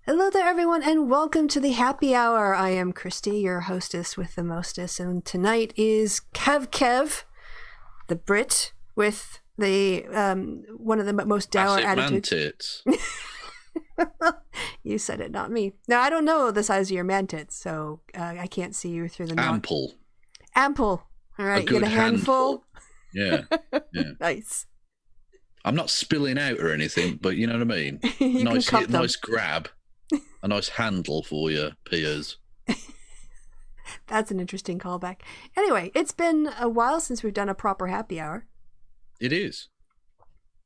Hello there, everyone, and welcome to the Happy Hour. I am Kristi, your hostess with the mostest, and tonight is Kev, the Brit with the one of the most dour attitudes. You said it, not me. Now, I don't know the size of your man tits, so I can't see you through the Ample. All right, you get a handful. Yeah. Nice. I'm not spilling out or anything, but you know what I mean? Nice grab. A nice handle for your peers. That's an interesting callback. Anyway, it's been a while since we've done a proper happy hour. It is.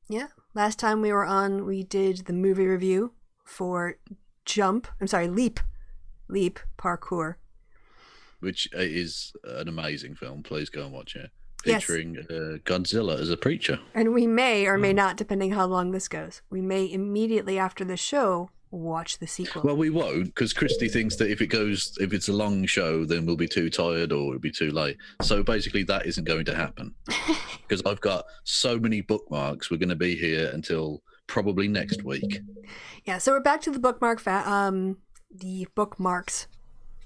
Yeah. Last time we were on, we did the movie review for Leap Parkour. Which is an amazing film. Please go and watch it. Featuring Godzilla as a preacher. And we may or may not, depending how long this goes. We may immediately after the show watch the sequel. Well, we won't, because Kristi thinks that if it's a long show, then we'll be too tired or it'll be too late. So basically that isn't going to happen. Because I've got so many bookmarks, we're going to be here until probably next week. Yeah, so we're back to the the bookmarks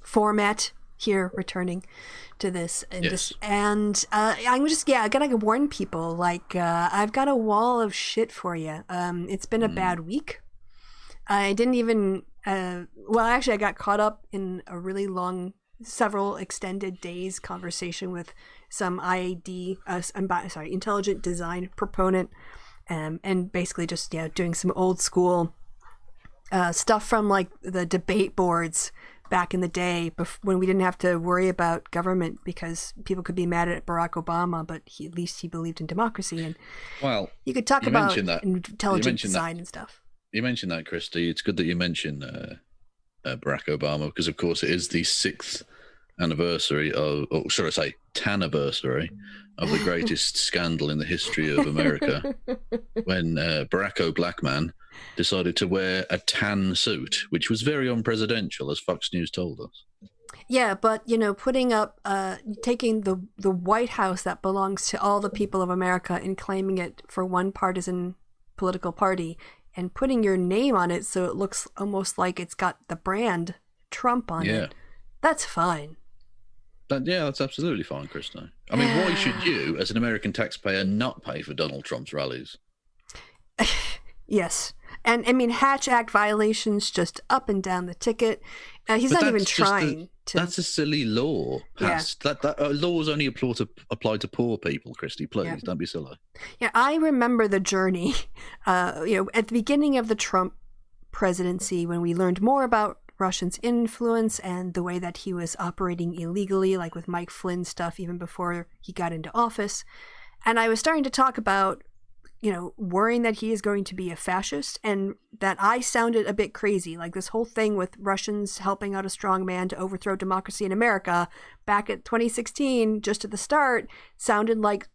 format here, returning to this. And I gotta warn people, like, I've got a wall of shit for you. It's been a bad week. I didn't even, I got caught up in a really long, several extended days conversation with some intelligent design proponent, and basically just, doing some old school stuff from like the debate boards back in the day when we didn't have to worry about government because people could be mad at Barack Obama, but at least he believed in democracy. And you could talk about intelligent design and stuff. You mentioned that, Kristi. It's good that you mentioned Barack Obama because, of course, it is the 6th anniversary of, or should I say, tanniversary of the greatest scandal in the history of America when Barack O'Blackman decided to wear a tan suit, which was very unpresidential, as Fox News told us. Yeah, but, putting up, taking the White House that belongs to all the people of America and claiming it for one partisan political party and putting your name on it so it looks almost like it's got the brand Trump on it. That's fine. That's absolutely fine, Kristi. I mean, why should you, as an American taxpayer, not pay for Donald Trump's rallies? Yes. And, I mean, Hatch Act violations just up and down the ticket. He's not even trying to... That's a silly law passed. Yeah. That laws only apply to poor people, Kristi. Please, don't be silly. Yeah, I remember the journey, at the beginning of the Trump presidency when we learned more about Russians' influence and the way that he was operating illegally, like with Mike Flynn stuff, even before he got into office. And I was starting to talk about worrying that he is going to be a fascist and that I sounded a bit crazy. Like this whole thing with Russians helping out a strong man to overthrow democracy in America back at 2016, just at the start, sounded like,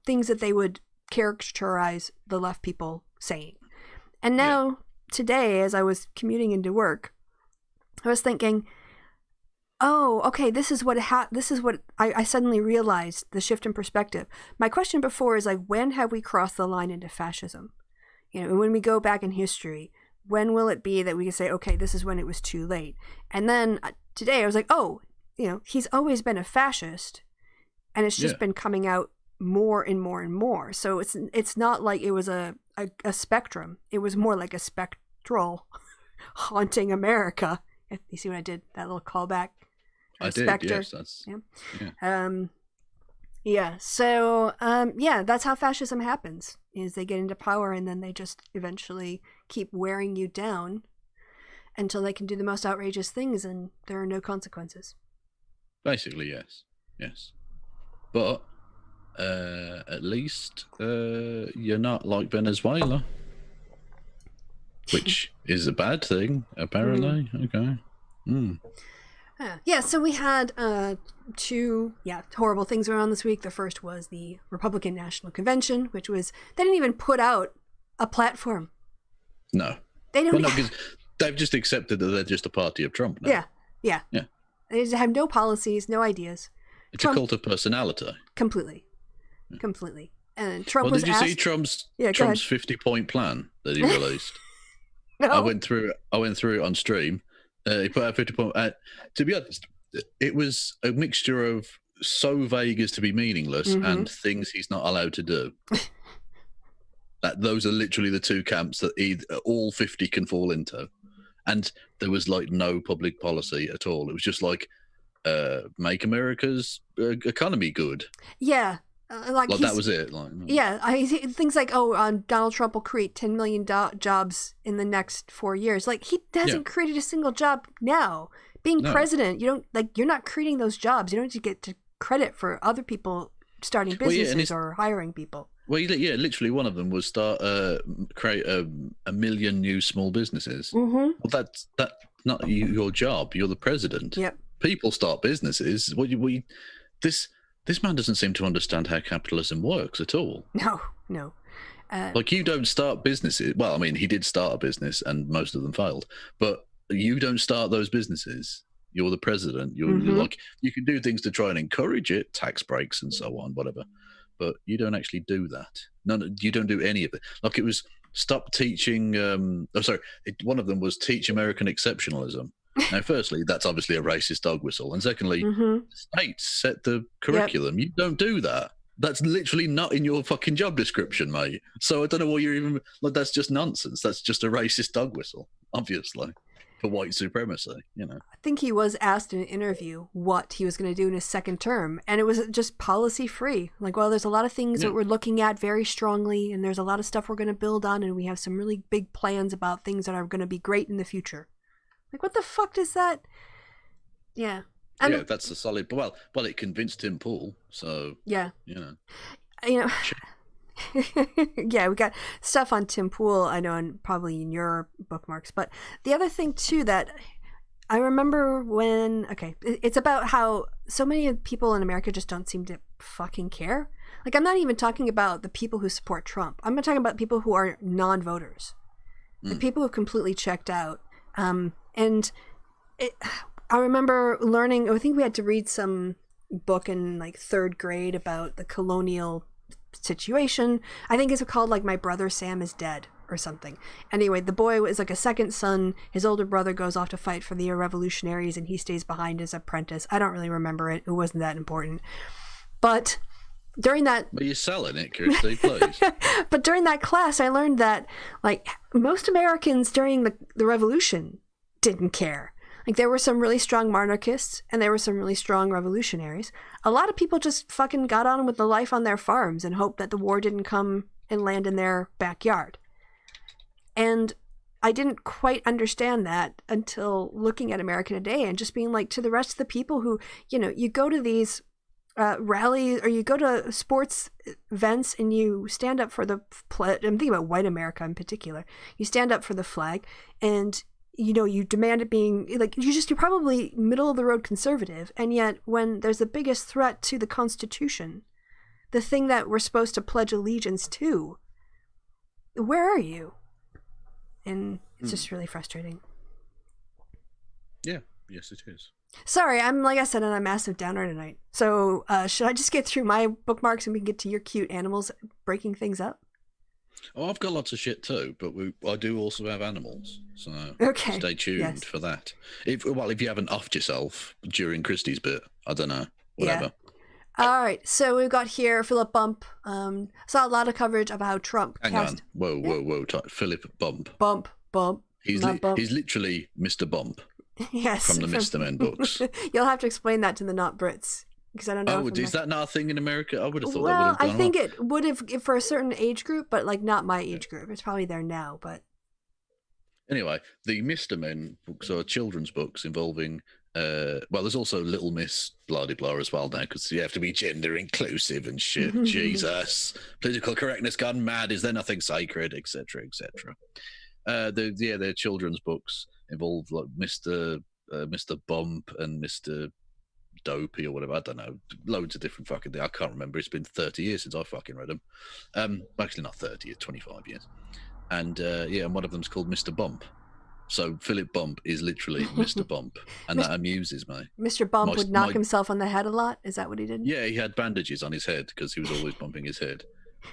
things that they would characterize the left people saying. And now today, as I was commuting into work, I was thinking, oh, okay, this is what I suddenly realized, the shift in perspective. My question before is like, when have we crossed the line into fascism? When we go back in history, when will it be that we can say, okay, this is when it was too late? And then today I was like, oh, he's always been a fascist and it's just been coming out more and more and more. So it's not like it was a spectrum. It was more like a spectral haunting America. If you see what I did, that little callback. I did, Spectre. yes. That's that's how fascism happens, is they get into power and then they just eventually keep wearing you down until they can do the most outrageous things and there are no consequences. Basically, yes. But at least you're not like Venezuela, which is a bad thing, apparently. Okay. So we had two horrible things going on this week. The first was the Republican National Convention, which was, they didn't even put out a platform. No. They don't. Because they've just accepted that they're just a party of Trump now. Yeah. They just have no policies, no ideas. It's Trump, a cult of personality. Completely. And Trump was did you see Trump's 50-point plan that he released? No. I went through it on stream. He put out 50 point. To be honest, it was a mixture of so vague as to be meaningless and things he's not allowed to do. Those are literally the two camps that all 50 can fall into. And there was like no public policy at all. It was just like, make America's economy good. Yeah. Like that was it. Things like, Donald Trump will create 10 million jobs in the next 4 years. Like, he hasn't created a single job now. Being president, you're not creating those jobs. You don't have to get credit for other people starting businesses or hiring people. Well, literally one of them was create a million new small businesses. Well, that's not your job. You're the president. Yep. People start businesses. This man doesn't seem to understand how capitalism works at all. No. Like, you don't start businesses. Well, I mean, he did start a business and most of them failed, but you don't start those businesses. You're the president. You're like, you can do things to try and encourage it, tax breaks and so on, whatever. But you don't actually do that. You don't do any of it. Like, it was stop teaching. One of them was teach American exceptionalism. Now, firstly, that's obviously a racist dog whistle. And secondly, states set the curriculum. Yep. You don't do that. That's literally not in your fucking job description, mate. So I don't know what you're even... Like, that's just nonsense. That's just a racist dog whistle, obviously, for white supremacy, you know. I think he was asked in an interview what he was going to do in his second term, and it was just policy-free. Like, well, there's a lot of things that we're looking at very strongly, and there's a lot of stuff we're going to build on, and we have some really big plans about things that are going to be great in the future. Like, what the fuck does that... Yeah. That's a solid... Well, it convinced Tim Pool, so... Yeah. Yeah, we got stuff on Tim Pool, I know, and probably in your bookmarks. But the other thing, too, that I remember when... Okay, it's about how so many people in America just don't seem to fucking care. Like, I'm not even talking about the people who support Trump. I'm not talking about people who are non-voters. The people who have completely checked out. I remember learning, I think we had to read some book in like third grade about the colonial situation. I think it's called like My Brother Sam is Dead or something. Anyway, the boy was like a second son. His older brother goes off to fight for the revolutionaries and he stays behind as apprentice. I don't really remember it. It wasn't that important. But during that... But you're selling it, Kristi, please. But during that class, I learned that like most Americans during the revolution didn't care. Like, there were some really strong monarchists and there were some really strong revolutionaries. A lot of people just fucking got on with the life on their farms and hoped that the war didn't come and land in their backyard. And I didn't quite understand that until looking at America Today and just being like, to the rest of the people who, you go to these rallies or you go to sports events and you stand up for the I'm thinking about white America in particular. You stand up for the flag and you demand it being like, you're probably middle of the road conservative. And yet when there's the biggest threat to the Constitution, the thing that we're supposed to pledge allegiance to, where are you? And it's just really frustrating. Yeah. Yes, it is. Sorry, I'm, like I said, on a massive downer tonight. So should I just get through my bookmarks and we can get to your cute animals breaking things up? Oh, I've got lots of shit too, but I do also have animals, so stay tuned for that. If you haven't offed yourself during Kristi's bit, I don't know, whatever. Yeah. All right, so we've got here Philip Bump. Saw a lot of coverage about how Trump Hang on, whoa, Philip Bump. Bump. He's literally Mr. Bump. Yes, from the Mr. Men books. You'll have to explain that to the not Brits. Because I don't know. Oh, is that not a thing in America? I would have thought that would have gone I think it would have for a certain age group, but like not my age group. It's probably there now, but... Anyway, the Mr. Men books are children's books involving... there's also Little Miss blah-de-blah as well now, because you have to be gender inclusive and shit. Jesus. Political correctness gone mad. Is there nothing sacred? Etc., etc. Their children's books involve like Mr. Bump and Mr. Dopey or whatever, I don't know, loads of different fucking things. I can't remember. It's been 30 years since I fucking read them. Actually not 30, it's 25 years. And and one of them's called Mr. Bump. So Philip Bump is literally Mr. Bump, and that amuses me. Mr. Bump would knock himself on the head a lot? Is that what he did? Yeah, he had bandages on his head because he was always bumping his head.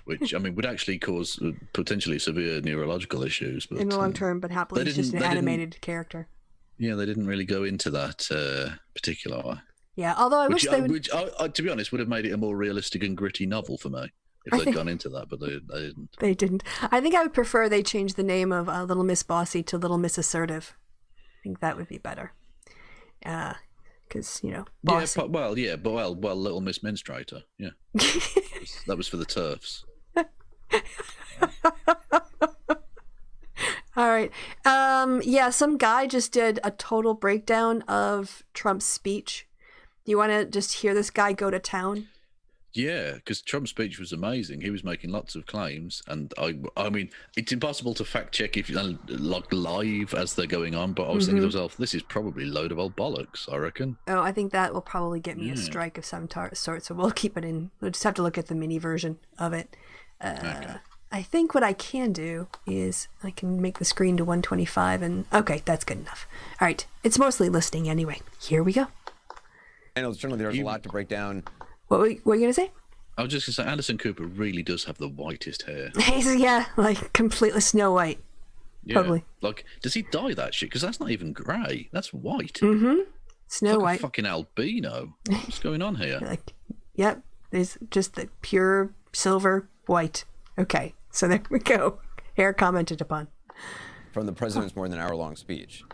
which I mean would actually cause potentially severe neurological issues. But in the long term, but happily he's just an animated character. Yeah, they didn't really go into that particular. Yeah, although I wish they would. Which, to be honest, would have made it a more realistic and gritty novel for me if they'd gone into that, but they didn't. They didn't. I think I would prefer they change the name of Little Miss Bossy to Little Miss Assertive. I think that would be better. Because, bossy. Yeah, well, Little Miss Menstruator. Yeah. That was for the TERFs. All right. Some guy just did a total breakdown of Trump's speech. Do you want to just hear this guy go to town? Yeah, because Trump's speech was amazing. He was making lots of claims, and I mean, it's impossible to fact check if you like live as they're going on. But I was thinking to myself, this is probably a load of old bollocks. I reckon. Oh, I think that will probably get me a strike of some sort. So we'll keep it in. We'll just have to look at the mini version of it. Okay. I think what I can do is I can make the screen to 125, and okay, that's good enough. All right, it's mostly listening anyway. Here we go. And certainly there's a lot to break down. What were you going to say? I was just going to say, Anderson Cooper really does have the whitest hair. Yeah, like completely Snow White. Yeah, totally. Like, does he dye that shit? Because that's not even grey. That's white. Snow White. A fucking albino. What's going on here? Yep. There's just the pure silver white. Okay, so there we go. Hair commented upon. From the president's more than an hour-long speech.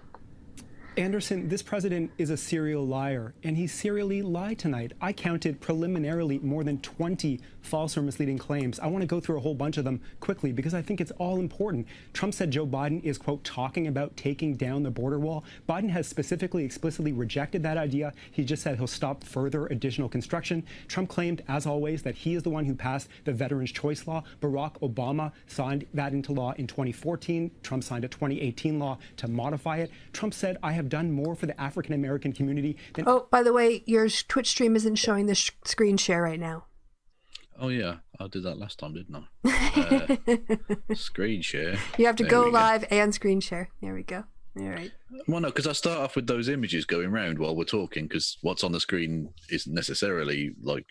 Anderson, this president is a serial liar, and he serially lied tonight. I counted preliminarily more than 20 false or misleading claims. I want to go through a whole bunch of them quickly because I think it's all important. Trump said Joe Biden is, quote, talking about taking down the border wall. Biden has specifically, explicitly rejected that idea. He just said he'll stop further additional construction. Trump claimed, as always, that he is the one who passed the Veterans' Choice Law. Barack Obama signed that into law in 2014. Trump signed a 2018 law to modify it. Trump said, I have done more for the African-American community than... Oh, by the way, your Twitch stream isn't showing the screen share right now. Oh, yeah. I did that last time, didn't I? Screen share. You have to go live and screen share. There we go. All right. Well, no, because I start off with those images going round while we're talking, because what's on the screen isn't necessarily, like,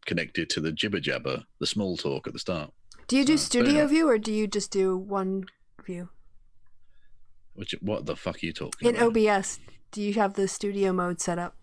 connected to the jibber-jabber, the small talk at the start. Do you do studio view, or do you just do one view? What the fuck are you talking about? In OBS, do you have the studio mode set up?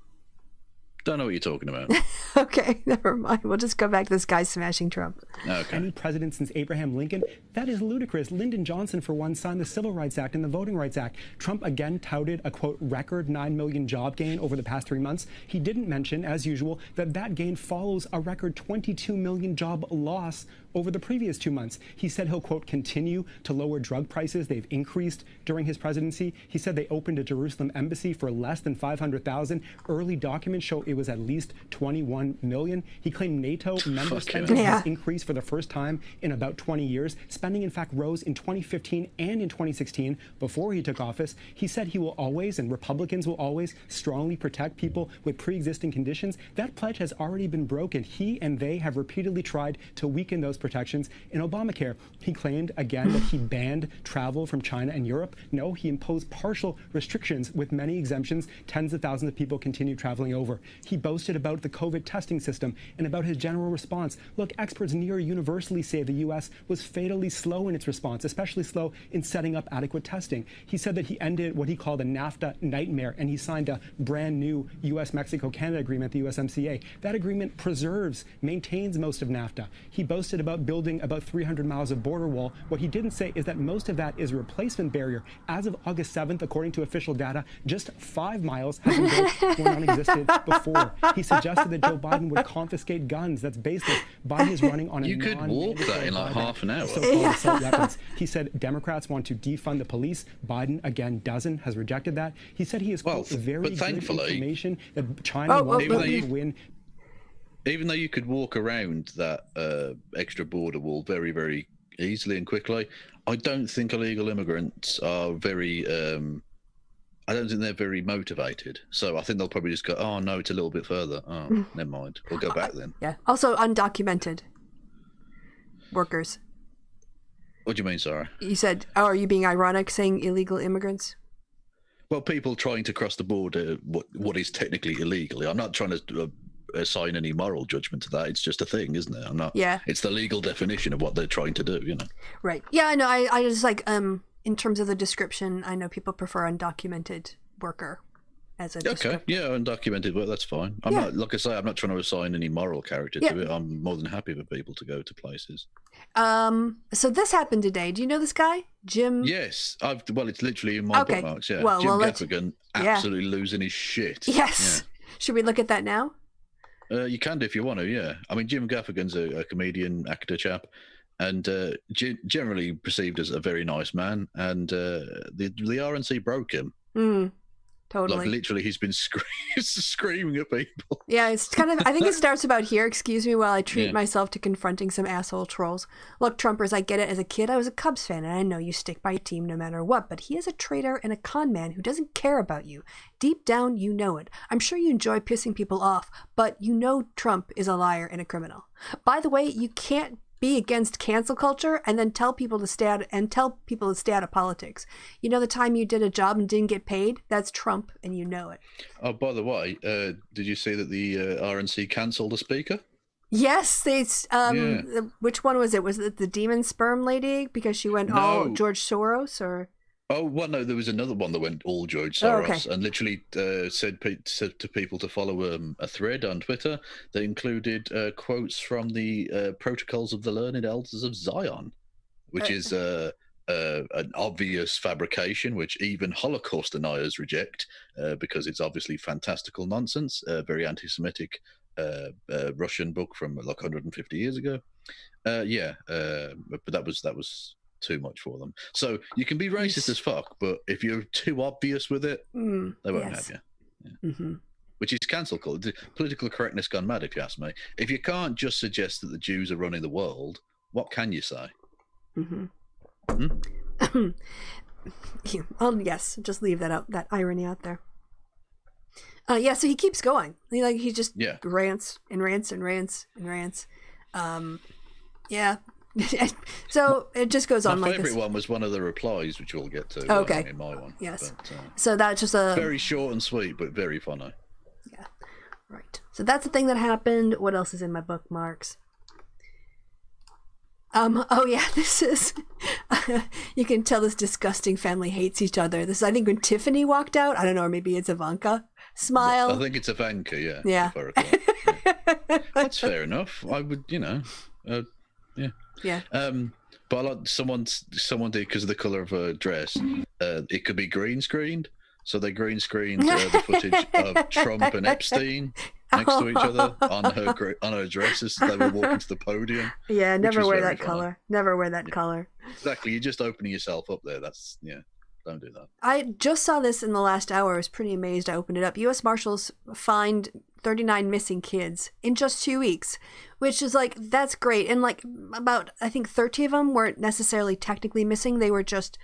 Don't know what you're talking about. Okay, never mind. We'll just go back to this guy smashing Trump. Okay. Any president since Abraham Lincoln? That is ludicrous. Lyndon Johnson, for one, signed the Civil Rights Act and the Voting Rights Act. Trump again touted a, quote, record 9 million job gain over the past 3 months. He didn't mention, as usual, that gain follows a record 22 million job loss over the previous 2 months. He said he'll, quote, continue to lower drug prices. They've increased during his presidency. He said they opened a Jerusalem embassy for less than 500,000. Early documents show it was at least 21 million. He claimed NATO member spending has increased for the first time in about 20 years. Spending, in fact, rose in 2015 and in 2016 before he took office. He said he will always, and Republicans will always, strongly protect people with pre-existing conditions. That pledge has already been broken. He and they have repeatedly tried to weaken those protections in Obamacare. He claimed again that he banned travel from China and Europe. No, he imposed partial restrictions with many exemptions. Tens of thousands of people continue traveling over. He boasted about the COVID testing system and about his general response. Look, experts near universally say the U.S. was fatally slow in its response, especially slow in setting up adequate testing. He said that he ended what he called a NAFTA nightmare, and he signed a brand new U.S.-Mexico-Canada agreement, the USMCA. That agreement preserves, maintains most of NAFTA. He boasted about building about 300 miles of border wall. What he didn't say is that most of that is a replacement barrier. As of August 7th, according to official data, just 5 miles have been built where none existed before. He suggested that Joe Biden would confiscate guns. That's baseless. Biden is running on a You could walk that in like half an hour. So-called assault weapons. He said Democrats want to defund the police. Biden, again, has rejected that. He said he has, quote, very good information that China wants to win. Even though you could walk around that extra border wall very, very easily and quickly, I don't think illegal immigrants are very... I don't think they're very motivated. So I think they'll probably just go, oh, no, it's a little bit further. Oh, never mind. We'll go back then. Yeah. Also undocumented workers. What do you mean, sorry? You said, oh, are you being ironic saying illegal immigrants? Well, people trying to cross the border, what is technically illegal. I'm not trying to assign any moral judgment to that. It's just a thing, isn't it? I'm not. Yeah. It's the legal definition of what they're trying to do. Right. Yeah, I know. I just like in terms of the description, I know people prefer undocumented worker as a descriptor. Okay. Yeah, undocumented work. That's fine. I'm not. Like I say, I'm not trying to assign any moral character to it. I'm more than happy for people to go to places. So this happened today. Do you know this guy, Jim? Yes. It's literally in my bookmarks. Yeah. Well, Jim Gaffigan absolutely losing his shit. Yes. Yeah. Should we look at that now? You can do if you want to. Yeah. I mean, Jim Gaffigan's a comedian, actor chap, and generally perceived as a very nice man. And the RNC broke him. Totally. Like literally, he's been screaming at people. Yeah, it's kind of. I think it starts about here. Excuse me while I treat myself to confronting some asshole trolls. Look, Trumpers, I get it. As a kid, I was a Cubs fan, and I know you stick by your team no matter what. But he is a traitor and a con man who doesn't care about you. Deep down, you know it. I'm sure you enjoy pissing people off, but you know Trump is a liar and a criminal. By the way, you can't be against cancel culture and then tell people to stay out of politics. You know, the time you did a job and didn't get paid, that's Trump, and you know it. Oh, by the way, did you see that the RNC cancelled a speaker? Yes, they. Which one was it? Was it the demon sperm lady because she went all George Soros, or? Oh, well, no, there was another one that went all George Soros and literally said to people to follow a thread on Twitter that included quotes from the Protocols of the Learned Elders of Zion, which is an obvious fabrication, which even Holocaust deniers reject because it's obviously fantastical nonsense, very anti-Semitic Russian book from like 150 years ago. But that was too much for them. So you can be racist as fuck, but if you're too obvious with it, they won't have you. Yeah. Mm-hmm. Which is cancel culture, political correctness gone mad, if you ask me. If you can't just suggest that the Jews are running the world, what can you say? Yes, just leave that out, that irony out there. So he keeps going. He just rants and rants and rants and rants. So it just goes on like this. My favourite one was one of the replies, which we'll get to in my one. Yes. But, so that's just a... very short and sweet, but very funny. Yeah. Right. So that's the thing that happened. What else is in my bookmarks? This is... you can tell this disgusting family hates each other. This is, I think, when Tiffany walked out. I don't know, or maybe it's Ivanka. Smile. I think it's Ivanka, yeah. Yeah. If I recall. That's fair enough. I would, Yeah. But like someone did, because of the color of her dress, it could be green screened. So they green screened the footage of Trump and Epstein next to each other on her dresses. They were walking to the podium. Yeah, never wear that color. Never wear that color. Exactly. You're just opening yourself up there. That's don't do that. I just saw this in the last hour. I was pretty amazed. I opened it up. U.S. Marshals find 39 missing kids in just 2 weeks, which is like, that's great. And like about, I think 30 of them weren't necessarily technically missing. They were just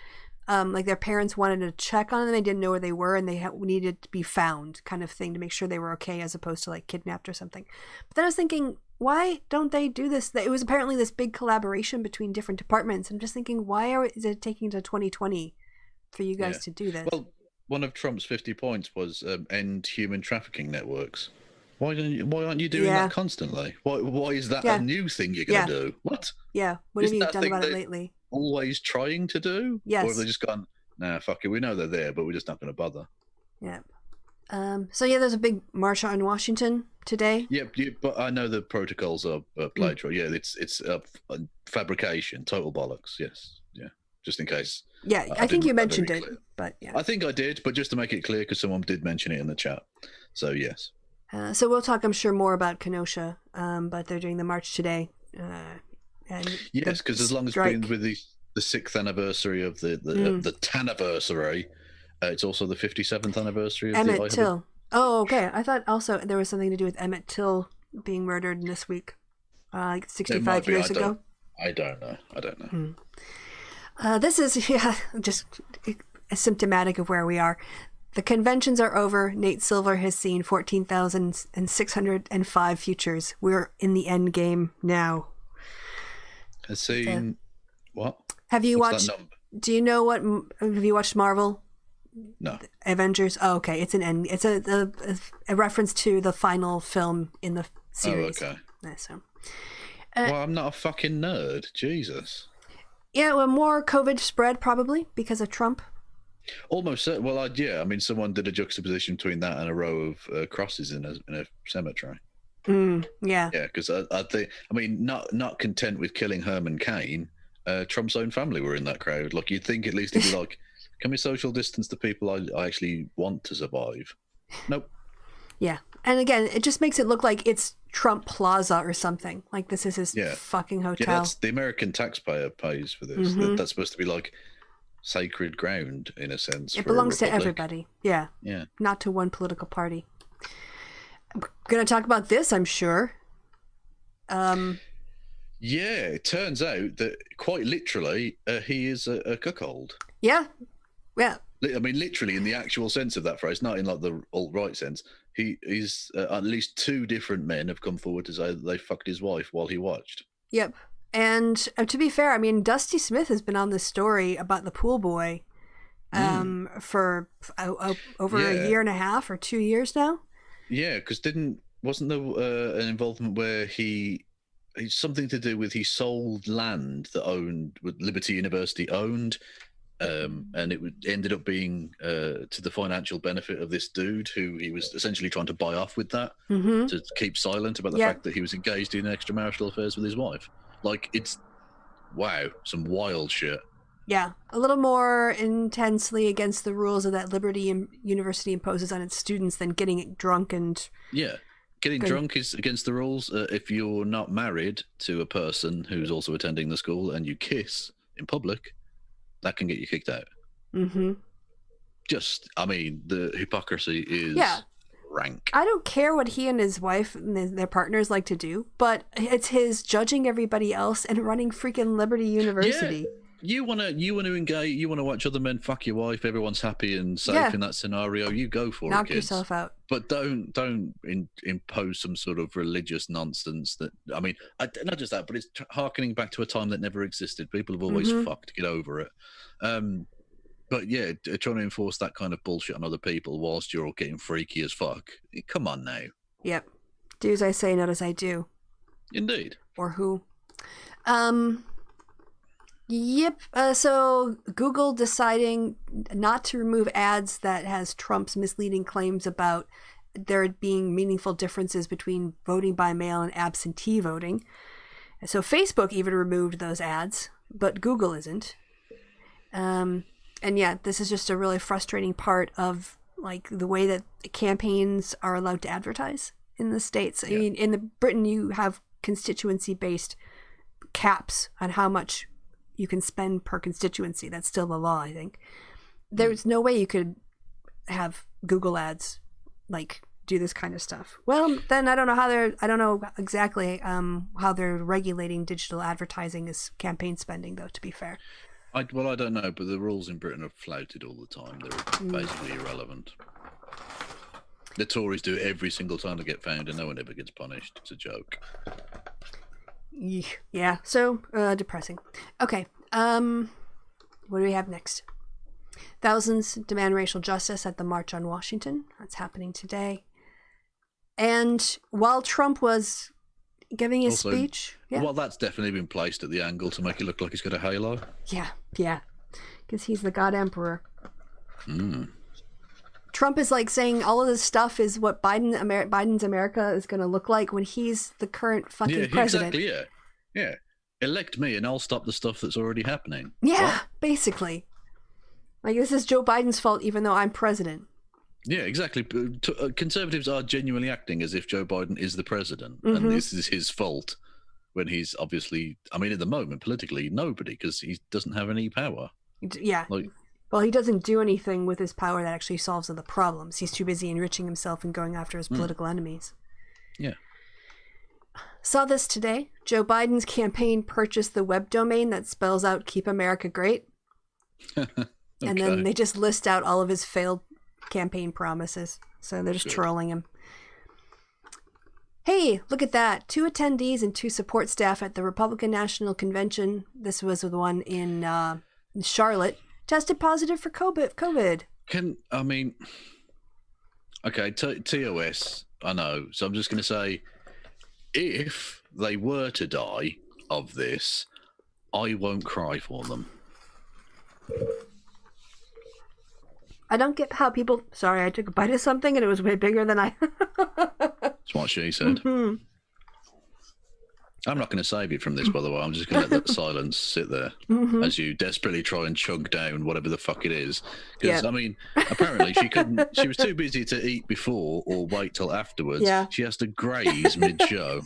like their parents wanted to check on them. They didn't know where they were and they needed to be found, kind of thing, to make sure they were okay, as opposed to like kidnapped or something. But then I was thinking, why don't they do this? It was apparently this big collaboration between different departments. I'm just thinking, is it taking to 2020 for you guys to do this? Well, one of Trump's 50 points was end human trafficking networks. Why aren't you doing that constantly? Why is that a new thing you're going to do? What? Yeah. What have you done about it lately? Always trying to do? Yes. Or have they just gone, nah, fuck it, we know they're there, but we're just not going to bother? Yeah. There's a big march on Washington today. Yep, but I know the protocols are plagiarized. Yeah, it's a fabrication, total bollocks. Yes, yeah. Just in case. Yeah, I think you mentioned it, but yeah. I think I did, but just to make it clear, because someone did mention it in the chat. So yes. So we'll talk, I'm sure, more about Kenosha, but they're doing the march today. Yes, because as long as it's been with the 6th anniversary of the Tanniversary, it's also the 57th anniversary of Emmett Till. Oh, okay. I thought also there was something to do with Emmett Till being murdered in this week, like 65 years ago. I don't know. This is just symptomatic of where we are. The conventions are over. Nate Silver has seen 14,605 futures. We're in the end game now. Has seen what? Have you watched? Do you know what? Have you watched Marvel? No. Avengers. Oh, okay. It's an end. It's a reference to the final film in the series. Oh, okay. Yeah, so. Well, I'm not a fucking nerd. Jesus. Yeah, well, more COVID spread probably because of Trump. Almost. Well, I mean, someone did a juxtaposition between that and a row of crosses in a cemetery. Yeah. Yeah, because I think, I mean, not content with killing Herman Cain, Trump's own family were in that crowd. Like, you'd think at least he'd be like, can we social distance the people I actually want to survive? Nope. Yeah. And again, it just makes it look like it's Trump Plaza or something. Like this is his fucking hotel. Yeah, that's the American taxpayer pays for this. That's supposed to be like sacred ground in a sense. It belongs to everybody. Yeah. Yeah. Not to one political party. I'm going to talk about this, I'm sure. Yeah, it turns out that quite literally he is a cuckold. Yeah. Yeah. I mean, literally in the actual sense of that phrase, not in like the alt-right sense. He's at least 2 different men have come forward to say that they fucked his wife while he watched. Yep. And to be fair, I mean, Dusty Smith has been on this story about the pool boy for over a year and a half or 2 years now. Yeah, because wasn't there an involvement where he's something to do with he sold land that Liberty University owned, and it ended up being to the financial benefit of this dude who he was essentially trying to buy off with that to keep silent about the fact that he was engaged in extramarital affairs with his wife. Like, it's some wild shit. Yeah, a little more intensely against the rules of that Liberty University imposes on its students than getting drunk and... Yeah, getting drunk is against the rules. If you're not married to a person who's also attending the school and you kiss in public, that can get you kicked out. Just, I mean, the hypocrisy is rank. I don't care what he and his wife and their partners like to do, but it's his judging everybody else and running freaking Liberty University. Yeah. You want to engage. You want to watch other men fuck your wife. Everyone's happy and safe in that scenario. You go for it. Knock yourself out. But don't impose some sort of religious nonsense. That, I mean, not just that, but it's harkening back to a time that never existed. People have always fucked. Get over it. But yeah, trying to enforce that kind of bullshit on other people whilst you're all getting freaky as fuck. Come on now. Yep. Do as I say, not as I do. Indeed. Or who. Yep. So Google deciding not to remove ads that has Trump's misleading claims about there being meaningful differences between voting by mail and absentee voting. So Facebook even removed those ads, but Google isn't. And yeah, this is just a really frustrating part of like the way that campaigns are allowed to advertise in the States. I mean, in Britain, you have constituency-based caps on how much you can spend per constituency. That's still the law, I think. There's no way you could have Google ads like do this kind of stuff. Well, then I don't know exactly how they're regulating digital advertising as campaign spending, though, to be fair. I don't know, but the rules in Britain are flouted all the time. They're basically irrelevant. The Tories do it every single time they get found, and no one ever gets punished. It's a joke. Yeah, so depressing. Okay, what do we have next? Thousands demand racial justice at the March on Washington. That's happening today. And while Trump was giving his speech... Yeah. Well, that's definitely been placed at the angle to make it look like he's got a halo. Yeah. Because he's the God Emperor. Trump is like saying all of this stuff is what Biden's America is going to look like when he's the current fucking president. Exactly, yeah. Elect me and I'll stop the stuff that's already happening. Yeah, what? Basically. Like, this is Joe Biden's fault even though I'm president. Yeah, exactly. Conservatives are genuinely acting as if Joe Biden is the president and this is his fault when he's obviously, I mean, at the moment, politically, nobody, because he doesn't have any power. Yeah. Well, he doesn't do anything with his power that actually solves the problems. He's too busy enriching himself and going after his political enemies. Yeah. Saw this today. Joe Biden's campaign purchased the web domain that spells out Keep America Great. Okay. And then they just list out all of his failed campaign promises. So they're just trolling him. Hey, look at that. 2 attendees and 2 support staff at the Republican National Convention. This was the one in Charlotte. Tested positive for COVID. I mean, okay, TOS, I know. So I'm just going to say, if they were to die of this, I won't cry for them. I don't get how people... Sorry, I took a bite of something and it was way bigger than I... That's what she said. Mm-hmm. I'm not going to save you from this, by the way. I'm just going to let that silence sit there as you desperately try and chug down whatever the fuck it is. Because, Yeah. I mean, apparently she couldn't... She was too busy to eat before or wait till afterwards. Yeah. She has to graze mid-show.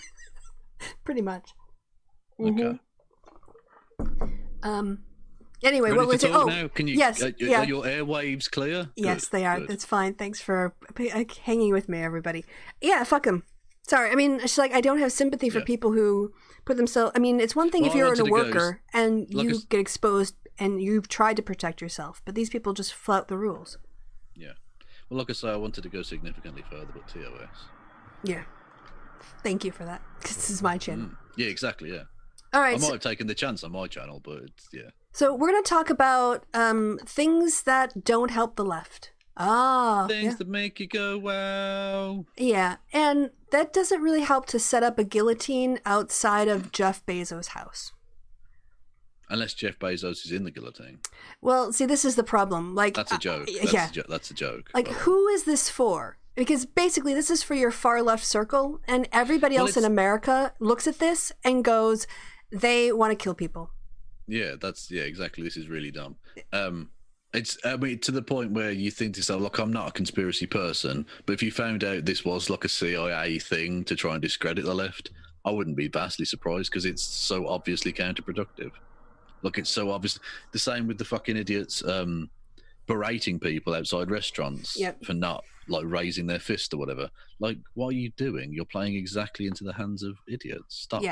Pretty much. Okay. Anyway, Ready what was to it? talk Oh, now? Can you, yes. Are your airwaves clear? Yes, Good, they are. good. That's fine. Thanks for hanging with me, everybody. Yeah, fuck them. Sorry. I mean, it's like I don't have sympathy for people who put themselves... I mean, it's one thing if you're a worker and you get exposed and you've tried to protect yourself, but these people just flout the rules. Yeah. Well, like I say, I wanted to go significantly further, but TOS. Yeah. Thank you for that. 'Cause this is my channel. Yeah, exactly, yeah. All right. I might have taken the chance on my channel, but it's, yeah. So we're going to talk about things that don't help the left. Things that make you go, wow. Yeah, and that doesn't really help to set up a guillotine outside of Jeff Bezos' house. Unless Jeff Bezos is in the guillotine. Well, see, this is the problem. Like, That's a joke. That's a joke. Like, who is this for? Because basically, this is for your far left circle, and everybody else in America looks at this and goes, they want to kill people. Yeah, exactly. This is really dumb. It's, I mean, to the point where you think to yourself, look, I'm not a conspiracy person, but if you found out this was like a CIA thing to try and discredit the left, I wouldn't be vastly surprised because it's so obviously counterproductive. Look, it's so obvious. The same with the fucking idiots berating people outside restaurants for not like raising their fist or whatever. Like, what are you doing? You're playing exactly into the hands of idiots. Stop.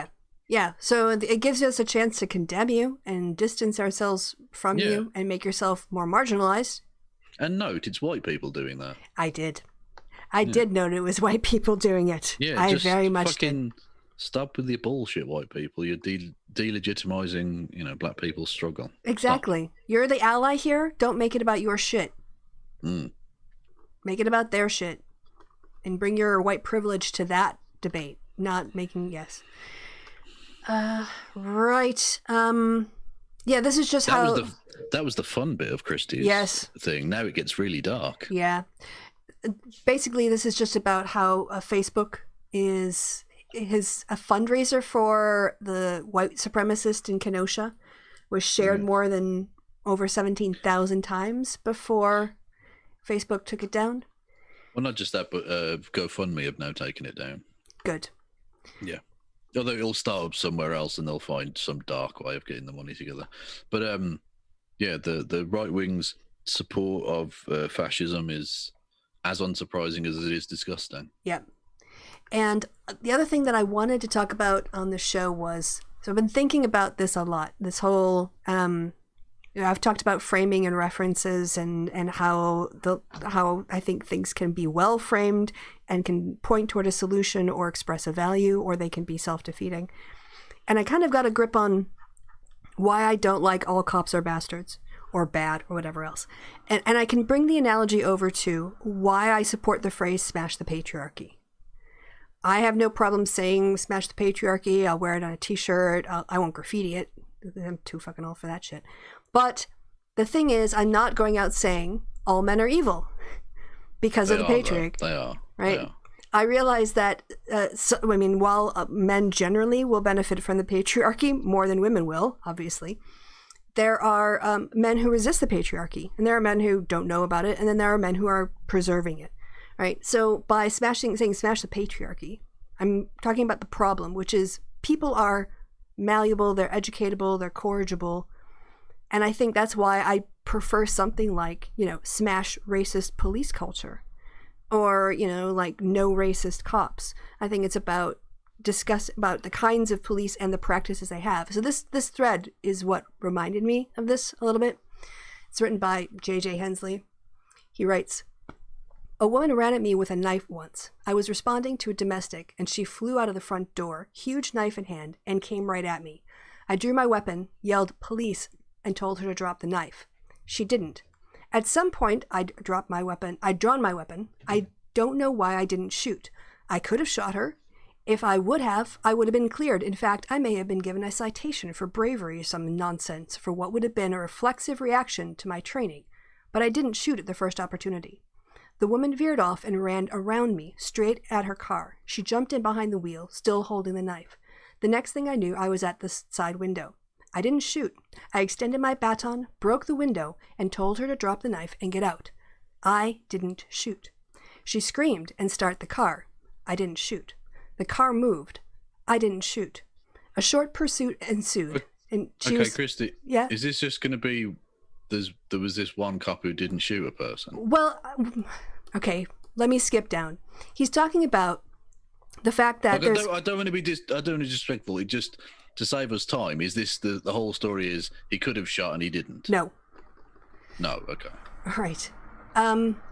Yeah, so it gives us a chance to condemn you and distance ourselves from you and make yourself more marginalized. And note, it's white people doing that. I did note it was white people doing it. Yeah, I just very much fucking did. Stop with the bullshit, white people. You're delegitimizing, black people's struggle. Exactly. Stop. You're the ally here. Don't make it about your shit. Make it about their shit. And bring your white privilege to that debate. Not making, right. Yeah, this is just that was the fun bit of Kristi's thing. Now it gets really dark. Yeah. Basically, this is just about how Facebook is a fundraiser for the white supremacist in Kenosha was shared more than over 17,000 times before Facebook took it down. Well, not just that, but GoFundMe have now taken it down. Good. Yeah. Although it'll start up somewhere else and they'll find some dark way of getting the money together. But the right wing's support of fascism is as unsurprising as it is disgusting. Yeah. And the other thing that I wanted to talk about on the show was, so I've been thinking about this a lot. This whole, I've talked about framing and references and how I think things can be well framed and can point toward a solution or express a value, or they can be self-defeating. And I kind of got a grip on why I don't like all cops are bastards or bad or whatever else. And I can bring the analogy over to why I support the phrase smash the patriarchy. I have no problem saying smash the patriarchy. I'll wear it on a t-shirt. I won't graffiti it. I'm too fucking old for that shit. But the thing is, I'm not going out saying all men are evil because of the patriarchy. They are. Right? They are. I realize that, while men generally will benefit from the patriarchy more than women will, obviously, there are men who resist the patriarchy, and there are men who don't know about it, and then there are men who are preserving it. Right? So by saying smash the patriarchy, I'm talking about the problem, which is people are malleable, they're educatable, they're corrigible. And I think that's why I prefer something like, smash racist police culture or, like no racist cops. I think it's about discuss about the kinds of police and the practices they have. So this thread is what reminded me of this a little bit. It's written by J.J. Hensley. He writes, "A woman ran at me with a knife once. I was responding to a domestic, and she flew out of the front door, huge knife in hand, and came right at me. I drew my weapon, yelled, 'Police,' and told her to drop the knife. She didn't. At some point, I'd drawn my weapon. I don't know why I didn't shoot. I could have shot her. If I would have been cleared. In fact, I may have been given a citation for bravery or some nonsense for what would have been a reflexive reaction to my training. But I didn't shoot at the first opportunity. The woman veered off and ran around me, straight at her car. She jumped in behind the wheel, still holding the knife. The next thing I knew, I was at the side window. I didn't shoot. I extended my baton, broke the window, and told her to drop the knife and get out. I didn't shoot. She screamed and started the car. I didn't shoot. The car moved. I didn't shoot. A short pursuit ensued. And she was, Kristi. Yeah? Is this just going to be... There was this one cop who didn't shoot a person? Well, okay, let me skip down. He's talking about the fact that I don't want to be disrespectful. It just... To save us time, is this the whole story is he could have shot and he didn't? No. No, okay. All right.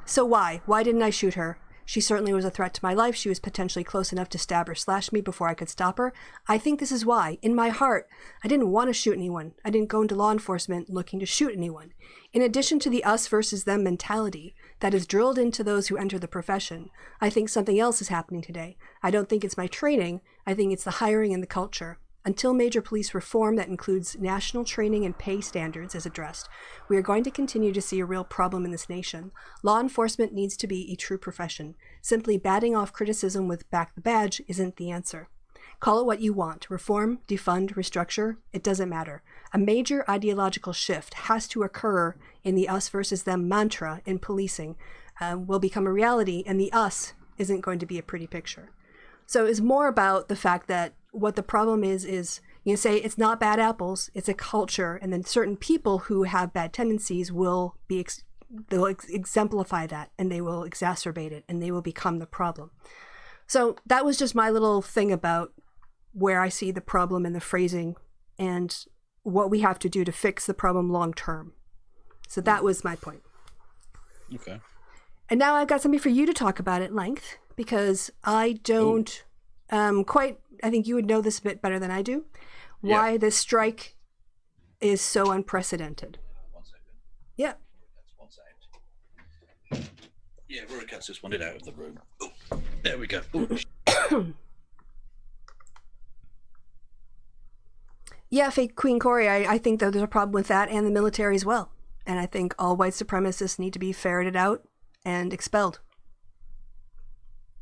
So why? Why didn't I shoot her? She certainly was a threat to my life. She was potentially close enough to stab or slash me before I could stop her. I think this is why. In my heart, I didn't want to shoot anyone. I didn't go into law enforcement looking to shoot anyone. In addition to the us versus them mentality that is drilled into those who enter the profession, I think something else is happening today. I don't think it's my training. I think it's the hiring and the culture. Until major police reform that includes national training and pay standards is addressed, we are going to continue to see a real problem in this nation. Law enforcement needs to be a true profession. Simply batting off criticism with back the badge isn't the answer. Call it what you want. Reform, defund, restructure, it doesn't matter. A major ideological shift has to occur in the us versus them mantra in policing will become a reality, and the us isn't going to be a pretty picture. So it's more about the fact that what the problem is you say it's not bad apples, it's a culture, and then certain people who have bad tendencies will be they'll exemplify that, and they will exacerbate it, and they will become the problem. So that was just my little thing about where I see the problem in the phrasing and what we have to do to fix the problem long term. So that was my point. Okay. And now I've got something for you to talk about at length, because I don't quite, I think you would know this a bit better than I do, why this strike is so unprecedented. 1 second. Yeah. That's 1 second. Yeah, Rory Katz just wanted out of the room. Oh, there we go. Yeah, fake Queen Corey, I think that there's a problem with that and the military as well. And I think all white supremacists need to be ferreted out and expelled.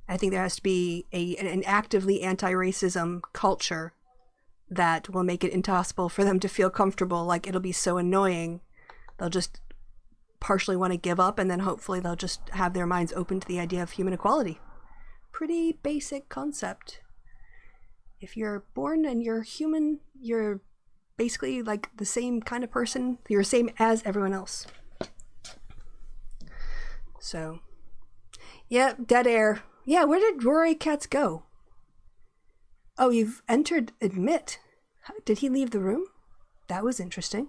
I think there has to be an actively anti-racism culture that will make it impossible for them to feel comfortable. Like, it'll be so annoying, they'll just partially want to give up, and then hopefully they'll just have their minds open to the idea of human equality. Pretty basic concept. If you're born and you're human, you're basically like the same kind of person. You're the same as everyone else. So, yeah, dead air. Yeah, where did Rory Katz go? Oh, you've entered admit. Did he leave the room? That was interesting.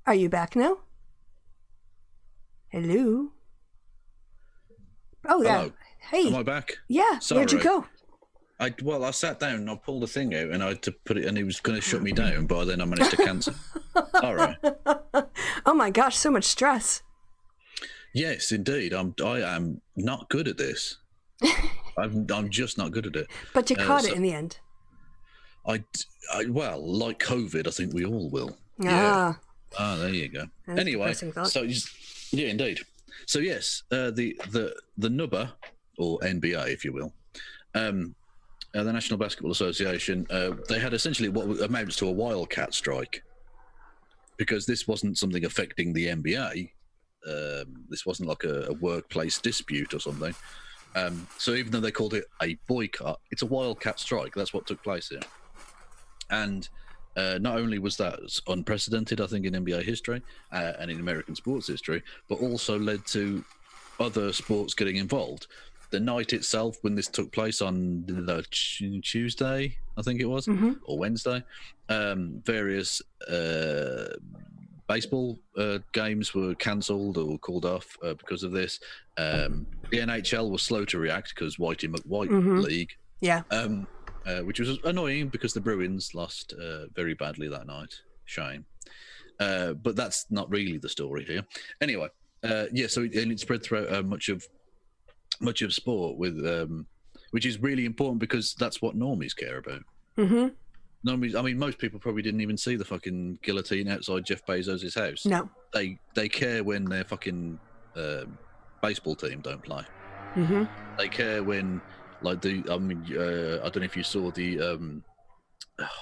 Are you back now? Hello? Oh, yeah. Hello. Hey. Am I back? Yeah, Sorry. Where'd you go? I sat down and I pulled the thing out and I had to put it, and he was going to shut me down, but then I managed to cancel. All right. Oh my gosh, so much stress. Yes, indeed. I am not good at this. I'm just not good at it. But you caught it in the end. Well, like COVID, I think we all will. Ah. Ah, there you go. That's Anyway, so yeah, indeed. So yes, the NUBA, or NBA, if you will, the National Basketball Association, they had essentially what amounts to a wildcat strike, because this wasn't something affecting the NBA. This wasn't like a workplace dispute or something. So even though they called it a boycott, it's a wildcat strike. That's what took place here. And not only was that unprecedented, I think, in NBA history and in American sports history, but also led to other sports getting involved. The night itself, when this took place on the Tuesday, I think it was, or Wednesday, various baseball games were cancelled or called off because of this. The NHL was slow to react because Whitey McWhite League. Yeah. Which was annoying because the Bruins lost very badly that night. Shame. But that's not really the story here. Anyway, Yeah, so it spread throughout much of sport with which is really important because that's what normies care about. Mm-hmm. Normies, I mean, most people probably didn't even see the fucking guillotine outside Jeff Bezos' house. No. They care when their fucking baseball team don't play. Mm-hmm. They care when, like, I don't know if you saw the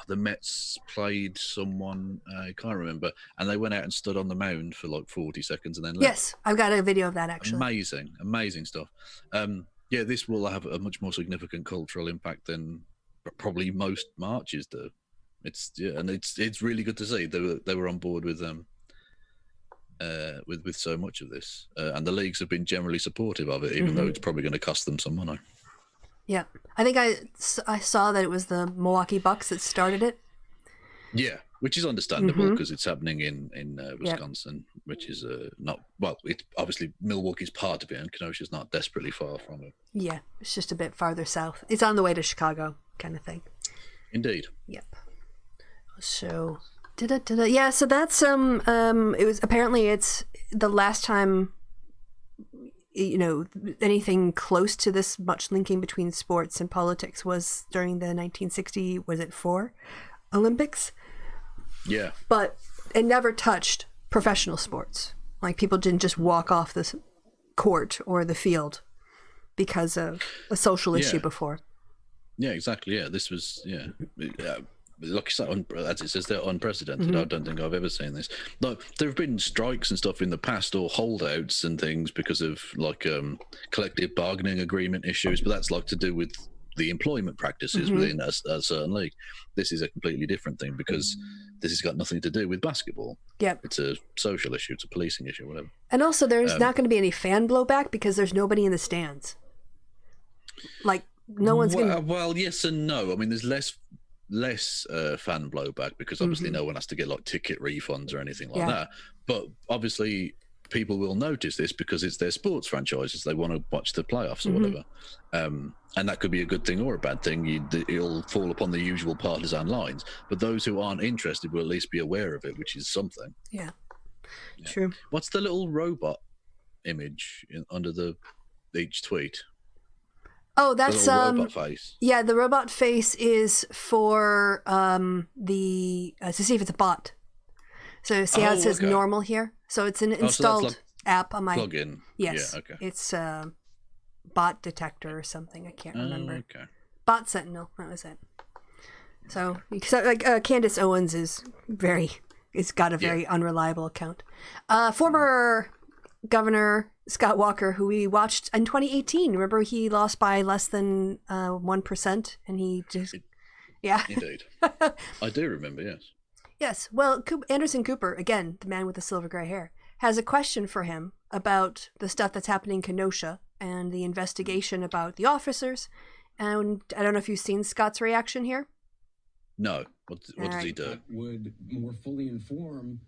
Mets played someone, I can't remember, and they went out and stood on the mound for like 40 seconds and then left. Yes, I've got a video of that actually. Amazing stuff. Yeah, this will have a much more significant cultural impact than probably most marches do. It's really good to see they were on board with so much of this, and the leagues have been generally supportive of it, even though it's probably going to cost them some money. Yeah, I think I saw that it was the Milwaukee Bucks that started it. Yeah, which is understandable because it's happening in Wisconsin, which is not, well, it's obviously Milwaukee's part of it, and Kenosha's not desperately far from it. Yeah, it's just a bit farther south. It's on the way to Chicago, kind of thing. Indeed. Yep. So, yeah. So that's it was apparently it's the last time, you know, anything close to this much linking between sports and politics was during the 1964 Olympics. Yeah. But it never touched professional sports. Like, people didn't just walk off the court or the field because of a social issue before. Yeah, exactly. Yeah, this was, like you said, as it says, they're unprecedented. I don't think I've ever seen this. Like, there have been strikes and stuff in the past, or holdouts and things because of like collective bargaining agreement issues, but that's like to do with the employment practices within a certain league. This is a completely different thing because this has got nothing to do with basketball. Yep. It's a social issue, it's a policing issue, whatever. And also, there's not going to be any fan blowback because there's nobody in the stands. Like, no one's going to... Well, yes and no. I mean, there's less fan blowback because obviously no one has to get like ticket refunds or anything like that. But obviously people will notice this because it's their sports franchises. They want to watch the playoffs or whatever. And that could be a good thing or a bad thing. It'll fall upon the usual partisan lines. But those who aren't interested will at least be aware of it, which is something. Yeah. True. What's the little robot image under each tweet? Oh, that's robot face. Yeah, the robot face is for to see if it's a bot. So see how it says normal here? So it's an installed app on my plugin. Yes. Yeah, okay. It's bot detector or something. I can't remember. Okay. Bot Sentinel. That was it. So like Candace Owens is got a very unreliable account. Former Governor Scott Walker, who we watched in 2018. Remember, he lost by less than 1%, and he just, Indeed. I do remember, yes. Yes. Well, Anderson Cooper, again, the man with the silver gray hair, has a question for him about the stuff that's happening in Kenosha and the investigation about the officers. And I don't know if you've seen Scott's reaction here. No. What does he do? That would more fully inform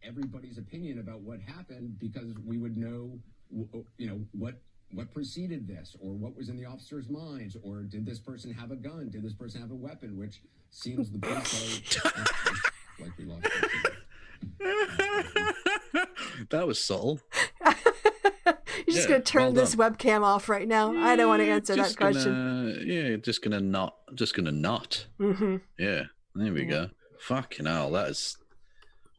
everybody's opinion about what happened, because we would know, what preceded this, or what was in the officers' minds, or did this person have a gun? Did this person have a weapon? Which seems the best like we lost. That was subtle. You're just going to turn this webcam off right now. I don't want to answer that question. Just going to not. Yeah, there we go. Fucking hell, that is...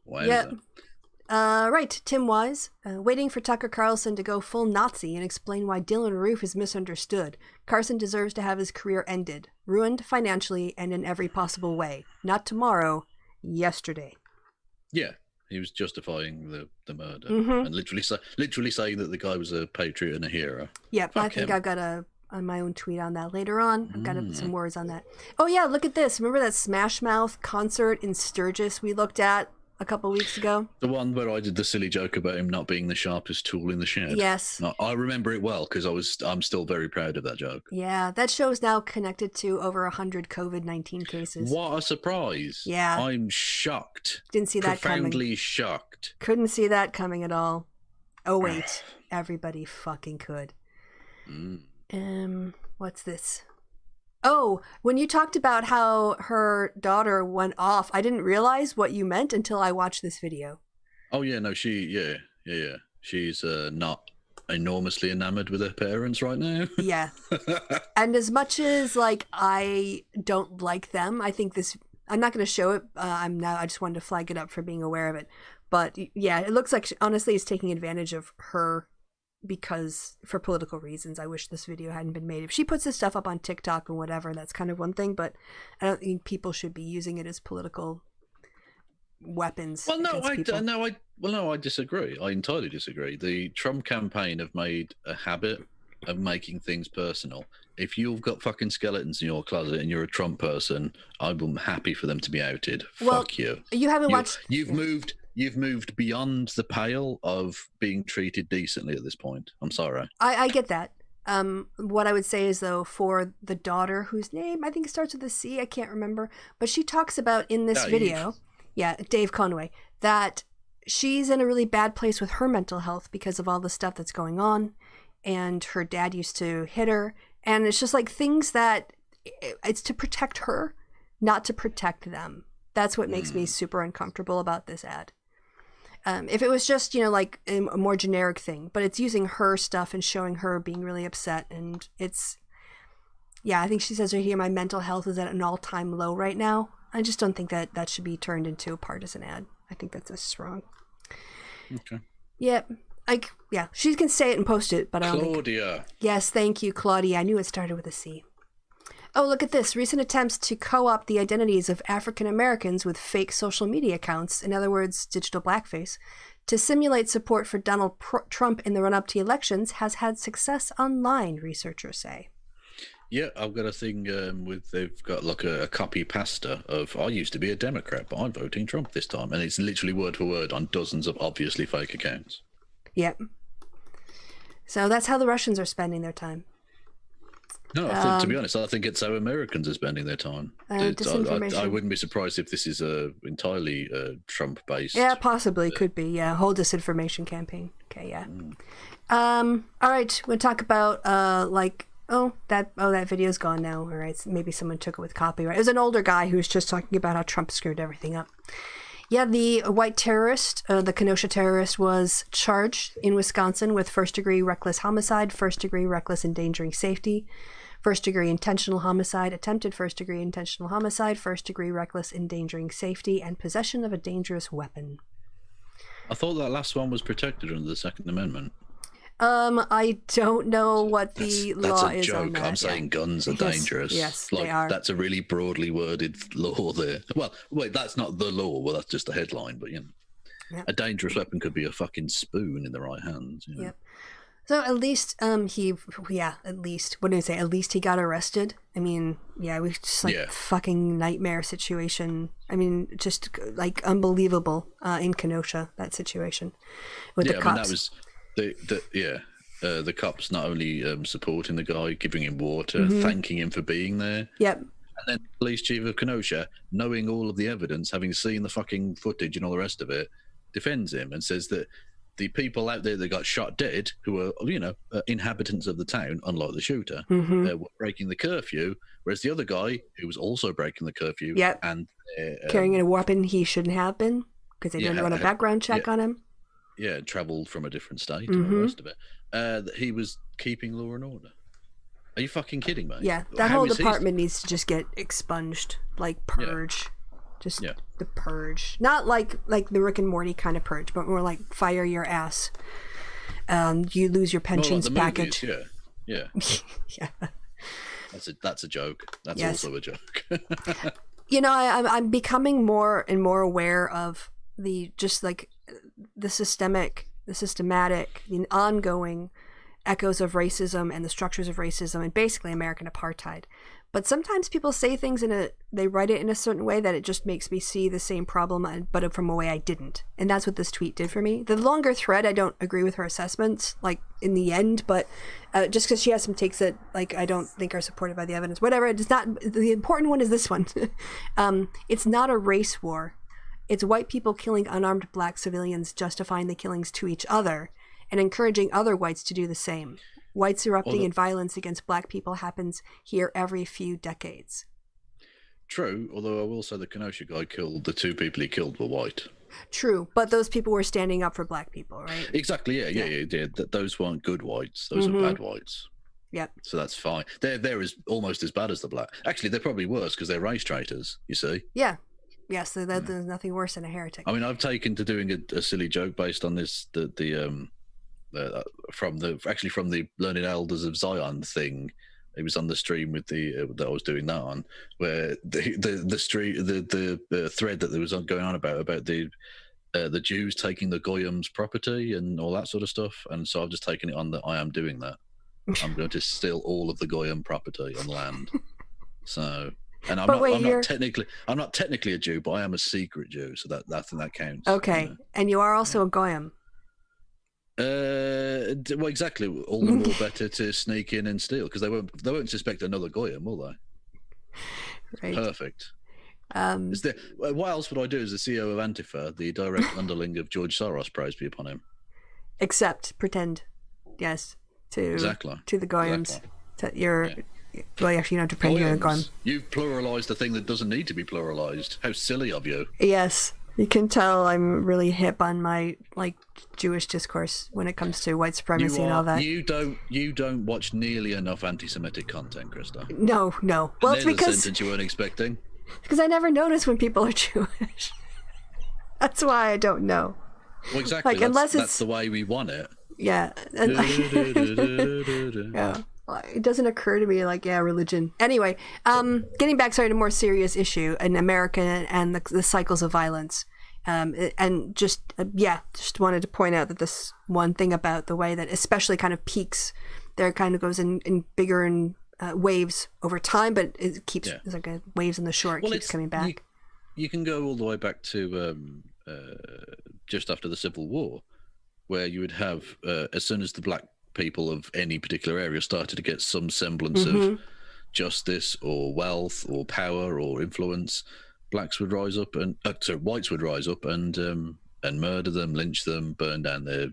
Why is that? Right, Tim Wise, waiting for Tucker Carlson to go full Nazi and explain why Dylan Roof is misunderstood. Carson deserves to have his career ended, ruined financially and in every possible way. Not tomorrow, yesterday. Yeah, he was justifying the murder and literally saying that the guy was a patriot and a hero. Yep, I think I've got my own tweet on that later on. I've got some words on that. Oh yeah, look at this. Remember that Smash Mouth concert in Sturgis we looked at a couple weeks ago? The one where I did the silly joke about him not being the sharpest tool in the shed. Yes. No, I remember it well because I'm still very proud of that joke. Yeah, that show is now connected to over 100 COVID-19 cases. What a surprise. Yeah. I'm shocked. Didn't see that coming. Profoundly shocked. Couldn't see that coming at all. Oh, wait. Everybody fucking could. What's this? Oh, when you talked about how her daughter went off, I didn't realize what you meant until I watched this video. Oh, yeah, no, yeah. She's not enormously enamored with her parents right now. Yeah. And as much as like I don't like them, I think this. I'm not going to show it. I just wanted to flag it up for being aware of it. But yeah, it looks like she, honestly, is taking advantage of her because for political reasons. I wish this video hadn't been made. If she puts this stuff up on TikTok and whatever, that's kind of one thing. But I don't think people should be using it as political weapons. Well, no, I I disagree. I entirely disagree. The Trump campaign have made a habit of making things personal. If you've got fucking skeletons in your closet and you're a Trump person, I'm happy for them to be outed. Well, Fuck you. You haven't watched. You've moved beyond the pale of being treated decently at this point. I'm sorry. I get that. What I would say is though, for the daughter whose name I think starts with a C, I can't remember, but she talks about in this video, Dave Conway, that she's in a really bad place with her mental health because of all the stuff that's going on, and her dad used to hit her, and it's just like things that it's to protect her, not to protect them. That's what makes me super uncomfortable about this ad. If it was just, like a more generic thing, but it's using her stuff and showing her being really upset. And it's, I think she says right here, my mental health is at an all-time low right now. I just don't think that should be turned into a partisan ad. I think that's just wrong. Okay. Yeah. She can say it and post it, but I don't Claudia. Yes, thank you, Claudia. I knew it started with a C. Oh, look at this. Recent attempts to co-opt the identities of African Americans with fake social media accounts, in other words, digital blackface, to simulate support for Donald Trump in the run-up to elections has had success online, researchers say. Yeah, I've got a thing they've got like a copy pasta of, I used to be a Democrat, but I'm voting Trump this time. And it's literally word for word on dozens of obviously fake accounts. Yep. So that's how the Russians are spending their time. No, I think, to be honest, I think it's how Americans are spending their time. I wouldn't be surprised if this is entirely Trump-based. Yeah, possibly. Could be. Yeah, whole disinformation campaign. Okay, yeah. All right, we'll talk about that video's gone now. All right, so maybe someone took it with copyright. It was an older guy who was just talking about how Trump screwed everything up. Yeah, the white terrorist, the Kenosha terrorist, was charged in Wisconsin with first-degree reckless homicide, first-degree reckless endangering safety, first-degree intentional homicide, attempted first-degree intentional homicide, first-degree reckless endangering safety, and possession of a dangerous weapon. I thought that last one was protected under the Second Amendment. I don't know what the law is on that. I'm saying guns are dangerous. Yes, they are. That's a really broadly worded law there. Well, wait, that's not the law. Well, that's just the headline. But a dangerous weapon could be a fucking spoon in the right hands. Yep. So at least at least what did I say? At least he got arrested. I mean, it was just fucking nightmare situation. I mean, just like unbelievable in Kenosha, that situation with the cops. I mean, that was. The cops not only supporting the guy, giving him water, thanking him for being there. Yep. And then the police chief of Kenosha, knowing all of the evidence, having seen the fucking footage and all the rest of it, defends him and says that the people out there that got shot dead, who were, inhabitants of the town, unlike the shooter, were breaking the curfew, whereas the other guy, who was also breaking the curfew, and carrying a weapon he shouldn't have been because they didn't run a background check on him. Yeah, travelled from a different state and all the rest of it. That he was keeping law and order. Are you fucking kidding me? Yeah, that whole department needs to just get expunged, like purge. Just the purge. Not like the Rick and Morty kind of purge, but more like fire your ass. You lose your pensions package. Movies, yeah. Yeah. That's a joke. That's also a joke. I'm becoming more and more aware of the systematic, the ongoing echoes of racism and the structures of racism and basically American apartheid. But sometimes people say things they write it in a certain way that it just makes me see the same problem, but from a way I didn't. And that's what this tweet did for me. The longer thread, I don't agree with her assessments, like in the end, but just because she has some takes that like I don't think are supported by the evidence, whatever. It's not, the important one is this one. It's not a race war. It's white people killing unarmed black civilians, justifying the killings to each other and encouraging other whites to do the same. Whites erupting in violence against black people happens here every few decades. True, although I will say the Kenosha guy the two people he killed were white. True, but those people were standing up for black people, right? Exactly. Yeah. Those weren't good whites. Those are bad whites. Yep. So that's fine. They're almost as bad as the black. Actually, they're probably worse because they're race traitors. You see. Yeah. Yes. So there's nothing worse than a heretic. I mean, I've taken to doing a silly joke based on this. From the Learned Elders of Zion thing. It was on the stream with that I was doing that on, where the thread that there was going on about the Jews taking the Goyim's property and all that sort of stuff, and so I've just taken it on that I am doing that. I'm going to steal all of the Goyim property and land. So, and I'm not technically a Jew, but I am a secret Jew, so that counts. Okay, you know? And you are also a Goyim. Well, exactly. All the more better to sneak in and steal, because they won't suspect another Goyim, will they? Right. Perfect. What else would I do as the CEO of Antifa, the direct underling of George Soros, praise be upon him? Except pretend, yes, to the Goyims. Exactly. Well, actually, you don't have to pretend you're a Goyim. You've pluralized a thing that doesn't need to be pluralized. How silly of you. Yes. You can tell I'm really hip on my Jewish discourse when it comes to white supremacy and all that. You don't watch nearly enough anti-Semitic content, Krista. No. Well, it's because a sentence you weren't expecting. Because I never notice when people are Jewish. That's why I don't know. Well, exactly. That's the way we want it. Yeah. Yeah. It doesn't occur to me religion. Anyway, getting back to a more serious issue in America and the cycles of violence. And just wanted to point out that this one thing about the way that especially kind of peaks, there kind of goes in bigger and waves over time, but it keeps it's like waves in the shore. It keeps coming back. You can go all the way back to just after the Civil War, where you would have as soon as the black people of any particular area started to get some semblance of justice or wealth or power or influence, whites would rise up and murder them, lynch them, burn down their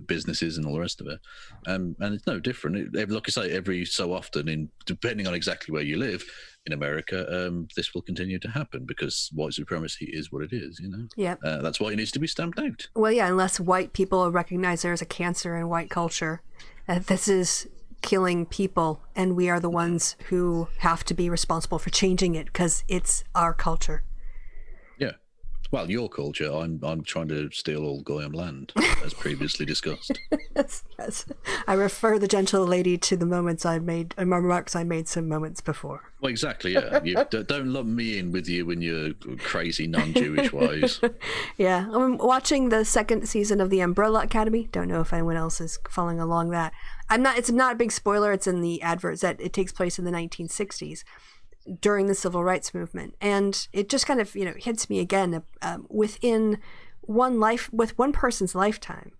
businesses and all the rest of it. And it's no different. Like I say, every so often, depending on exactly where you live in America, this will continue to happen because white supremacy is what it is, you know? Yeah. That's why it needs to be stamped out. Well, yeah, unless white people recognize there is a cancer in white culture, this is killing people, and we are the ones who have to be responsible for changing it because it's our culture. Yeah. Well, your culture. I'm trying to steal all Goyim land, as previously discussed. Yes. I refer the gentle lady to the remarks I made some moments before. Well, exactly, yeah. You don't lump me in with you in your crazy non-Jewish ways. Yeah. I'm watching the second season of The Umbrella Academy. Don't know if anyone else is following along that. It's not a big spoiler. It's in the adverts that it takes place in the 1960s. During the civil rights movement, and it just kind of hits me again. Within one person's lifetime,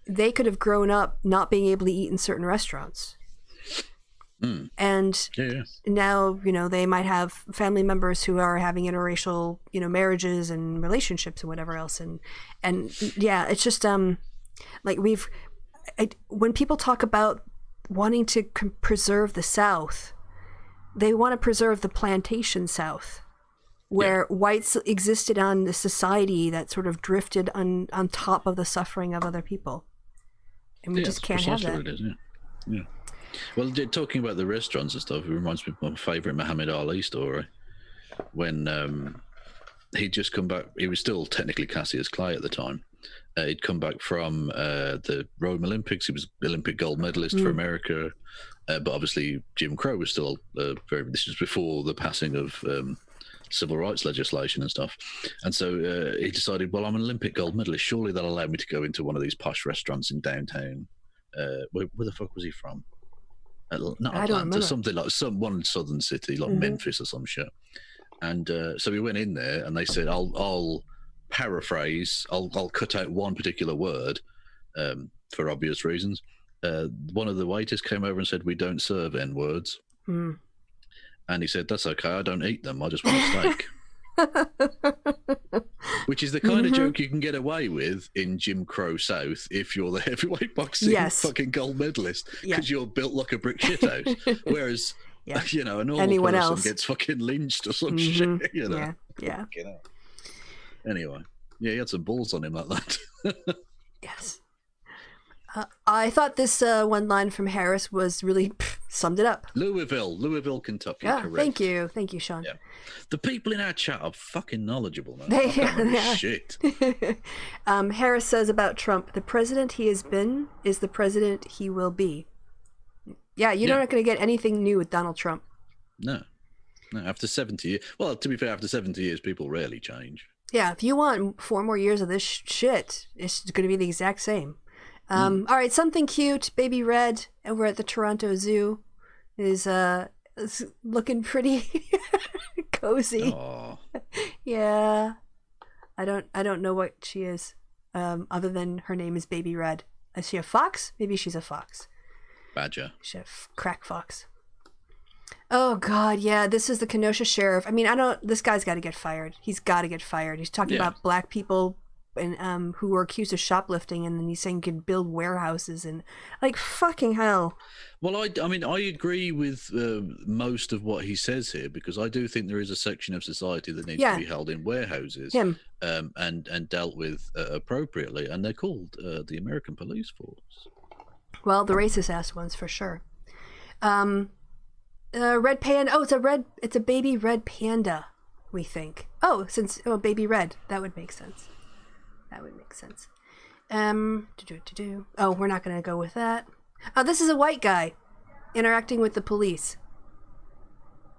they could have grown up not being able to eat in certain restaurants, and now they might have family members who are having interracial marriages and relationships and whatever else, and it's just when people talk about wanting to preserve the South. They want to preserve the plantation South, where whites existed on the society that sort of drifted on top of the suffering of other people. And we just can't have that. What it is, yeah. Well, talking about the restaurants and stuff, it reminds me of my favourite Muhammad Ali story. When he'd just come back, he was still technically Cassius Clay at the time. He'd come back from the Rome Olympics. He was Olympic gold medalist for America. But obviously Jim Crow was still this was before the passing of civil rights legislation and stuff. And so he decided, well, I'm an Olympic gold medalist. Surely that'll allow me to go into one of these posh restaurants in downtown. Where the fuck was he from? Not Atlanta, something like one southern city, like Memphis or some shit. And so we went in there and they said, I'll paraphrase, I'll cut out one particular word for obvious reasons. One of the waiters came over and said, we don't serve N-words. And he said, that's okay, I don't eat them, I just want a steak. Which is the kind of joke you can get away with in Jim Crow South if you're the heavyweight boxing fucking gold medalist, because you're built like a brick shithouse. Whereas, a normal anyone person else gets fucking lynched or some shit, Yeah. Anyway. Yeah, he had some balls on him like that. Yes. I thought this one line from Harris was really summed it up. Louisville, Kentucky. Yeah, Correct. thank you, Sean. Yeah. The people in our chat are fucking knowledgeable, man. They I can't remember are. shit. Harris says about Trump, the president he has been is the president he will be. Yeah, you're not going to get anything new with Donald Trump. No, after 70 years. Well, to be fair, after 70 years, people rarely change. Yeah, if you want 4 more years of this shit, it's going to be the exact same. All right, something cute. Baby Red over at the Toronto Zoo is looking pretty cozy. Oh, Yeah, I don't know what she is, other than her name is Baby Red. Is she a fox? Maybe she's a fox. badger. She's a crack fox. Oh God, yeah. This is the Kenosha sheriff. I mean, this guy's got to get fired. He's got to get fired. He's talking about black people and who were accused of shoplifting, and then he's saying you can build warehouses and like fucking hell. Well, I mean, I agree with most of what he says here, because I do think there is a section of society that needs to be held in warehouses and dealt with appropriately, and they're called the American police force. Well, the racist ass ones for sure. Red panda. Oh, it's a baby red panda, we think. Baby red. That would make sense. Oh, we're not going to go with that. Oh, this is a white guy interacting with the police.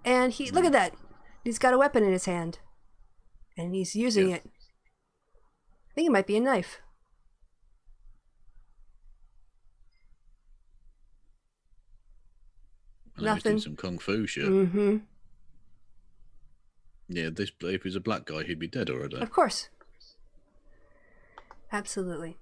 And look at that. He's got a weapon in his hand. And he's using it. I think it might be a knife. Nothing. He's doing some kung fu shit. Mm-hmm. Yeah, if he's a black guy, he'd be dead already. Of course. Absolutely.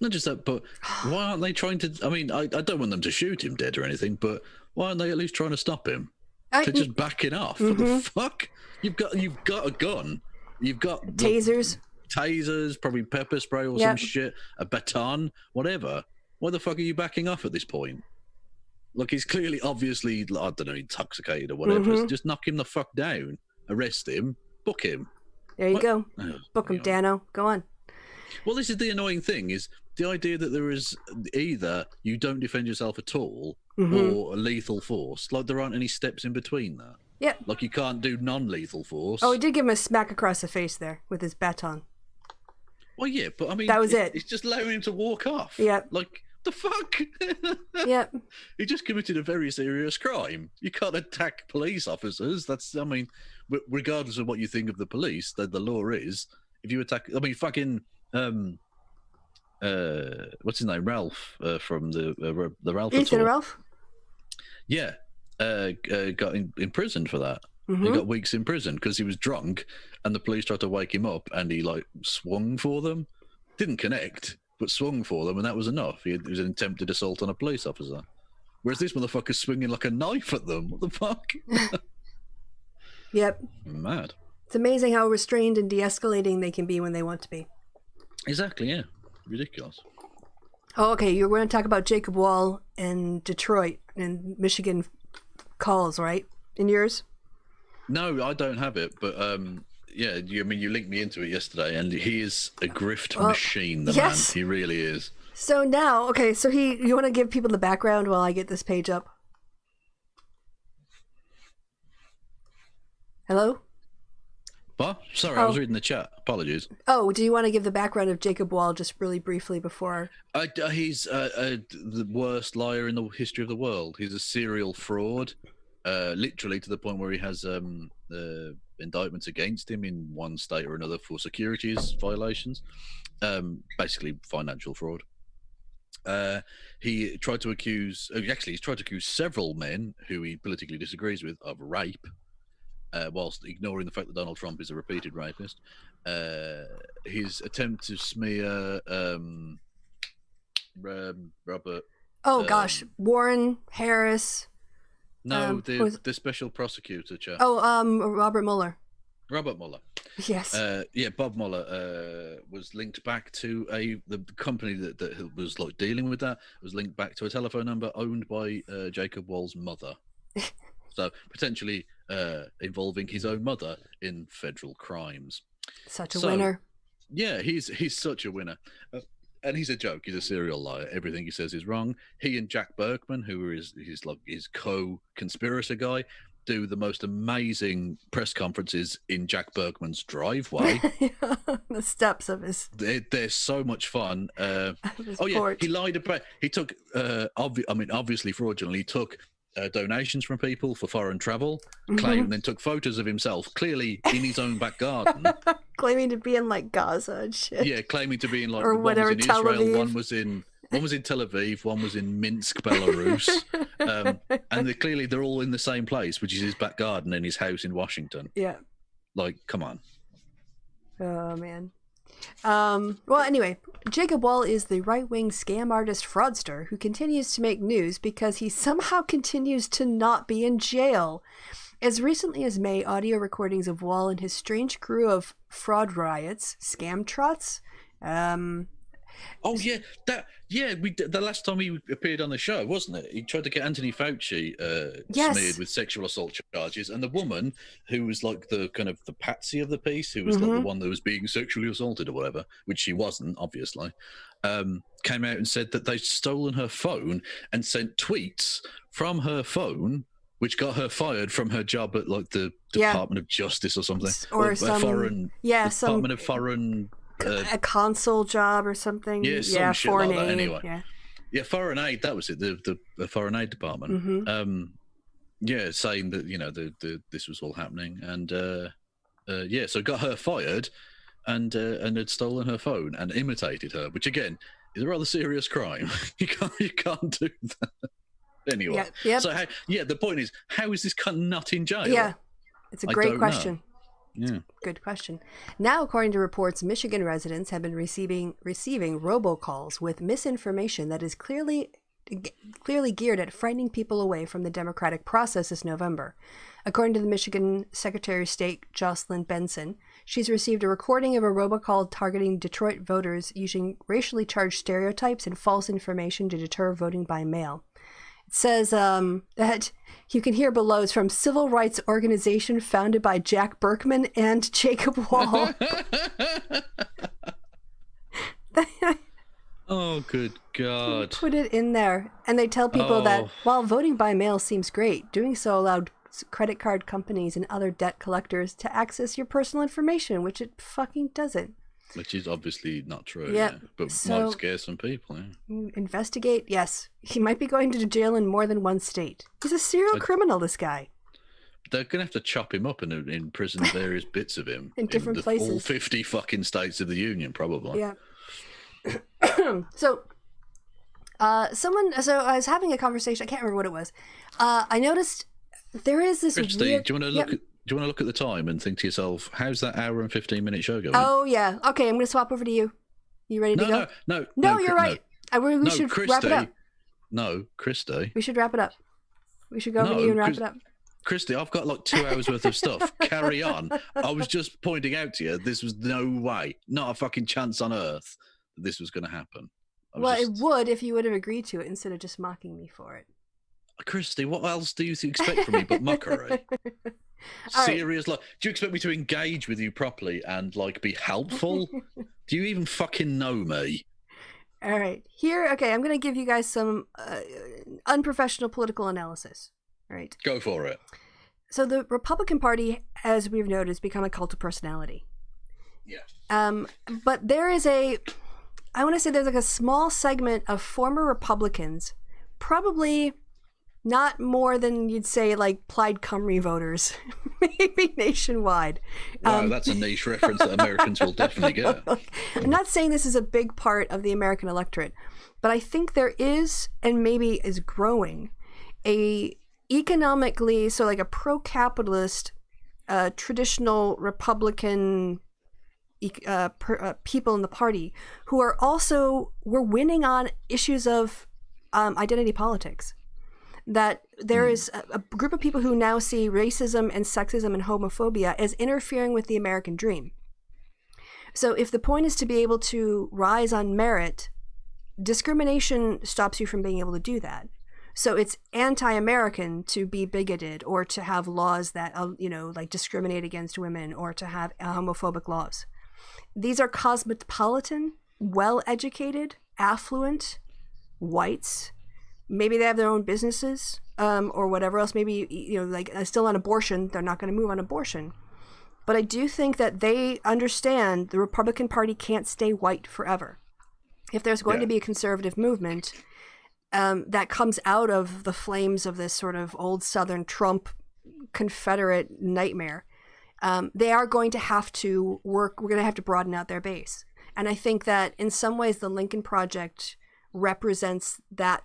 Not just that, but why aren't they trying to? I mean, I don't want them to shoot him dead or anything, but why aren't they at least trying to stop him? They're just backing off. What the fuck? You've got a gun. You've got tasers, probably pepper spray or some shit, a baton, whatever. Why the fuck are you backing off at this point? Look, he's clearly, obviously, I don't know, intoxicated or whatever. Just knock him the fuck down, arrest him, book him. There you go. Book him, Dano. Go on. Well, this is the annoying thing, is the idea that there is either you don't defend yourself at all or a lethal force. Like, there aren't any steps in between that. Yeah. Like, you can't do non-lethal force. Oh, he did give him a smack across the face there with his baton. Well, yeah, but I mean... That was it. It's just allowing him to walk off. Yeah. Like, the fuck? Yep. He just committed a very serious crime. You can't attack police officers. That's, I mean, regardless of what you think of the police, the law is, if you attack... I mean, fucking... what's his name? Ralph from the Ralph. Ethan Ralph. Yeah, got imprisoned for that. He got weeks in prison because he was drunk, and the police tried to wake him up, and he like swung for them. Didn't connect, but swung for them, and that was enough. It was an attempted assault on a police officer. Whereas this motherfucker's swinging like a knife at them. What the fuck? Yep. Mad. It's amazing how restrained and de-escalating they can be when they want to be. Exactly, yeah. Ridiculous. Oh, okay. You're going to talk about Jacob Wall and Detroit and Michigan calls, right? In yours? No, I don't have it, but yeah, you linked me into it yesterday, and he is a grift machine, the man. He really is. So now, okay, so you want to give people the background while I get this page up? Hello? What? Sorry, I was reading the chat. Apologies. Oh, do you want to give the background of Jacob Wall just really briefly before? He's the worst liar in the history of the world. He's a serial fraud, literally to the point where he has indictments against him in one state or another for securities violations, basically financial fraud. He's tried to accuse several men who he politically disagrees with of rape. Whilst ignoring the fact that Donald Trump is a repeated rapist. His attempt to smear Robert... Warren, Harris... No, the special prosecutor, chap. Robert Mueller. Robert Mueller. Yes. Bob Mueller was linked back to the company that was like dealing with that, was linked back to a telephone number owned by Jacob Wall's mother. So potentially involving his own mother in federal crimes. Such a winner. Yeah, he's such a winner. And he's a joke. He's a serial liar. Everything he says is wrong. He and Jack Berkman, who is his co-conspirator guy, do the most amazing press conferences in Jack Berkman's driveway. The steps of his. They're so much fun. Port. He lied about. He took. Obviously fraudulently, he took donations from people for foreign travel, and then took photos of himself, clearly in his own back garden, claiming to be in like Gaza and shit. Yeah, claiming to be in like or whatever, one was in Tel Israel, Aviv. one was in Tel Aviv, one was in Minsk, Belarus, and they're all in the same place, which is his back garden in his house in Washington. Yeah. Like, come on. Oh man. Well, anyway, Jacob Wall is the right-wing scam artist fraudster who continues to make news because he somehow continues to not be in jail. As recently as May, audio recordings of Wall and his strange crew of fraud riots, scam trots, the last time he appeared on the show, wasn't it? He tried to get Anthony Fauci smeared with sexual assault charges, and the woman who was like the kind of the patsy of the piece, who was like the one that was being sexually assaulted or whatever, which she wasn't, obviously, came out and said that they'd stolen her phone and sent tweets from her phone, which got her fired from her job at like the Department of Justice or something, or some Department of Foreign. A consul job or something. Yeah, shit foreign like that, aid. anyway. Yeah, foreign aid. That was it. The foreign aid department. Saying that this was all happening, and so got her fired, and had stolen her phone and imitated her, which again is a rather serious crime. you can't do that. Anyway, so the point is, how is this cunt not in jail? Yeah, it's a great question. Know. Yeah. Good question. Now, according to reports, Michigan residents have been receiving robocalls with misinformation that is clearly geared at frightening people away from the democratic process this November. According to the Michigan Secretary of State, Jocelyn Benson, she's received a recording of a robocall targeting Detroit voters using racially charged stereotypes and false information to deter voting by mail. It says that you can hear below is from civil rights organization founded by Jack Berkman and Jacob Wall. Oh, good God. Put it in there. And they tell people that while voting by mail seems great, doing so allowed credit card companies and other debt collectors to access your personal information, which it fucking doesn't. Which is obviously not true, but so, might scare some people. Investigate, yes. He might be going to jail in more than one state. He's a serial criminal, this guy. They're going to have to chop him up and imprison various bits of him. in different places. All 50 fucking states of the Union, probably. Yeah. So I was having a conversation, I can't remember what it was. I noticed there is this Kristi, weird... do you want to look at... Do you want to look at the time and think to yourself, how's that hour and 15-minute show going? Oh, yeah. Okay, I'm going to swap over to you. You ready to go? No, you're right. We should Kristi, wrap it up. No, Kristi. We should wrap it up. We should go over to you and wrap it up. Kristi, I've got like 2 hours worth of stuff. Carry on. I was just pointing out to you, this was no way, not a fucking chance on earth that this was going to happen. It would if you would have agreed to it instead of just mocking me for it. Kristi, what else do you expect from me but mockery? Serious, like, do you expect me to engage with you properly and like be helpful? Do you even fucking know me? All right, I'm going to give you guys some unprofessional political analysis. All right, go for it. So the Republican Party, as we've noted, has become a cult of personality. Yeah. But there's like a small segment of former Republicans, probably not more than you'd say like Plaid Cymru voters, maybe nationwide. Wow, that's a niche reference that Americans will definitely get. I'm not saying this is a big part of the American electorate, but I think there is, and maybe is growing, a pro-capitalist, traditional Republican people in the party who were winning on issues of identity politics. That there is a group of people who now see racism and sexism and homophobia as interfering with the American dream. So if the point is to be able to rise on merit, discrimination stops you from being able to do that. So it's anti-American to be bigoted or to have laws that, like discriminate against women or to have homophobic laws. These are cosmopolitan, well-educated, affluent whites. Maybe they have their own businesses, or whatever else. Maybe, like still on abortion, they're not going to move on abortion. But I do think that they understand the Republican Party can't stay white forever. If there's going to be a conservative movement that comes out of the flames of this sort of old Southern Trump Confederate nightmare, they are going to have to work. We're going to have to broaden out their base. And I think that in some ways the Lincoln Project represents that,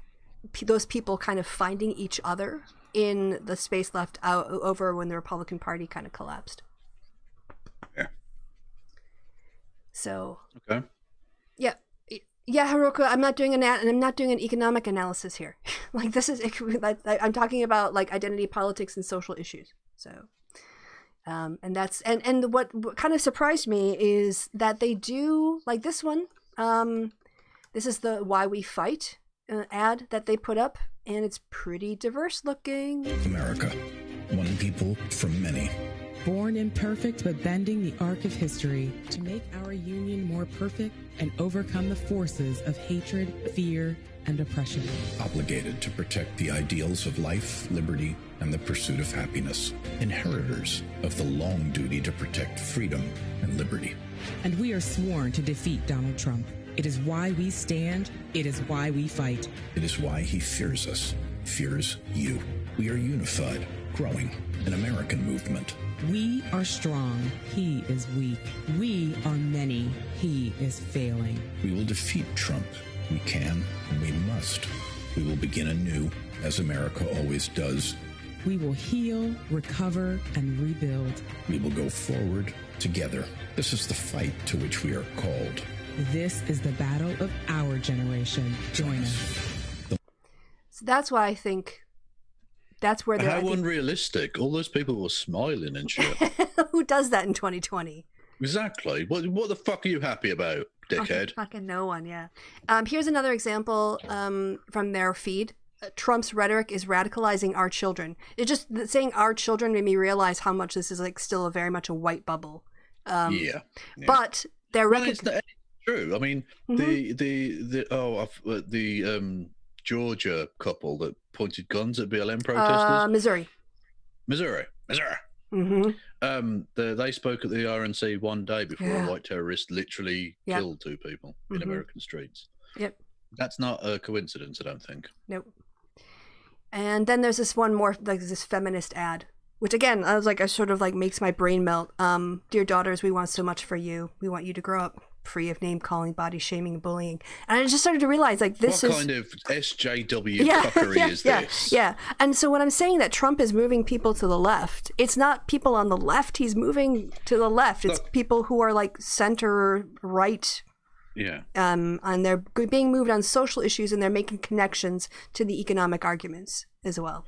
those people kind of finding each other in the space left out over when the Republican Party kind of collapsed. Yeah. So. Okay. Yeah. Yeah, Haruka, I'm not doing an economic analysis here. Like this is, I'm talking about like identity politics and social issues. So, and that's, and what kind of surprised me is that they do like this one. This is the Why We Fight ad that they put up, and it's pretty diverse looking. America, one people from many. Born imperfect but bending the arc of history to make our union more perfect and overcome the forces of hatred, fear, and oppression. Obligated to protect the ideals of life, liberty, and the pursuit of happiness. Inheritors of the long duty to protect freedom and liberty. And we are sworn to defeat Donald Trump. It is why we stand. It is why we fight. It is why he fears us, fears you. We are unified, growing, an American movement. We are strong. He is weak. We are many. He is failing. We will defeat Trump. We can and we must. We will begin anew, as America always does. We will heal, recover, and rebuild. We will go forward together. This is the fight to which we are called. This is the battle of our generation. Join us. So that's why I think that's where they're. How unrealistic! All those people were smiling and shit. Who does that in 2020? Exactly. What the fuck are you happy about, dickhead? Fucking no one. Yeah. Here's another example from their feed. Trump's rhetoric is radicalizing our children. It just saying our children made me realize how much this is like still very much a white bubble. Yeah. But they're it's true. I mean, the Georgia couple that pointed guns at BLM protesters. Missouri. Mm-hmm. They spoke at the RNC one day before a white terrorist literally killed two people in American streets. Yep. That's not a coincidence, I don't think. Nope. And then there's this one more, like this feminist ad, which again, I was like, I sort of like makes my brain melt. Dear daughters, we want so much for you. We want you to grow up free of name calling, body shaming, and bullying. And I just started to realize, like, this what kind of SJW fuckery is this? Yeah. And so when I'm saying that Trump is moving people to the left, it's not people on the left. He's moving to the left. It's people who are like center right. Yeah. And they're being moved on social issues, and they're making connections to the economic arguments as well.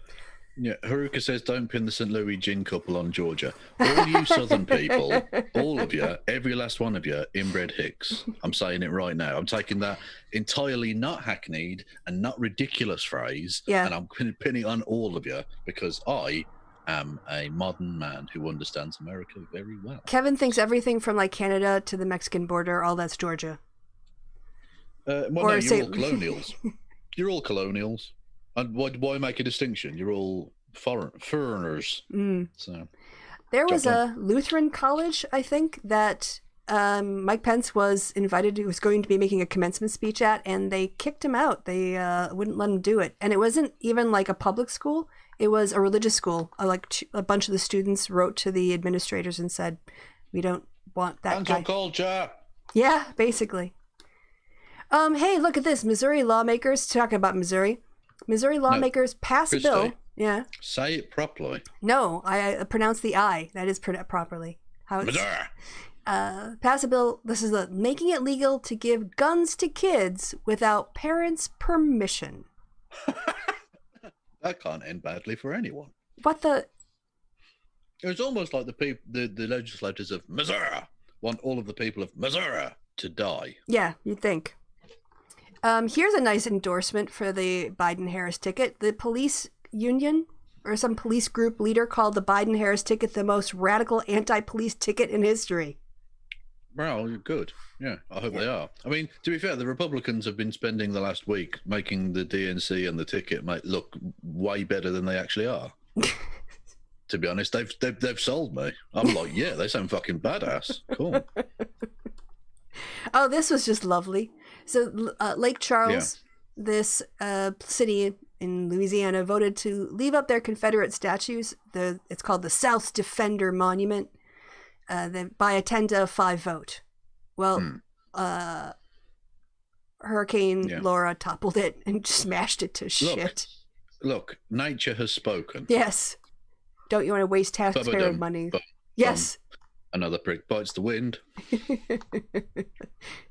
Yeah, Haruka says, don't pin the St. Louis gin couple on Georgia. All you Southern people, all of you, every last one of you, inbred hicks. I'm saying it right now. I'm taking that entirely not hackneyed and not ridiculous phrase, and I'm pinning it on all of you because I am a modern man who understands America very well. Kevin thinks everything from like Canada to the Mexican border, all that's Georgia. Well, no, you're all colonials. You're all colonials. And why make a distinction? You're all foreigners. So there was a Lutheran college, I think, that Mike Pence was invited to, was going to be making a commencement speech at, and they kicked him out. They wouldn't let him do it. And it wasn't even like a public school. It was a religious school. A bunch of the students wrote to the administrators and said, we don't want that guy. Culture. Yeah, basically. Hey, look at this. Missouri lawmakers, talking about Missouri lawmakers pass a bill. Yeah. Say it properly. No, I pronounce the I. That is properly. How it's pass a bill. This is making it legal to give guns to kids without parents' permission. That can't end badly for anyone. What the? It's almost like the legislators of Missouri want all of the people of Missouri to die. Yeah, you'd think. Here's a nice endorsement for the Biden-Harris ticket. The police union or some police group leader called the Biden-Harris ticket the most radical anti-police ticket in history. Well, you're good. Yeah, I hope they are. I mean, to be fair, the Republicans have been spending the last week making the DNC and the ticket look way better than they actually are. To be honest, they've sold me. I'm like, yeah, they sound fucking badass. Cool. Oh, this was just lovely. So Lake Charles, this city in Louisiana, voted to leave up their Confederate statues. It's called the South Defender Monument. By a 10-5 vote. Well, Hurricane Laura toppled it and smashed it to shit. Look, nature has spoken. Yes. Don't you want to waste taxpayer money? Yes. Another prick bites the wind.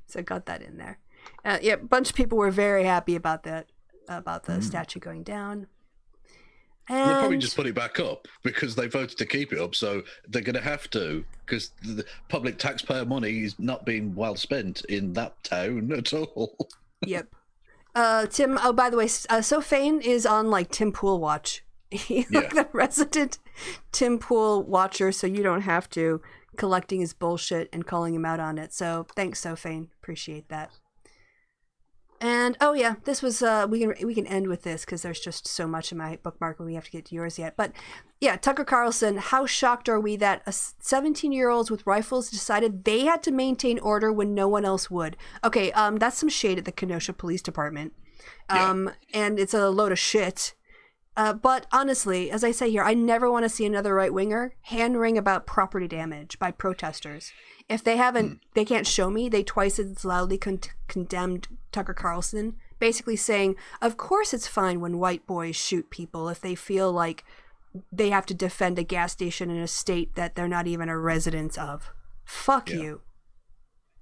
So I got that in there. A bunch of people were very happy about that, about the statue going down. And they'll probably just put it back up because they voted to keep it up, so they're going to have to, because the public taxpayer money is not being well spent in that town at all. Yep. Tim, oh, by the way, so Fane is on, like, Tim Pool watch. He's like the resident Tim Pool watcher, so you don't have to, collecting his bullshit and calling him out on it. So thanks, Sophane. Appreciate that. And oh yeah, this was we can end with this because there's just so much in my bookmark and we have to get to yours yet. But yeah, Tucker Carlson, how shocked are we that 17-year-olds with rifles decided they had to maintain order when no one else would? Okay, that's some shade at the Kenosha Police Department. And it's a load of shit. But honestly, as I say here, I never want to see another right-winger hand-wring about property damage by protesters. If they haven't, they can't show me, they twice as loudly condemned Tucker Carlson, basically saying, of course it's fine when white boys shoot people if they feel like they have to defend a gas station in a state that they're not even a resident of. Fuck you.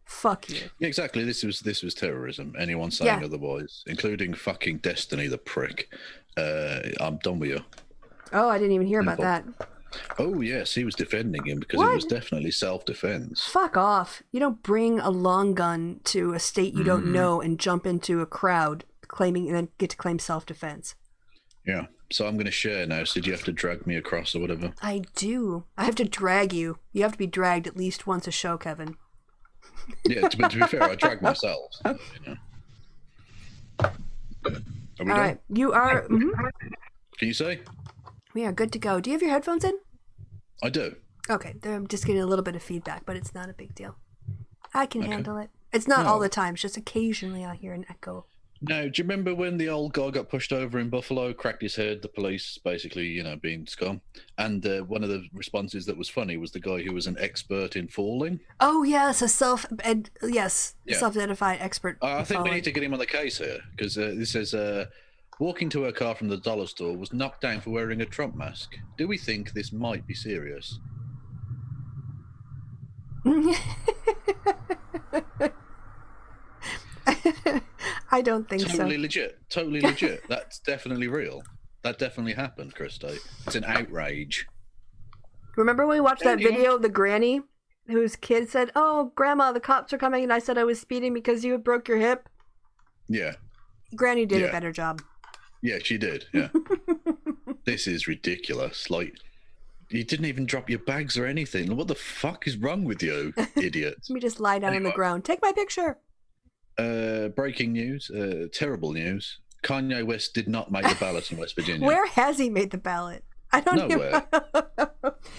Fuck you. Yeah, exactly. This was terrorism. Anyone saying otherwise, including fucking Destiny, the prick. I'm done with you. Oh, I didn't even hear about that. Oh, yes, he was defending him because it was definitely self-defense. Fuck off. You don't bring a long gun to a state you don't know and jump into a crowd claiming and then get to claim self-defense. Yeah. So I'm going to share now, so do you have to drag me across or whatever? I do. I have to drag you. You have to be dragged at least once a show, Kevin. Yeah, to be fair, I drag myself. You know. Are we done? Right. You are... Can you say? We are good to go. Do you have your headphones in? I do. Okay, I'm just getting a little bit of feedback, but it's not a big deal. I can handle it. It's not all the time. It's just occasionally I hear an echo. No, do you remember when the old guy got pushed over in Buffalo, cracked his head, the police basically, being scum? And one of the responses that was funny was the guy who was an expert in falling. Oh, yes, self-identified expert. I think we need to get him on the case here, because this says, walking to her car from the dollar store was knocked down for wearing a Trump mask. Do we think this might be serious? I don't think so. Totally legit. That's definitely real. That definitely happened, Kristi. It's an outrage. Remember when we watched that video of the granny whose kid said, "Oh, Grandma, the cops are coming," and I said I was speeding because you broke your hip? Yeah. Granny did a better job. Yeah, she did. Yeah. This is ridiculous. Like, you didn't even drop your bags or anything. What the fuck is wrong with you, idiot? Let me just lie down on the ground. Take my picture. Breaking news, terrible news. Kanye West did not make the ballot in West Virginia. Where has he made the ballot? I don't know.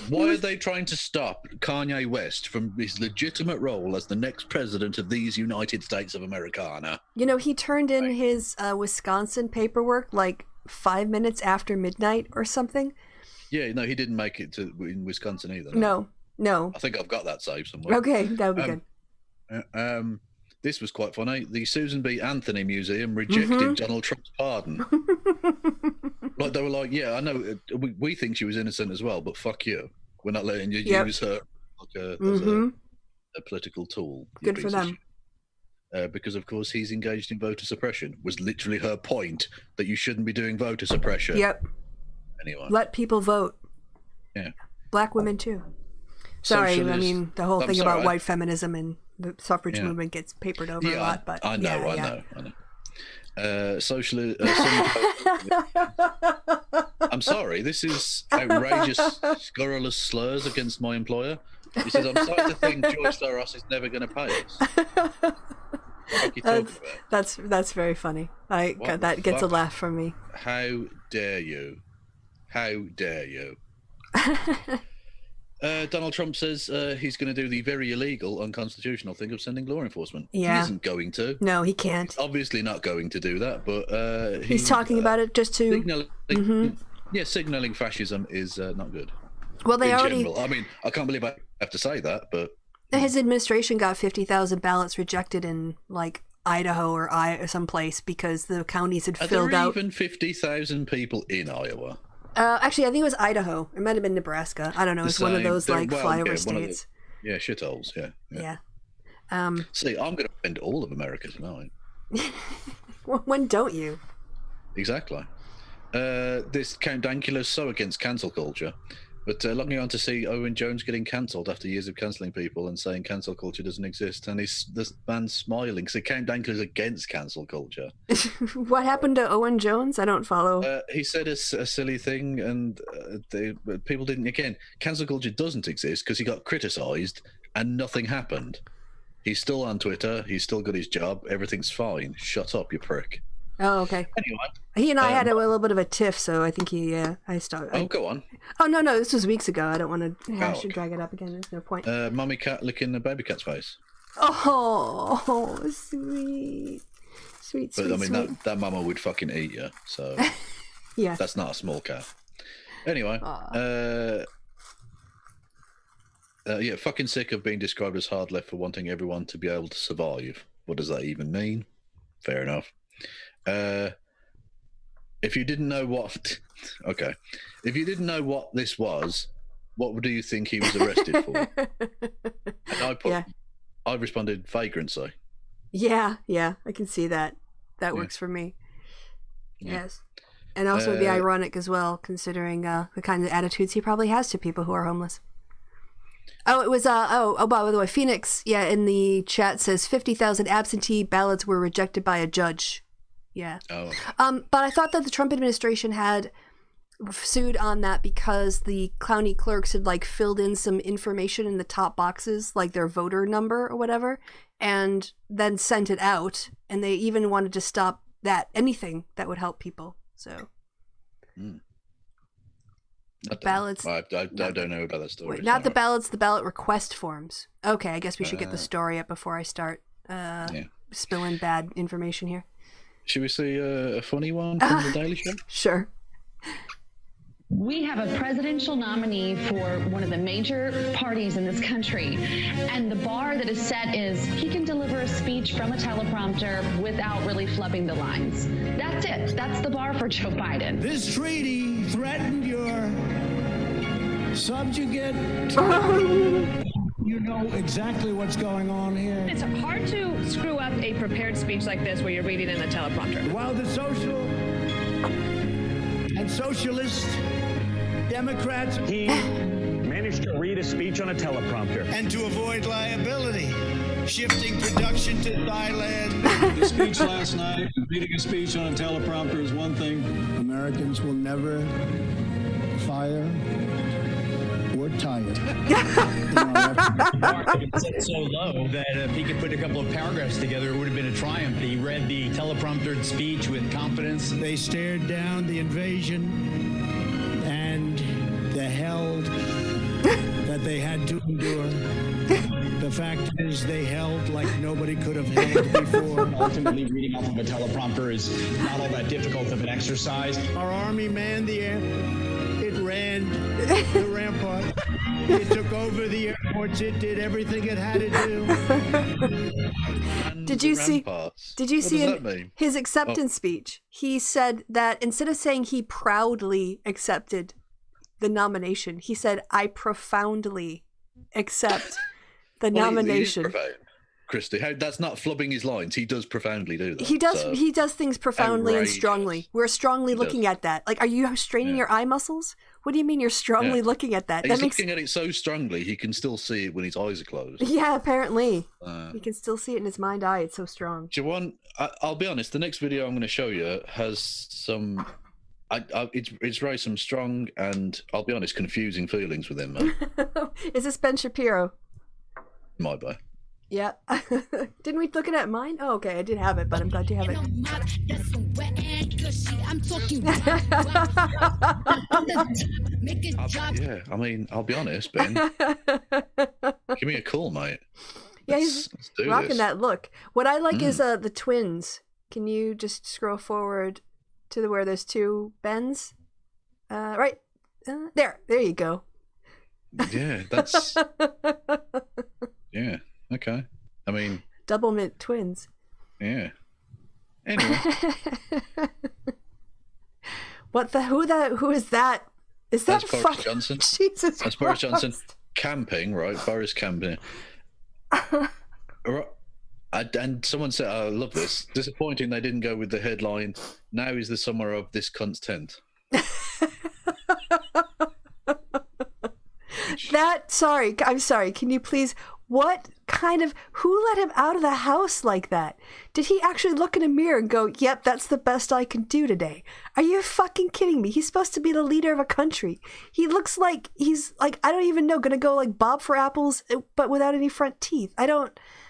Why are they trying to stop Kanye West from his legitimate role as the next president of these United States of Americana? He turned in his Wisconsin paperwork like 5 minutes after midnight or something. Yeah, no, he didn't make it in Wisconsin either. No. I think I've got that saved somewhere. Okay, that would be good. This was quite funny. The Susan B. Anthony Museum rejected Donald Trump's pardon. Like, they were like, yeah, I know, we think she was innocent as well, but fuck you. We're not letting you use her as a political tool. Good for them. Because, of course, he's engaged in voter suppression. Was literally her point, that you shouldn't be doing voter suppression. Yep. Anyway. Let people vote. Yeah. Black women, too. Sorry, I mean, the whole thing about white feminism and the suffrage movement gets papered over a lot, but I know. Socialist. I'm sorry. This is outrageous, scurrilous slurs against my employer. He says, I'm starting to think George Soros is never going to pay us. What are you talking about? That's very funny. That gets a laugh from me. How dare you? How dare you? Donald Trump says he's going to do the very illegal, unconstitutional thing of sending law enforcement. Yeah. He isn't going to. No, he can't. He's obviously not going to do that, but he's talking about it just to signaling fascism is not good. Well, they already. General. I mean, I can't believe I have to say that, but his administration got 50,000 ballots rejected in like Idaho or someplace because the counties had filled out. Even 50,000 people in Iowa. Actually, I think it was Idaho. It might have been Nebraska. I don't know. It's one of those flyover states. Shitholes. Yeah. See, I'm going to offend all of America tonight. When don't you? Exactly. This Count Dankula's so against cancel culture, but logging on to see Owen Jones getting cancelled after years of cancelling people and saying cancel culture doesn't exist, and this man's smiling. So Count Dankula's against cancel culture. What happened to Owen Jones? I don't follow. He said a silly thing, and people didn't. Again, cancel culture doesn't exist because he got criticised and nothing happened. He's still on Twitter. He's still got his job. Everything's fine. Shut up, you prick. Oh, okay. Anyway, he and I had a little bit of a tiff, so I think I started. Oh, go on. Oh no, this was weeks ago. I don't want to drag it up again. There's no point. Mummy cat licking the baby cat's face. Oh, sweet. But I mean, that mama would fucking eat you. So yeah, that's not a small cat. Anyway, fucking sick of being described as hard left for wanting everyone to be able to survive. What does that even mean? Fair enough. If you didn't know what, if you didn't know what this was, what do you think he was arrested for? And I responded vagrancy. Yeah, I can see that. That works for me. Yes, and also it'd be ironic as well, considering the kind of attitudes he probably has to people who are homeless. Oh, it was by the way, Phoenix, in the chat says 50,000 absentee ballots were rejected by a judge. Yeah. Oh. But I thought that the Trump administration had sued on that because the county clerks had like filled in some information in the top boxes, like their voter number or whatever, and then sent it out, and they even wanted to stop anything that would help people. So. Ballots. I don't know about that story. Wait, not the ballots, the ballot request forms. Okay, I guess we should get the story up before I start spilling bad information here. Should we see a funny one from the Daily Show? Sure. We have a presidential nominee for one of the major parties in this country, and the bar that is set is he can deliver a speech from a teleprompter without really flubbing the lines. That's it. That's the bar for Joe Biden. This treaty threatened your subjugate. You know exactly what's going on here. It's hard to screw up a prepared speech like this where you're reading in a teleprompter. While the social and socialist Democrats, he managed to read a speech on a teleprompter. And to avoid liability, shifting production to Thailand. The speech last night, reading a speech on a teleprompter is one thing. Americans will never fire or tire. Set so low that if he could put a couple of paragraphs together, it would have been a triumph. He read the telepromptered speech with confidence. They stared down the invasion and the hell that they had to endure. The fact is they held like nobody could have held before. Ultimately, reading off of a teleprompter is not all that difficult of an exercise. Our army manned the air. It ran the rampart. It took over the airports. It did everything it had to do. Did you see his acceptance speech? He said that instead of saying he proudly accepted the nomination, he said, I profoundly accept the nomination. Kristi, that's not flubbing his lines. He does profoundly do that. He does things profoundly and strongly. We're strongly looking at that. Like, are you straining your eye muscles? What do you mean you're strongly looking at that? He's looking at it so strongly he can still see it when his eyes are closed. Yeah, apparently. He can still see it in his mind eye. It's so strong. Jawan, I'll be honest, the next video I'm going to show you has some It's raised some strong and, I'll be honest, confusing feelings within me. Is this Ben Shapiro? Might be. Yeah. Didn't we look at mine? Oh, okay. I did have it, but I'm glad you have it. Yeah, I mean, I'll be honest, Ben. Give me a call, mate. Yeah, he's rocking that look. What I like is the twins. Can you just scroll forward to where there's two Bens? Right. There you go. Yeah, that's... Yeah, okay. I mean... Double mint twins. Yeah. Anyway. Who is that? Is that Boris Johnson? Jesus That's Christ. Boris Johnson camping, right? Boris camping. And someone said, I love this. Disappointing they didn't go with the headline, "Now is the summer of this cunt's tent." I'm sorry. Can you please, who let him out of the house like that? Did he actually look in a mirror and go, yep, that's the best I can do today? Are you fucking kidding me? He's supposed to be the leader of a country. He looks like he's like, I don't even know, gonna go like Bob for apples, but without any front teeth.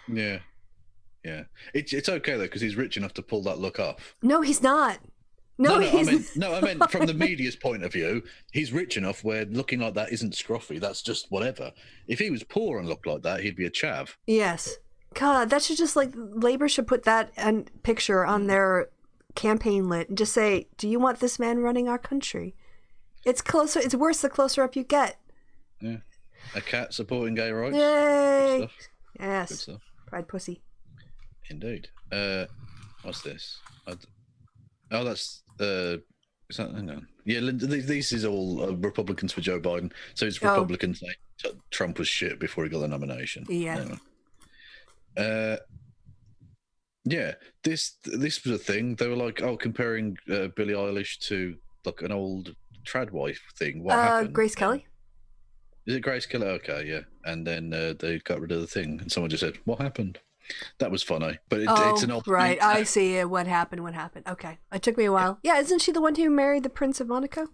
Yeah. It's okay though, because he's rich enough to pull that look off. No, he's not. I meant from the media's point of view, he's rich enough where looking like that isn't scruffy. That's just whatever. If he was poor and looked like that, he'd be a chav. Yes. God, that should just Labor should put that picture on their campaign lit and just say, "Do you want this man running our country?" It's closer. It's worse the closer up you get. Yeah. A cat supporting gay rights. Yay! Good stuff. Yes. Good stuff. Pride pussy. Indeed. What's this? That's hang on. Yeah, this is all Republicans for Joe Biden. So it's Republicans saying Trump was shit before he got the nomination. Yeah. Anyway. Yeah. This was a thing. They were like, comparing Billie Eilish to like an old trad wife thing. What happened? Grace Kelly. Is it Grace Kelly? Okay, yeah. And then they got rid of the thing, and someone just said, "What happened?" That was funny, but it's an old right. I see it. What happened? Okay, it took me a while. Yeah, isn't she the one who married the Prince of Monaco?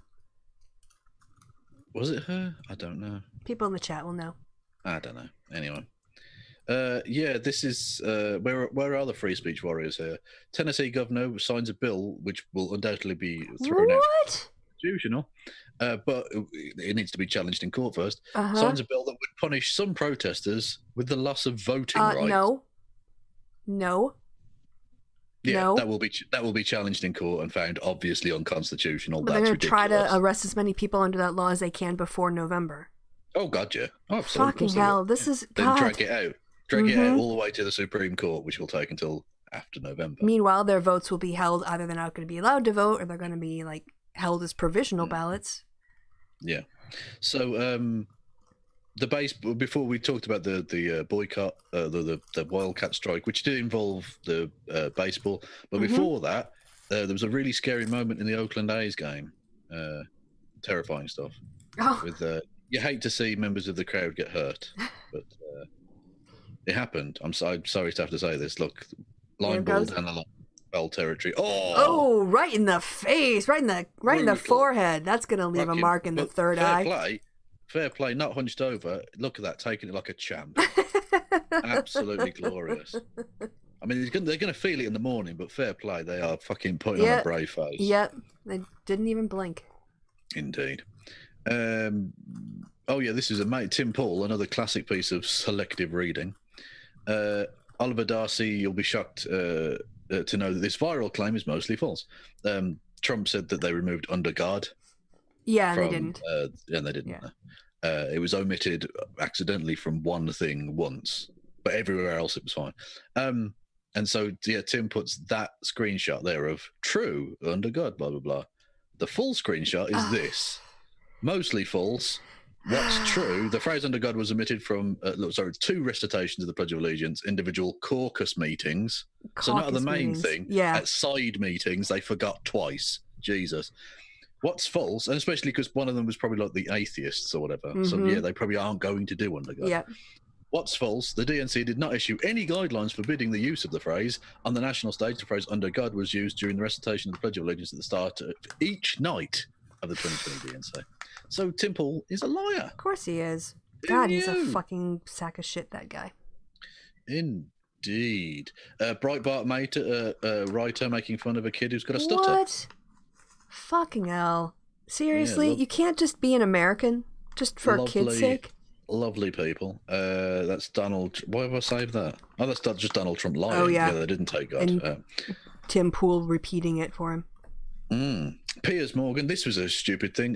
Was it her? I don't know. People in the chat will know. I don't know. Anyway, yeah, this is where are the free speech warriors here? Tennessee governor signs a bill which will undoubtedly be thrown out constitutional, but it needs to be challenged in court first. Signs a bill that would punish some protesters with the loss of voting rights. No. Yeah, no. That will be challenged in court and found obviously unconstitutional. But they're going to try to arrest as many people under that law as they can before November. Oh God, yeah. Oh, absolutely. Fucking hell, this is then God. Drag it out all the way to the Supreme Court, which will take until after November. Meanwhile, their votes will be held. Either they're not going to be allowed to vote, or they're going to be held as provisional ballots. Yeah. So before we talked about the boycott, the Wildcat strike, which did involve the baseball, but before that, there was a really scary moment in the Oakland A's game. Terrifying stuff. With you hate to see members of the crowd get hurt, but it happened. I'm sorry to have to say this. Look, line ball and a foul territory. Oh, right in the face, right in the forehead. That's gonna leave a mark in the third eye. Fair play, not hunched over. Look at that, taking it like a champ. Absolutely glorious. I mean, they're going to feel it in the morning, but fair play, they are fucking putting on a brave face. Yep, they didn't even blink. Indeed. This is Tim Paul, another classic piece of selective reading. Oliver Darcy, you'll be shocked to know that this viral claim is mostly false. Trump said that they removed underguard. Yeah, they didn't. And they didn't. Yeah. It was omitted accidentally from one thing once, but everywhere else it was fine. And so, Tim puts that screenshot there of true underguard, blah, blah, blah. The full screenshot is this. Mostly false. What's true? The phrase underguard was omitted from, 2 recitations of the Pledge of Allegiance, individual caucus meetings. So not the main thing. Yeah. At side meetings, they forgot twice. Jesus. What's false, and especially because one of them was probably like the atheists or whatever. So, they probably aren't going to do underguard. Yeah. What's false? The DNC did not issue any guidelines forbidding the use of the phrase. On the national stage, the phrase "under God" was used during the recitation of the Pledge of Allegiance at the start of each night of the 2020 DNC. So Tim Pool is a liar. Of course he is. God, he's a fucking sack of shit, that guy. Indeed. Breitbart writer making fun of a kid who's got a stutter. What? Fucking hell. Seriously? You can't just be an American just for a kid's sake? Lovely people. That's Donald. Why have I saved that? Oh, that's just Donald Trump lying. Oh, yeah. They didn't take God. And Tim Pool repeating it for him. Piers Morgan. This was a stupid thing.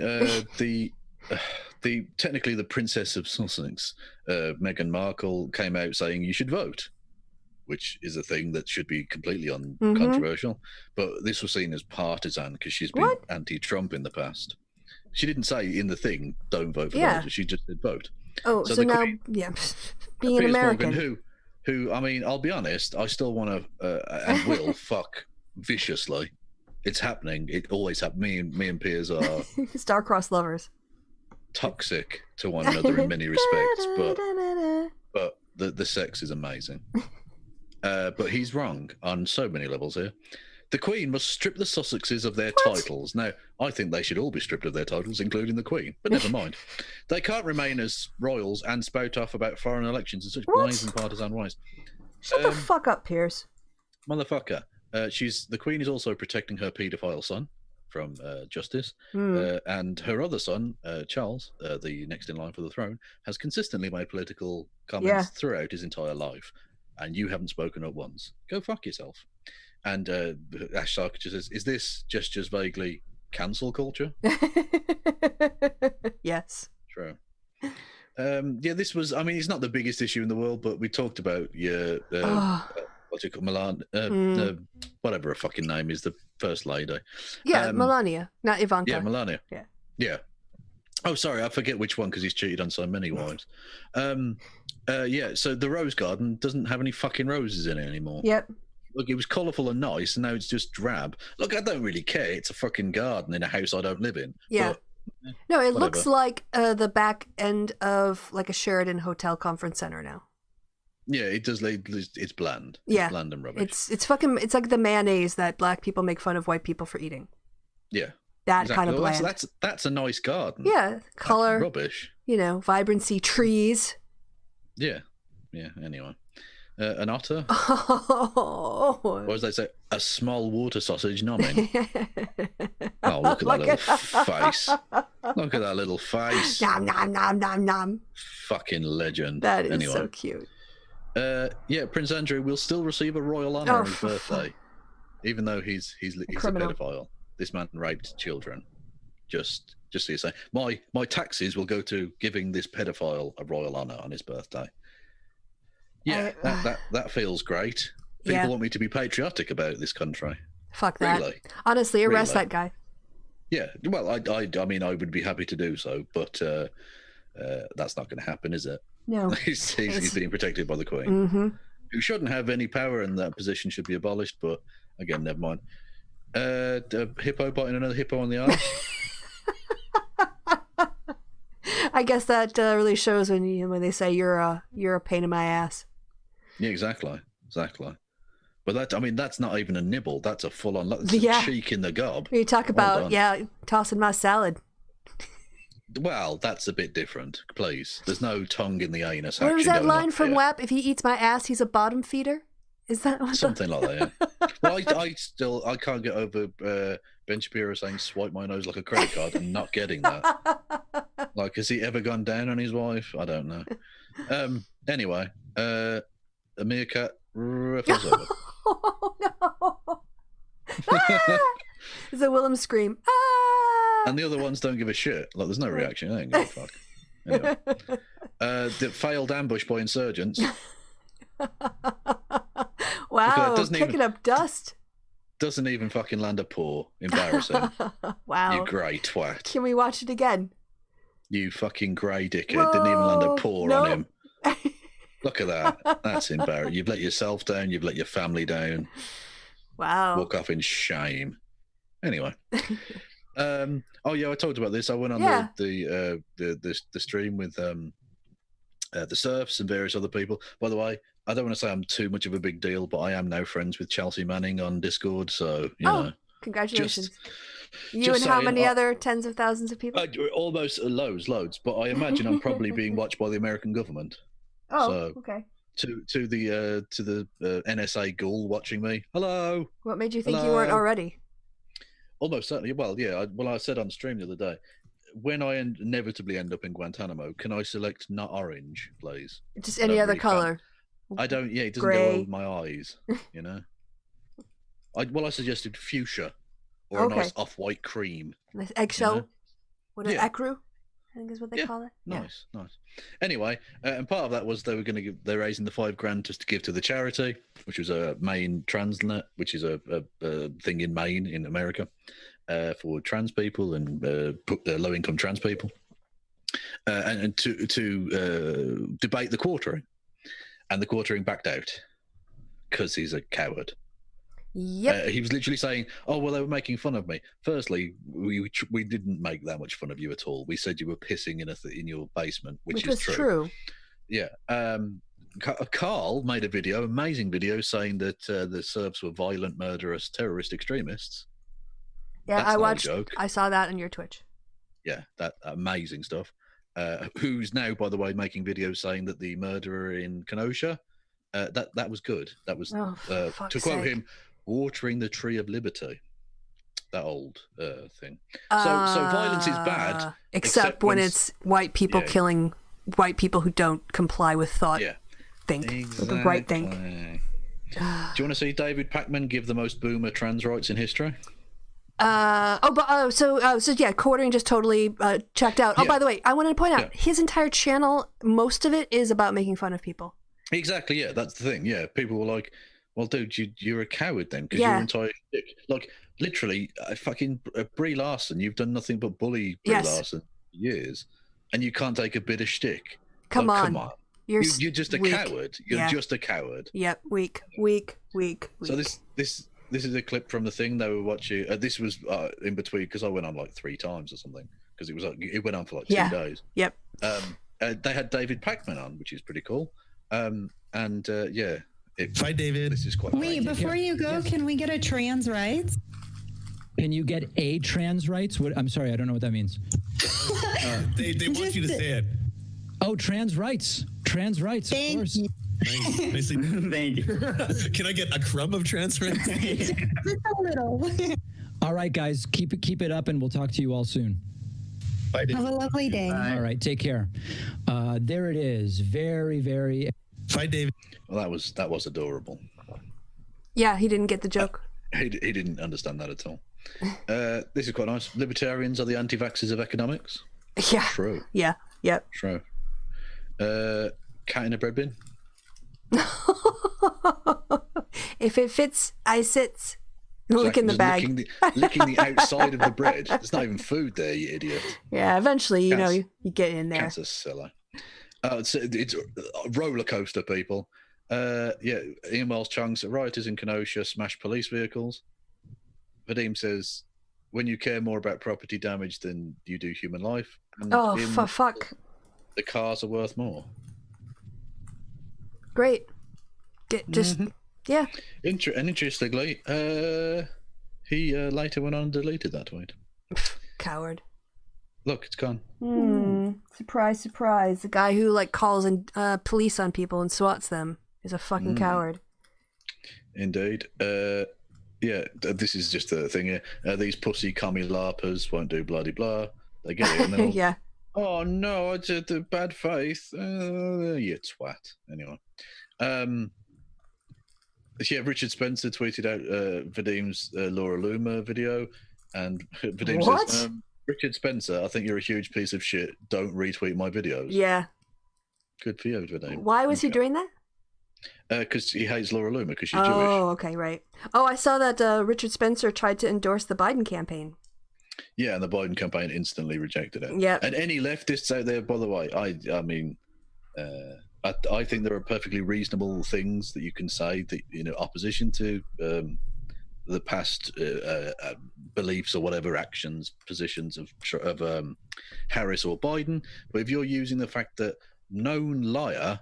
Technically the Princess of Sussex, Meghan Markle, came out saying you should vote, which is a thing that should be completely uncontroversial. But this was seen as partisan because she's been anti-Trump in the past. She didn't say in the thing, don't vote for Donald. She just said vote. Oh, so now, being an American. Morgan, who, I mean, I'll be honest, I still want to, and will, fuck viciously. It's happening. It always happens. Me and Piers are star-crossed lovers. Toxic to one another in many respects, but the sex is amazing. But he's wrong on so many levels here. The Queen must strip the Sussexes of their titles. Now, I think they should all be stripped of their titles, including the Queen, but never mind. They can't remain as royals and spout off about foreign elections in such blazing partisan ways. Shut the fuck up, Piers. Motherfucker. The Queen is also protecting her paedophile son from justice, and her other son, Charles, the next in line for the throne, has consistently made political comments throughout his entire life, and you haven't spoken up once. Go fuck yourself. And Ash Sarkis says, is this just vaguely cancel culture? Yes. True. This was, I mean, it's not the biggest issue in the world, but we talked about what's it called, Milan, whatever her fucking name is, the first lady. Yeah, Melania, not Ivanka. Yeah, Melania. Yeah. Oh, sorry, I forget which one because he's cheated on so many wives. So the rose garden doesn't have any fucking roses in it anymore. Yep. Look, it was colourful and nice, and now it's just drab. Look, I don't really care. It's a fucking garden in a house I don't live in. Yeah. But, no, it looks like the back end of like a Sheraton Hotel conference center now. Yeah, it does. It's bland. Yeah. It's bland and rubbish. It's like the mayonnaise that black people make fun of white people for eating. Yeah. That kind of bland. That's a nice garden. Yeah. Color. That's rubbish. Vibrancy, trees. Yeah. Yeah. Anyway. An otter? Oh. Or as they say, a small water sausage nomming. Oh, look at that little face. Look at that little face. Nom, nom, nom, nom, nom. Fucking legend. That is so cute. Prince Andrew will still receive a royal honour on his birthday, even though he's a pedophile. This man raped children. Just so you say. My taxes will go to giving this pedophile a royal honour on his birthday. Yeah, that feels great. People want me to be patriotic about this country. Fuck that. Really? Honestly, arrest that guy. Yeah, well, I mean, I would be happy to do so, but that's not going to happen, is it? No. He's being protected by the Queen, who shouldn't have any power, and that position should be abolished. But again, never mind. A hippo biting another hippo on the arse. I guess that really shows when they say you're a pain in my ass. Yeah, exactly. But that's not even a nibble. That's a full-on. That's a cheek in the gob. You talk about tossing my salad. Well, that's a bit different. Please, there's no tongue in the anus. What was that line from WAP? If he eats my ass, he's a bottom feeder. Is that what something like that? Yeah. Well, I can't get over Ben Shapiro saying "swipe my nose like a credit card" and not getting that. Like, has he ever gone down on his wife? I don't know. Anyway, a meerkat falls over. Oh no! It's a Willem scream. Ah! And the other ones don't give a shit. Like, there's no reaction. They don't give a fuck. Anyway, the failed ambush by insurgents. Wow, kicking up dust. Doesn't even fucking land a paw. Embarrassing. Wow. You grey twat. Can we watch it again? You fucking grey dickhead. Whoa, didn't even land a paw on him. Look at that. That's embarrassing. You've let yourself down. You've let your family down. Wow. Walk off in shame. Anyway. I talked about this. I went on the stream with the Serfs and various other people. By the way, I don't want to say I'm too much of a big deal, but I am now friends with Chelsea Manning on Discord. So, you know. Congratulations. You just and how saying, many other tens of thousands of people? Almost loads. But I imagine I'm probably being watched by the American government. Oh, so, okay. To the NSA ghoul watching me. Hello. What made you think you weren't already? Almost certainly. Well, yeah. I said on stream the other day, when I inevitably end up in Guantanamo, can I select not orange, please? Just any other color. I don't. Yeah, it doesn't Gray. go well with my eyes. You know. I suggested fuchsia or a nice off-white cream. Nice eggshell. You know? What an ecru, I think is what they call it. Nice. Anyway, and part of that was they're raising the $5,000 just to give to the charity, which was a Maine Transnet, which is a thing in Maine in America for trans people and low-income trans people, and to debate the quartering, and the quartering backed out because he's a coward. Yep. He was literally saying, "Oh well, they were making fun of me." Firstly, we didn't make that much fun of you at all. We said you were pissing in your basement, which is true. Yeah. Carl made a video, amazing video, saying that the Serbs were violent, murderous, terrorist extremists. Yeah, That's I no watched. joke. I saw that on your Twitch. Yeah, that amazing stuff. Who's now, by the way, making videos saying that the murderer in Kenosha, that was good. That was to quote him, watering the tree of liberty. That old thing. So violence is bad, except when it's white people killing white people who don't comply with thought. Yeah, think exactly. the right think. Do you want to see David Pacman give the most boomer trans rights in history? Quartering just totally checked out. Oh, by the way, I wanted to point out his entire channel, most of it is about making fun of people. Exactly, yeah, that's the thing. Yeah, people were like, well, dude, you're a coward then, because your entire dick. Like, literally, fucking Brie Larson, you've done nothing but bully Brie Larson for years, and you can't take a bit of shtick. Come on. You're just a coward. You're just a coward. Yep, weak. So this is a clip from the thing they were watching. This was in between, because I went on like 3 times or something, because it went on for like 2 days. Yep. They had David Pacman on, which is pretty cool. Hi, David. This is quite. Wait, before you go, can we get a trans rights? Can you get a trans rights? What? I'm sorry, I don't know what that means. They want you to say it. Oh, trans rights. Trans rights, of course. Nicely. Thank you. Can I get a crumb of trans rights? Just a little. All right, guys, keep it up, and we'll talk to you all soon. Bye, David. Have a lovely day. Bye. All right, take care. There it is. Very, very. Bye, David. Well, that was adorable. Yeah, he didn't get the joke. He didn't understand that at all. This is quite nice. Libertarians are the anti-vaxxers of economics. Yeah. True. Yeah. Yep. True. Cat in a bread bin. If it fits, I sit. Look in the bag. Licking the outside of the bread. There's not even food there, you idiot. Yeah, eventually, you get in there. Cat's a seller. It's a roller coaster, people. Ian Wells Chung's rioters in Kenosha smash police vehicles. Vadim says, when you care more about property damage than you do human life. And for fuck. The cars are worth more. Great. Yeah. And interestingly, he later went on and deleted that tweet. Coward. Look, it's gone. Surprise, surprise. The guy who calls in police on people and swats them is a fucking coward. Indeed. This is just the thing here. These pussy commie larpers won't do bloody blah. They get it. And yeah. Oh no, I did the bad faith. You twat. Anyway. Richard Spencer tweeted out Vadim's Laura Loomer video, and Vadim says, Richard Spencer, I think you're a huge piece of shit. Don't retweet my videos. Yeah. Good for you, Vadim. Why was he doing that? Because he hates Laura Loomer because she's Jewish. Oh, okay, right. Oh, I saw that Richard Spencer tried to endorse the Biden campaign. Yeah, and the Biden campaign instantly rejected it. Yeah. And any leftists out there, by the way, I mean, I think there are perfectly reasonable things that you can say that opposition to the past beliefs or whatever actions, positions of Harris or Biden. But if you're using the fact that known liar,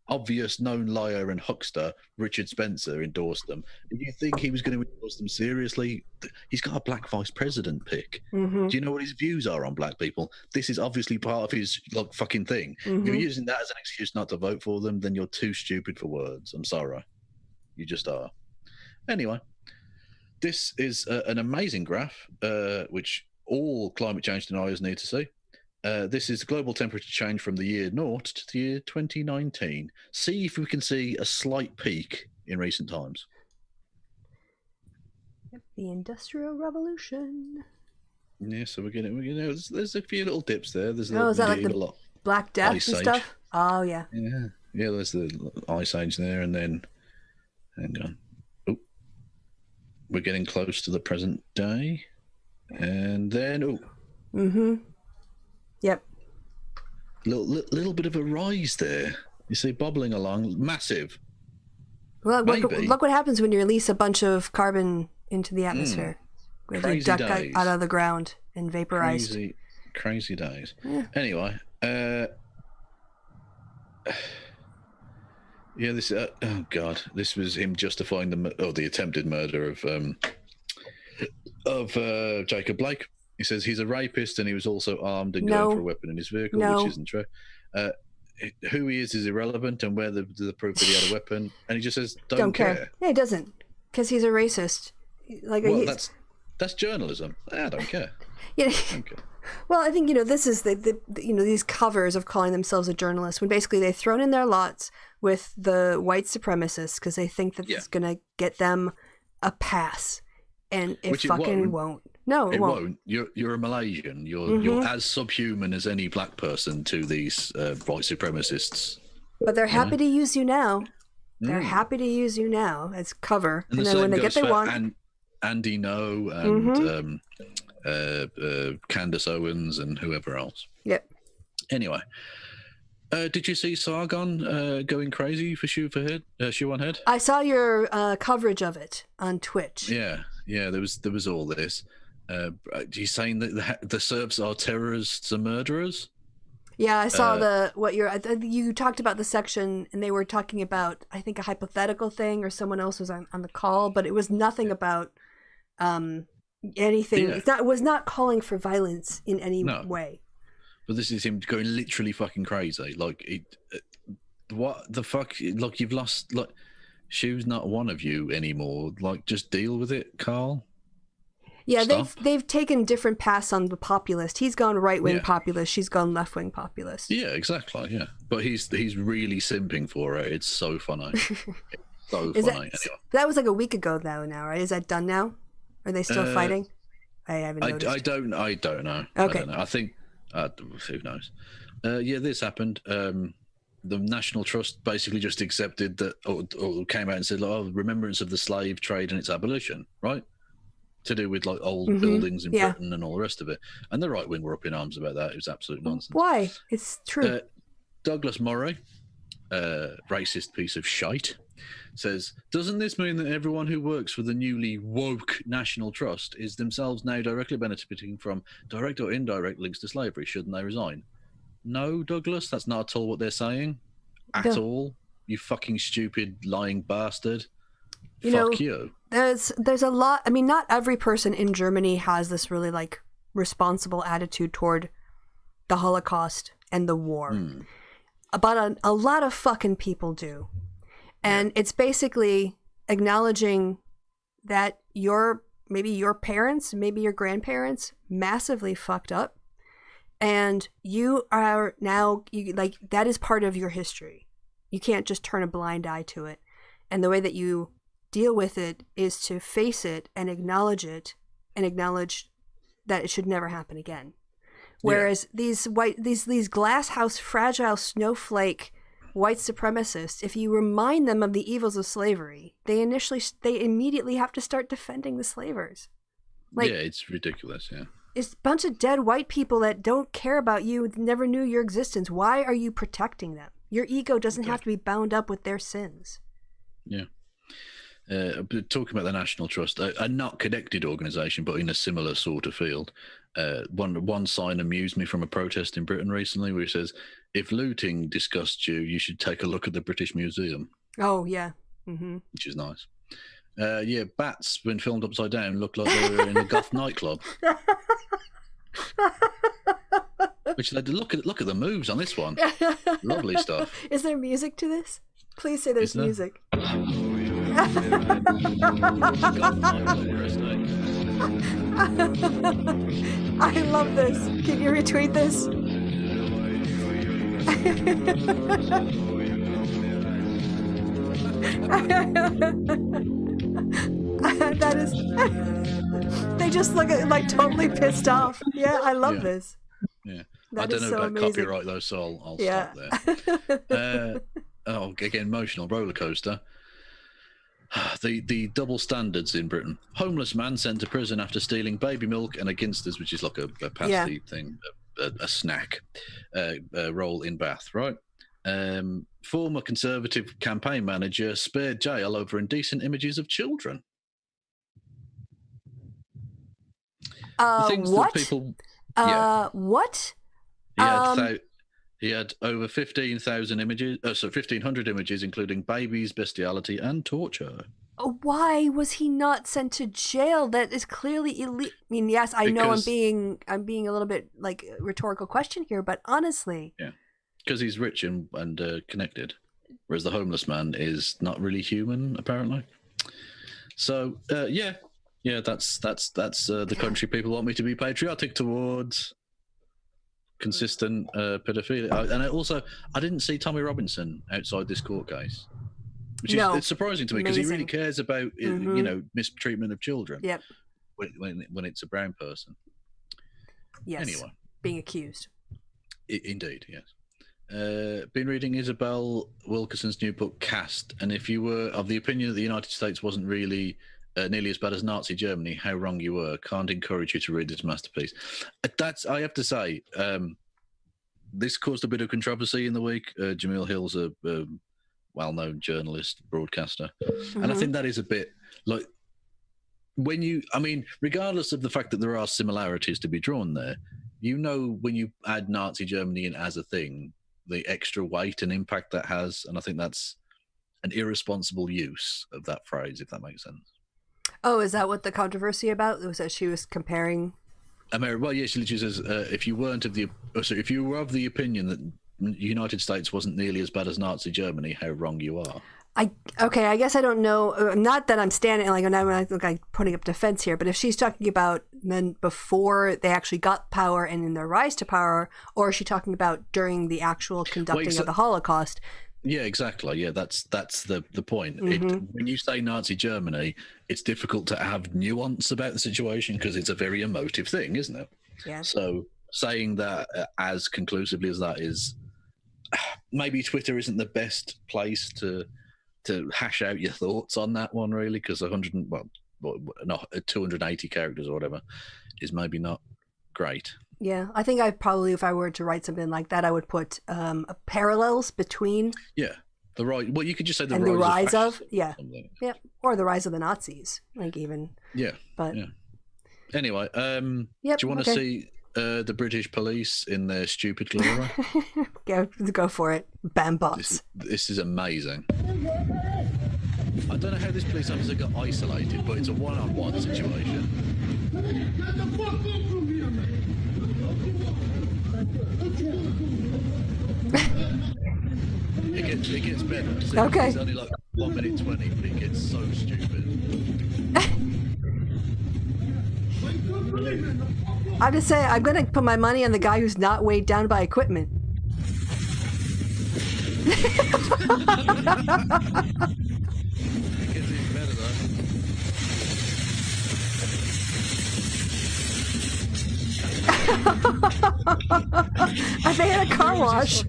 obvious known liar and huckster, Richard Spencer, endorsed them. Do you think he was going to endorse them seriously? He's got a black vice president pick. Mm-hmm. Do you know what his views are on black people? This is obviously part of his fucking thing. If you're using that as an excuse not to vote for them, then you're too stupid for words. I'm sorry. You just are. Anyway, this is an amazing graph, which all climate change deniers need to see. This is global temperature change from the year 0 to the year 2019. See if we can see a slight peak in recent times. The Industrial Revolution. Yeah, so we're getting there's a few little dips there. There's is that like the Black Death and stuff? Oh, yeah. Yeah, there's the Ice Age there, and then, hang on. Oh, we're getting close to the present day. And then, Yep. Little bit of a rise there. You see, bobbling along, massive. Well, look what happens when you release a bunch of carbon into the atmosphere. They duck out of the ground and vaporized. Crazy days. Yeah. Anyway, this. Oh God, this was him justifying the attempted murder of Jacob Blake. He says he's a rapist and he was also armed and going for a weapon in his vehicle, which isn't true. Who he is irrelevant, and where the proof that he had a weapon, and he just says don't care. Yeah, he doesn't, because he's a racist. That's journalism. I don't care. Yeah. Don't care. Well, I think this is these covers of calling themselves a journalist, when basically they've thrown in their lots with the white supremacists because they think that it's gonna get them a pass, and it fucking won't. No, it won't. You're a Malaysian. You're as subhuman as any black person to these white supremacists. But they're happy to use you now. They're happy to use you now as cover, and then when they get their want. Andy No and Candace Owens and whoever else. Yep. Anyway, did you see Sargon going crazy for Shoe on Head? I saw your coverage of it on Twitch. Yeah. There was all this. He's saying that the Serbs are terrorists and murderers. Yeah, I saw you talked about the section, and they were talking about, I think, a hypothetical thing, or someone else was on the call, but it was nothing about anything. Yeah. It was not calling for violence in any way. But this is him going literally fucking crazy. Like, what the fuck? Like, you've lost. Like, Shoe's not one of you anymore. Like, just deal with it, Carl. Yeah, they've taken different paths on the populist. He's gone right-wing populist. She's gone left-wing populist. Yeah, exactly. Yeah, but he's really simping for it. It's so funny. Anyway. That was like a week ago, though. Now, right? Is that done now? Are they still fighting? I haven't noticed. I don't know. Okay. I don't know. I think who knows? This happened. The National Trust basically just accepted that, or came out and said, remembrance of the slave trade and its abolition, right? To do with like old buildings in Britain and all the rest of it. And the right wing were up in arms about that. It was absolute nonsense. Why? It's true. Douglas Murray, racist piece of shite, says, doesn't this mean that everyone who works for the newly woke National Trust is themselves now directly benefiting from direct or indirect links to slavery? Shouldn't they resign? No, Douglas, that's not at all what they're saying. At all. You fucking stupid lying bastard. Fuck you. There's a lot. I mean, not every person in Germany has this really like responsible attitude toward the Holocaust and the war. But a lot of fucking people do. And it's basically acknowledging that maybe your parents, maybe your grandparents massively fucked up. And you are now, that is part of your history. You can't just turn a blind eye to it. And the way that you deal with it is to face it and acknowledge it, and acknowledge that it should never happen again. Whereas these glass house fragile snowflake white supremacists, if you remind them of the evils of slavery, they immediately have to start defending the slavers. It's ridiculous. Yeah, it's a bunch of dead white people that don't care about you, never knew your existence. Why are you protecting them? Your ego doesn't have to be bound up with their sins. Yeah. Talking about the National Trust, a not connected organisation, but in a similar sort of field. One sign amused me from a protest in Britain recently, where it says, "If looting disgusts you, you should take a look at the British Museum." Oh yeah, mm-hmm. Which is nice. Yeah, bats when filmed upside down look like they were in a goth nightclub. Which they look at the moves on this one. Lovely stuff. Is there music to this? Please say there's music. I love this. Can you retweet this? That is. They just look like totally pissed off. Yeah, I love this. Yeah, that I don't know so about amazing. copyright though, so I'll stop there. Again, emotional roller coaster. The double standards in Britain. Homeless man sent to prison after stealing baby milk and a Ginsters, which is like a pasty thing, a snack, roll in Bath, right? Former Conservative campaign manager spared jail over indecent images of children. What? That people, what? He had over 15,000 images, 1,500 images, including babies, bestiality, and torture. Why was he not sent to jail? That is clearly illegal. I mean, yes, I know I'm being a little bit like a rhetorical question here, but honestly, yeah, because he's rich and connected, whereas the homeless man is not really human, apparently. So, yeah, that's the country people want me to be patriotic towards. Consistent pedophilia, and I didn't see Tommy Robinson outside this court case, which is it's surprising to me because he really cares about mistreatment of children. Yep. When it's a brown person. Yes. Anyway, being accused. Indeed, yes. Been reading Isabel Wilkerson's new book Cast, and if you were of the opinion that the United States wasn't really nearly as bad as Nazi Germany, how wrong you were. Can't encourage you to read this masterpiece. I have to say, this caused a bit of controversy in the week. Jamil Hill's a well-known journalist, broadcaster. And I think that is a bit like regardless of the fact that there are similarities to be drawn there, when you add Nazi Germany in as a thing, the extra weight and impact that has. And I think that's an irresponsible use of that phrase, if that makes sense. Oh, is that what the controversy about was? That she was comparing? Well, yeah, she literally says, if you were of the opinion that the United States wasn't nearly as bad as Nazi Germany, how wrong you are. I guess I don't know. Not that I'm standing like I'm putting up defense here, but if she's talking about men before they actually got power and in their rise to power, or is she talking about during the actual conducting of the Holocaust? Yeah, exactly. Yeah, that's the point. When you say Nazi Germany, it's difficult to have nuance about the situation because it's a very emotive thing, isn't it? Yeah. So saying that as conclusively as that is, maybe Twitter isn't the best place to hash out your thoughts on that one, really, because 280 characters or whatever is maybe not great. Yeah, I think if I were to write something like that, I would put parallels between. Yeah, well, you could just say the rise of yeah, or the rise of the Nazis, like even. Yeah, but yeah. Anyway, do you want to see the British police in their stupid glory? Go for it, Bambots. This is amazing. I don't know how this police officer got isolated, but it's a one-on-one situation. Get the fuck up from here, man! It gets better. See, okay. It's only like 1 minute 20, but it gets so stupid. I'm just saying, I'm going to put my money on the guy who's not weighed down by equipment. It gets even better, though. I think at a car wash.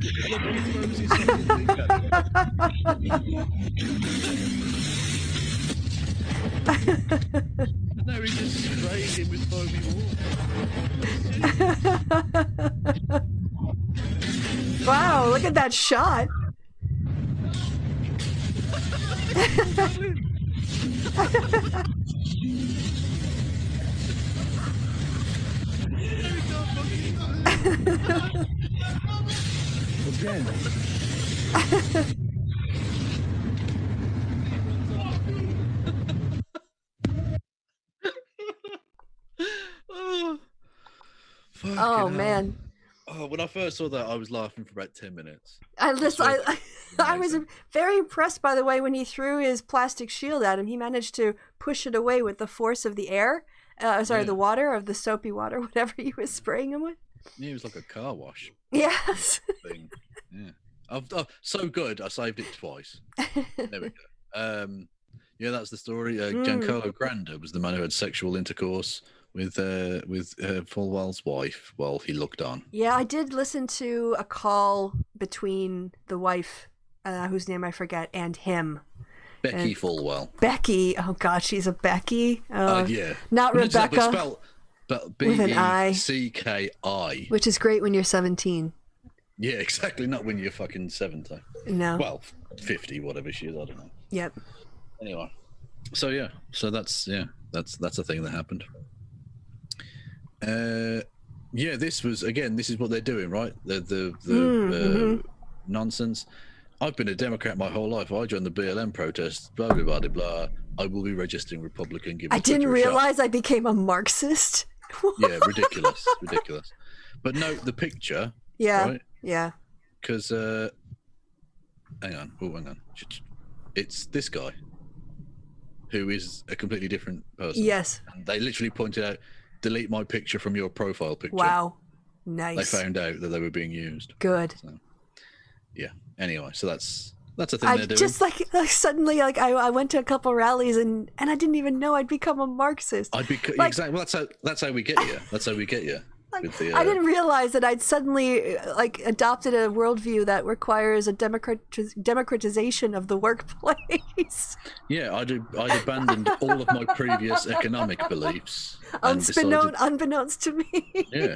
No, he just sprayed him with foamy water. Wow, look at that shot. Again. Oh man. Oh, when I first saw that, I was laughing for about 10 minutes. I was very impressed by the way when he threw his plastic shield at him, he managed to push it away with the force of the air. The water, of the soapy water, whatever he was spraying him with. Yeah, it was like a car wash. Yes. Thing. Yeah. So good, I saved it twice. There we go. Yeah, that's the story. Giancarlo Granda was the man who had sexual intercourse with Falwell's wife while he looked on. Yeah, I did listen to a call between the wife, whose name I forget, and him. Becky Falwell. Becky. Oh God, she's a Becky. Yeah. Not Rebecca. But with an I. BECKI. Which is great when you're 17. Yeah, exactly. Not when you're fucking 70. No. Well, 50, whatever she is. I don't know. Yep. Anyway, so yeah, that's a thing that happened. Yeah, this is what they're doing, right? The nonsense. I've been a Democrat my whole life. I joined the BLM protest. Blah blah blah blah. I will be registering Republican. I didn't realize I became a Marxist. Yeah, ridiculous. But note the picture. Yeah. Right? Yeah. Because hang on. It's this guy who is a completely different person. Yes. And they literally pointed out, delete my picture from your profile picture. Wow. Nice. They found out that they were being used. Good. So, yeah. Anyway, so that's a thing they're doing. Just like suddenly, I went to a couple rallies and I didn't even know I'd become a Marxist. Exactly. Well, that's how we get you. That's how we get you. I didn't realize that I'd suddenly adopted a worldview that requires a democratization of the workplace. Yeah, I'd abandoned all of my previous economic beliefs. Unbeknownst to me. Yeah,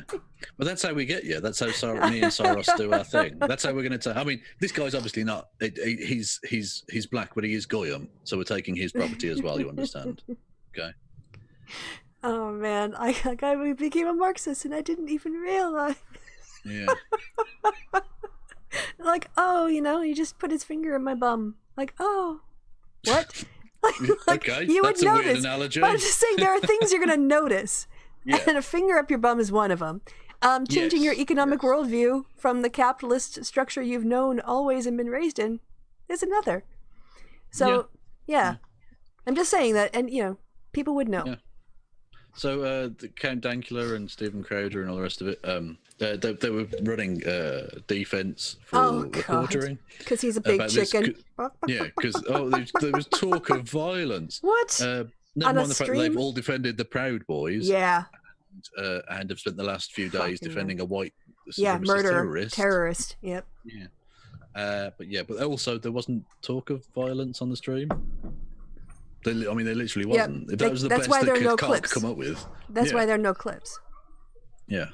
but that's how we get you. That's how me and Soros do our thing. That's how we're going to. I mean, this guy's obviously not. He's black, but he is Goyim, so we're taking his property as well. You understand? Okay. Oh man, I became a Marxist and I didn't even realize. Yeah. He just put his finger in my bum. What? Okay, you that's would a notice. weird analogy. But I'm just saying there are things you're going to notice. Yeah. And a finger up your bum is one of them. Changing your economic worldview from the capitalist structure you've known always and been raised in is another. So, yeah. I'm just saying that, and people would know. Yeah. So Count Dankula and Stephen Crowder and all the rest of it, they were running defense for reportering. Because he's a big chicken. Because there was talk of violence. What? Never mind the fact that they've all defended the Proud Boys. Yeah. And have spent the last few days defending a white terrorist. Yep. Yeah. But also there wasn't talk of violence on the stream. There literally wasn't. That was the best that Carl could come up with. That's why there are no clips. Yeah.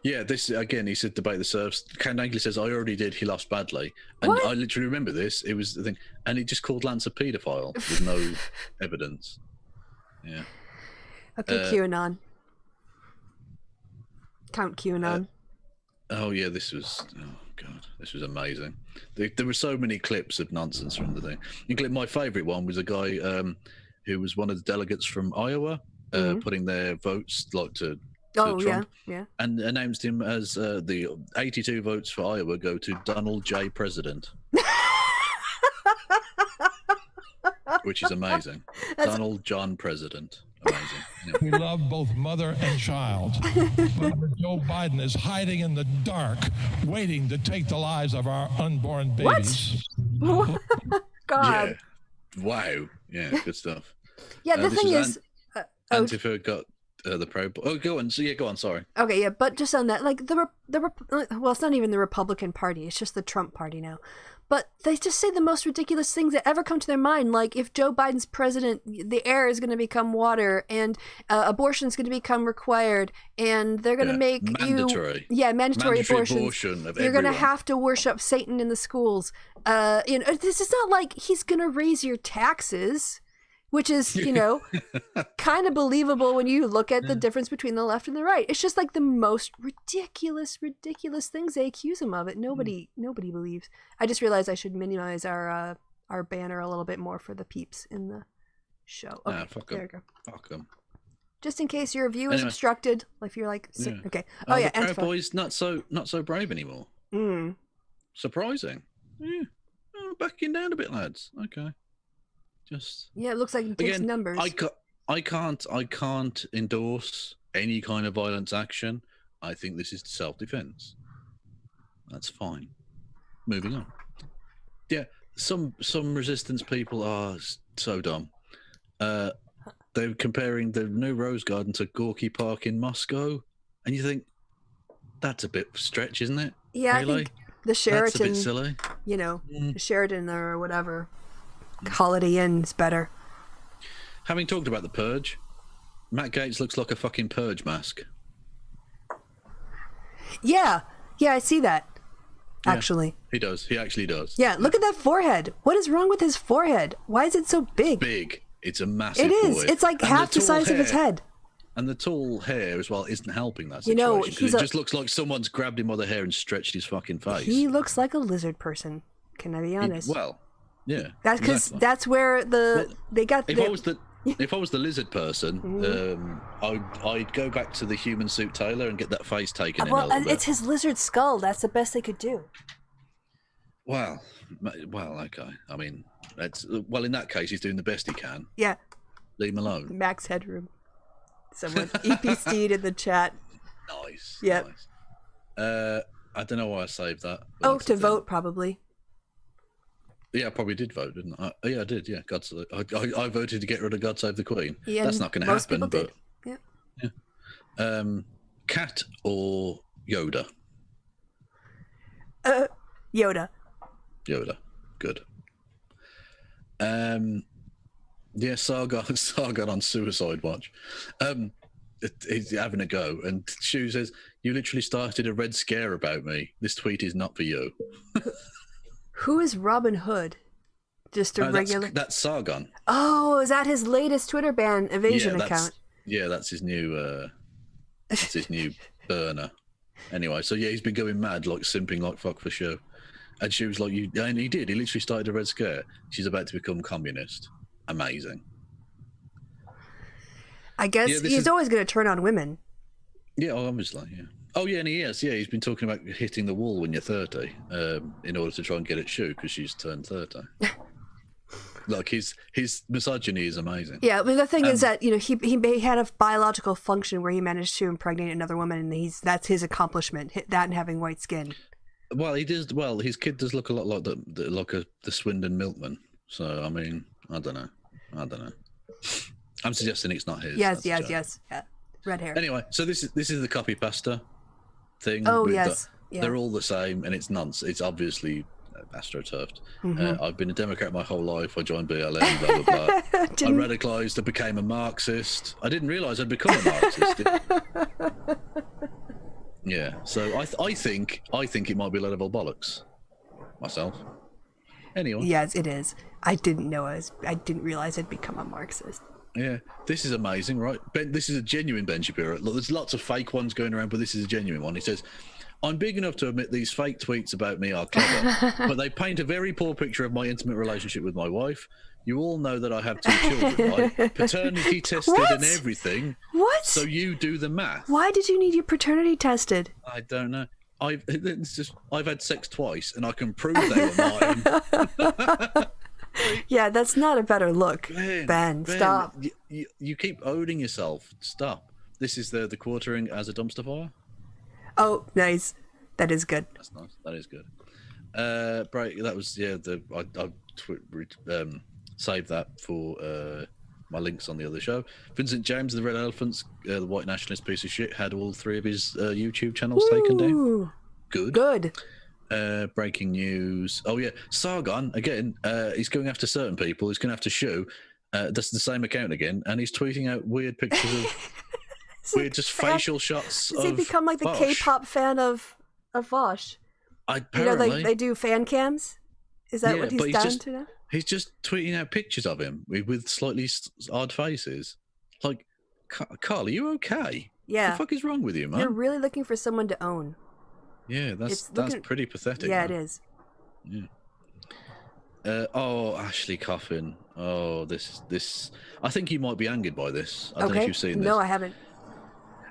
This again, he said debate the serfs. Count Dankula says, I already did, he lost badly. And I literally remember this. It was the thing. And he just called Lance a paedophile with no evidence. Yeah. Okay, QAnon. Count QAnon. This was amazing. There were so many clips of nonsense from the thing. My favourite one was a guy who was one of the delegates from Iowa, putting their votes to Trump, and announced him as the 82 votes for Iowa go to Donald J. President, which is amazing. Donald John President. Amazing. Anyway. We love both mother and child. But Joe Biden is hiding in the dark, waiting to take the lives of our unborn babies. What? God. Yeah. Wow. Yeah, good stuff. Yeah, the thing is... Antifa got the Proud Boys. Oh, go on. So, go on. Sorry. Okay, yeah, but just on that, well, it's not even the Republican Party. It's just the Trump Party now. but they just say the most ridiculous things that ever come to their mind. Like, if Joe Biden's president, the air is going to become water, and abortion is going to become required, and they're going to make mandatory. Mandatory abortion. You're going to everyone. have to worship Satan in the schools. This is not like he's going to raise your taxes, which is, kind of believable when you look at the difference between the left and the right. It's just like the most ridiculous things they accuse him of. It nobody believes. I just realized I should minimize our banner a little bit more for the peeps in the show. Okay, there we go. Fuck them. Just in case your view is obstructed, if you're like, okay. Oh yeah, the Proud Boys not so brave anymore. Surprising. Yeah, backing down a bit, lads. Okay. It looks like it takes numbers. I can't endorse any kind of violence action. I think this is self-defense. That's fine. Moving on. Yeah, some resistance people are so dumb. They're comparing the new Rose Garden to Gorky Park in Moscow, and you think that's a bit stretch, isn't it? Yeah, really? I think the Sheraton. That's a bit silly. The Sheraton or whatever. Holiday Inn is better. Having talked about the Purge, Matt Gaetz looks like a fucking Purge mask. Yeah, I see that. Actually, he does. He actually does. Yeah, look at that forehead. What is wrong with his forehead? Why is it so big? Big. It's a massive. It is. Forehead. It's like half the size of his head. And the tall hair as well isn't helping that situation. It just looks like someone's grabbed him by the hair and stretched his fucking face. He looks like a lizard person. Can I be honest? Yeah, that's because that's where they got. If I was the lizard person, I'd go back to the human suit tailor and get that face taken in a little bit. It's his lizard skull. That's the best they could do. Well, okay. I mean, in that case, he's doing the best he can. Yeah. Leave him alone. Max Headroom. Someone EPC'd in the chat. Nice. Yeah. Nice. I don't know why I saved that. To vote probably. Yeah, I probably did vote, didn't I? Yeah, I did. Yeah, I voted to get rid of God Save the Queen. Yeah, that's not going to happen. But did. Yeah. Cat or Yoda? Yoda. Yoda. Good. Yeah, Sargon on Suicide Watch. He's having a go, and Shu says, "You literally started a red scare about me. This tweet is not for you." Who is Robin Hood? Just a regular. That's Sargon. Oh, is that his latest Twitter ban evasion account? Yeah, that's his new. That's his new burner. Anyway, so yeah, he's been going mad, like simping like fuck for show. And she was like, and he did. He literally started a red scare. She's about to become communist. Amazing. I guess he's always going to turn on women. Yeah, obviously, yeah. Oh, yeah, and he is. Yeah, he's been talking about hitting the wall when you're 30 in order to try and get at Shu because she's turned 30. Like, his misogyny is amazing. Yeah, I mean, the thing is that, he had a biological function where he managed to impregnate another woman, and that's his accomplishment, that and having white skin. Well, he does. Well, his kid does look a lot like the Swindon milkman. So, I mean, I don't know. I'm suggesting it's not his. Yes. Yeah. Red hair. Anyway, so this is the copy pasta thing. Oh, yes. They're all the same, and it's nonsense. It's obviously astroturfed. Mm-hmm. I've been a Democrat my whole life. I joined BLM, blah, blah, blah. I radicalised. I became a Marxist. I didn't realise I'd become a Marxist. Yeah, so I think it might be a lot of bollocks myself. Anyway. Yes, it is. I didn't realize I'd become a Marxist. Yeah, this is amazing, right? This is a genuine Ben Shapiro. Look, there's lots of fake ones going around, but this is a genuine one. He says, "I'm big enough to admit these fake tweets about me are clever, but they paint a very poor picture of my intimate relationship with my wife. You all know that I have 2 children, right? Paternity tested and everything. What? So you do the math. Why did you need your paternity tested? I don't know. I've had sex twice, and I can prove they were mine." Yeah, that's not a better look. Ben, stop. You keep owning yourself. Stop. This is the quartering as a dumpster fire. Oh, nice. That is good. That's nice. That is good. Right, that was I saved that for my links on the other show. Vincent James, the Red Elephants, the white nationalist piece of shit, had all 3 of his YouTube channels taken down. Good. Breaking news. Oh yeah, Sargon again. He's going after certain people. He's going to have to shoe. That's the same account again, and he's tweeting out weird pictures of weird, just facial shots. Does he become like the Vosh. K-pop fan of Vosh? Apparently, You know, they do fan cams. Is that what he's down to now? He's just tweeting out pictures of him with slightly odd faces. Like, Carl, are you okay? Yeah. What the fuck is wrong with you, man? You're really looking for someone to own. Yeah, that's pretty pathetic. Yeah, man. it is. Yeah. Ashley Coffin. Oh, this. I think you might be angered by this. I don't know if you've seen this. No, I haven't.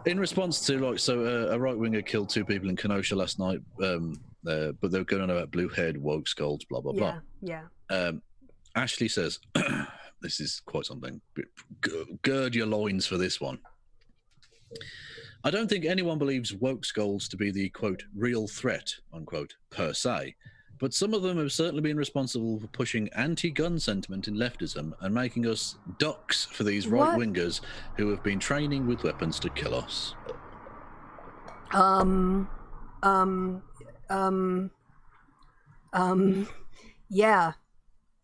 In response to a right winger killed 2 people in Kenosha last night, but they were going on about blue-haired woke scolds, blah blah blah. Yeah. Ashley says, "This is quite something. Gird your loins for this one." I don't think anyone believes woke scolds to be the quote real threat unquote per se, but some of them have certainly been responsible for pushing anti-gun sentiment in leftism and making us ducks for these right wingers who have been training with weapons to kill us. Yeah.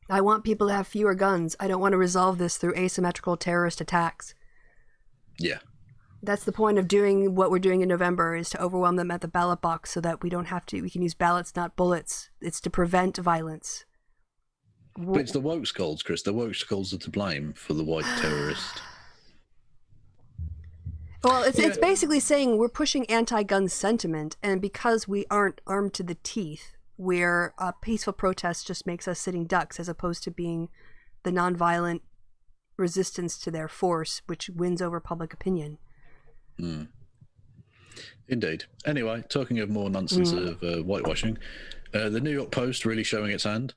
I want people to have fewer guns. I don't want to resolve this through asymmetrical terrorist attacks. Yeah. That's the point of doing what we're doing in November, is to overwhelm them at the ballot box so that we can use ballots, not bullets. It's to prevent violence. But it's the woke scolds, Chris. The woke scolds are to blame for the white terrorist. Well, it's basically saying we're pushing anti-gun sentiment, and because we aren't armed to the teeth, where a peaceful protest just makes us sitting ducks as opposed to being the nonviolent resistance to their force, which wins over public opinion. Indeed. Anyway, talking of more nonsense of whitewashing, the New York Post really showing its hand.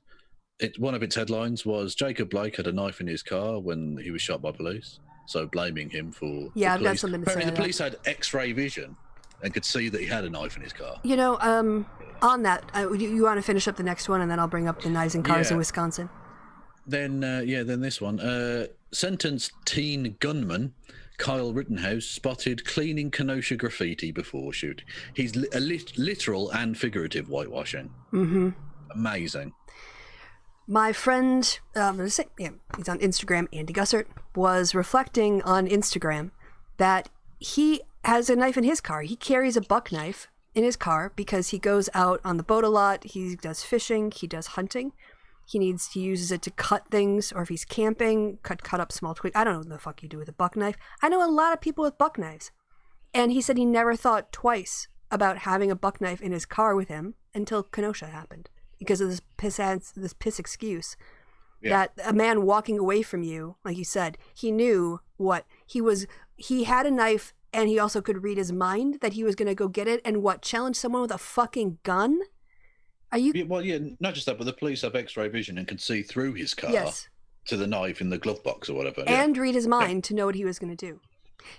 One of its headlines was Jacob Blake had a knife in his car when he was shot by police, so blaming him for I've got something to say. Apparently the police had X-ray vision and could see that he had a knife in his car. You know, on that, you want to finish up the next one, and then I'll bring up the knives in cars in Wisconsin. Then this one. Sentenced teen gunman Kyle Rittenhouse spotted cleaning Kenosha graffiti before shooting. He's a literal and figurative whitewashing. Mm-hmm. Amazing. My friend, he's on Instagram, Andy Gussert, was reflecting on Instagram that he has a knife in his car. He carries a buck knife in his car because he goes out on the boat a lot. He does fishing. He does hunting. He uses it to cut things, or if he's camping, cut up small twigs. I don't know what the fuck you do with a buck knife. I know a lot of people with buck knives. And he said he never thought twice about having a buck knife in his car with him until Kenosha happened, because of this piss excuse that a man walking away from you, like you said, he knew what he had a knife, and he also could read his mind that he was going to go get it and challenge someone with a fucking gun. Are you? Yeah, well, not just that, but the police have X-ray vision and can see through his car to the knife in the glove box or whatever, and read his mind to know what he was going to do.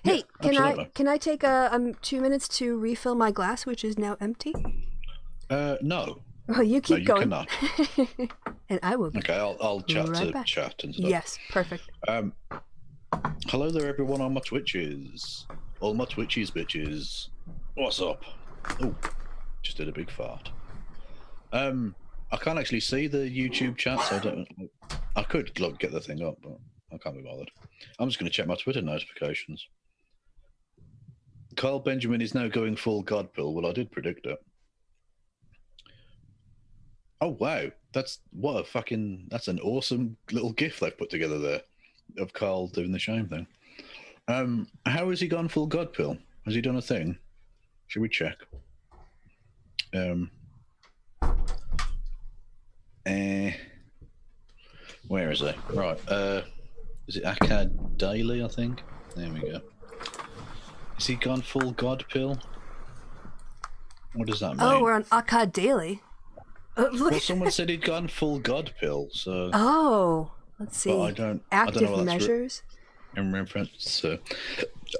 Hey, can I take 2 minutes to refill my glass, which is now empty? No. Oh, you keep going. Cannot. And I will. Okay, I'll chat right to chat and stuff. Yes, perfect. Hello there, everyone on my Twitches. All my Twitches, bitches. What's up? Oh, just did a big fart. I can't actually see the YouTube chat, so I could get the thing up, but I can't be bothered. I'm just going to check my Twitter notifications. Carl Benjamin is now going full God pill. Well, I did predict it. Oh wow, that's an awesome little GIF they've put together there of Carl doing the shame thing. How has he gone full God pill? Has he done a thing? Should we check? Where is it? Right. Is it Akkad Daily, I think? There we go. Has he gone full God pill? What does that mean? Oh, we're on Akkad Daily. Well, someone said he'd gone full God pill, so... Oh, let's see. But I don't Active measures? In reference to...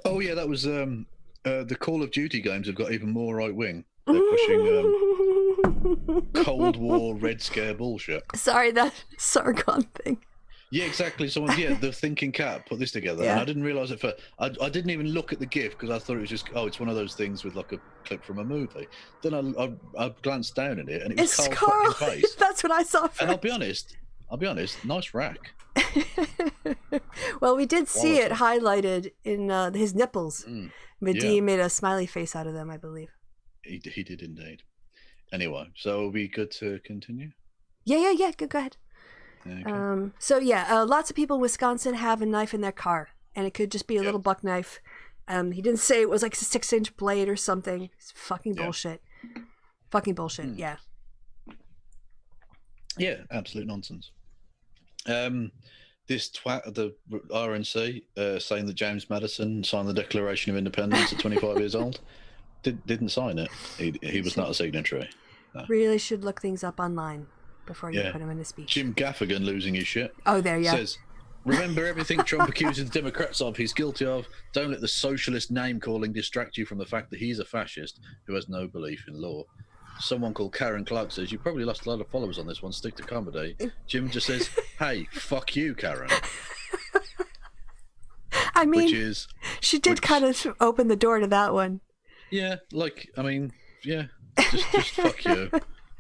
Oh, yeah, that was... the Call of Duty games have got even more right-wing. They're pushing Cold War Red Scare bullshit. Sorry, that Sargon thing. Yeah, exactly. Someone, the thinking cat put this together, and I didn't realize it first. I didn't even look at the GIF because I thought it was just, it's one of those things with like a clip from a movie. Then I glanced down at it, and it was Carl's fucking face. That's what I saw first. And I'll be honest, nice rack. Well, we did see it highlighted in his nipples. Medea made a smiley face out of them, I believe. He did indeed. Anyway, so are we good to continue? Yeah. Go ahead. Okay. So lots of people in Wisconsin have a knife in their car, and it could just be a little buck knife. He didn't say it was like a 6-inch blade or something. It's fucking bullshit. Fucking bullshit. Yeah. Yeah, absolute nonsense. This twat, the RNC, saying that James Madison signed the Declaration of Independence at 25 years old, didn't sign it. He was not a signatory. No. Really should look things up online before you put him in a speech. Jim Gaffigan, losing his shit. Oh, there, says, remember everything Trump accuses the Democrats of, he's guilty of. Don't let the socialist name-calling distract you from the fact that he's a fascist who has no belief in law. Someone called Karen Clark says, you probably lost a lot of followers on this one, stick to comedy. Jim just says, hey, fuck you, Karen. I mean, she did kind of open the door to that one. Yeah, just fuck you.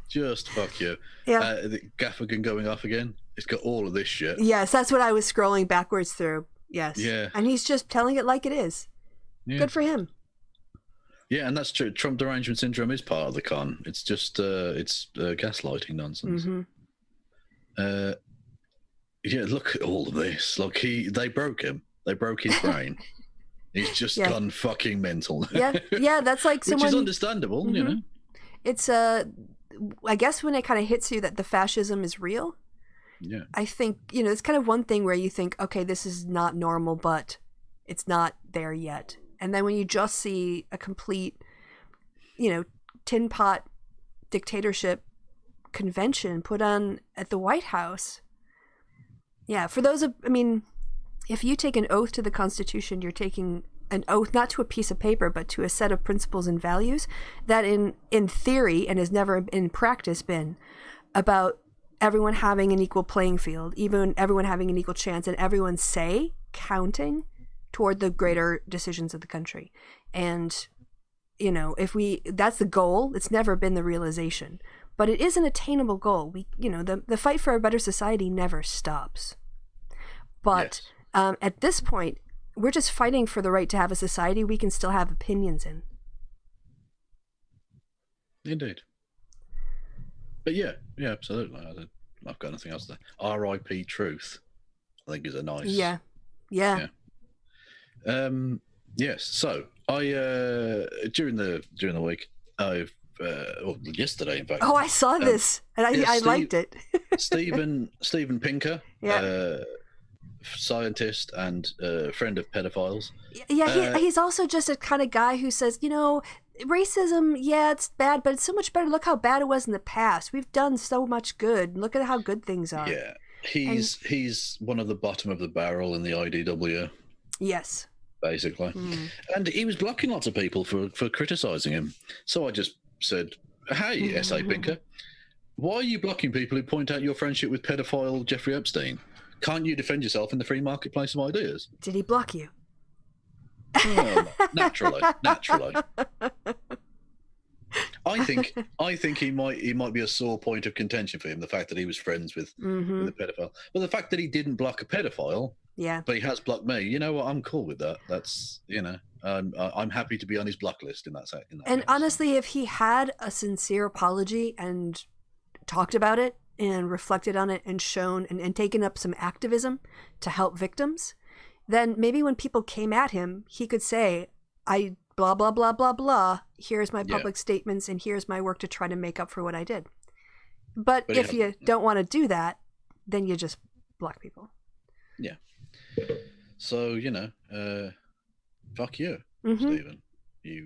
Just fuck you. Yeah. The Gaffigan going off again. It's got all of this shit. Yes, that's what I was scrolling backwards through. Yes. Yeah. And he's just telling it like it is. Yeah. Good for him. Yeah, and that's true. Trump derangement syndrome is part of the con. It's just gaslighting nonsense. Mm-hmm. Yeah, look at all of this. Like they broke him. They broke his brain. He's just gone fucking mental. Yeah, that's like someone. Which is understandable, you know. It's I guess when it kind of hits you that the fascism is real. Yeah. I think it's kind of one thing where you think, okay, this is not normal, but it's not there yet. And then when you just see a complete, tin pot dictatorship convention put on at the White House. Yeah, for those if you take an oath to the Constitution, you're taking an oath not to a piece of paper, but to a set of principles and values that in theory, and has never in practice been, about everyone having an equal playing field, even everyone having an equal chance, and everyone's say counting toward the greater decisions of the country. And, that's the goal. It's never been the realization, but it is an attainable goal. The fight for a better society never stops. But at this point, we're just fighting for the right to have a society we can still have opinions in. Indeed. But yeah, absolutely. I've got nothing else to say. R.I.P. Truth, I think is a nice. Yeah. Yes. So I during the week yesterday in fact. Oh, I saw this and I liked it. Steven Pinker. Scientist and friend of pedophiles. Yeah, he's also just a kind of guy who says, racism, it's bad, but it's so much better. Look how bad it was in the past. We've done so much good. Look at how good things are. Yeah, he's one of the bottom of the barrel in the IDW. Yes. Basically. And he was blocking lots of people for criticizing him. So I just said, hey, S.A. Pinker, why are you blocking people who point out your friendship with pedophile Jeffrey Epstein? Can't you defend yourself in the free marketplace of ideas? Did he block you? Naturally. I think he might be a sore point of contention for him, the fact that he was friends with the pedophile. But the fact that he didn't block a pedophile, but he has blocked me, you know what? I'm cool with that. That's, I'm happy to be on his block list in that case. And honestly, if he had a sincere apology and talked about it, and reflected on it and shown and taken up some activism to help victims, then maybe when people came at him, he could say, I blah, blah, blah, blah, blah. Here's my public statements and here's my work to try to make up for what I did. But if you don't want to do that, then you just block people. Yeah. So, fuck you, Stephen. You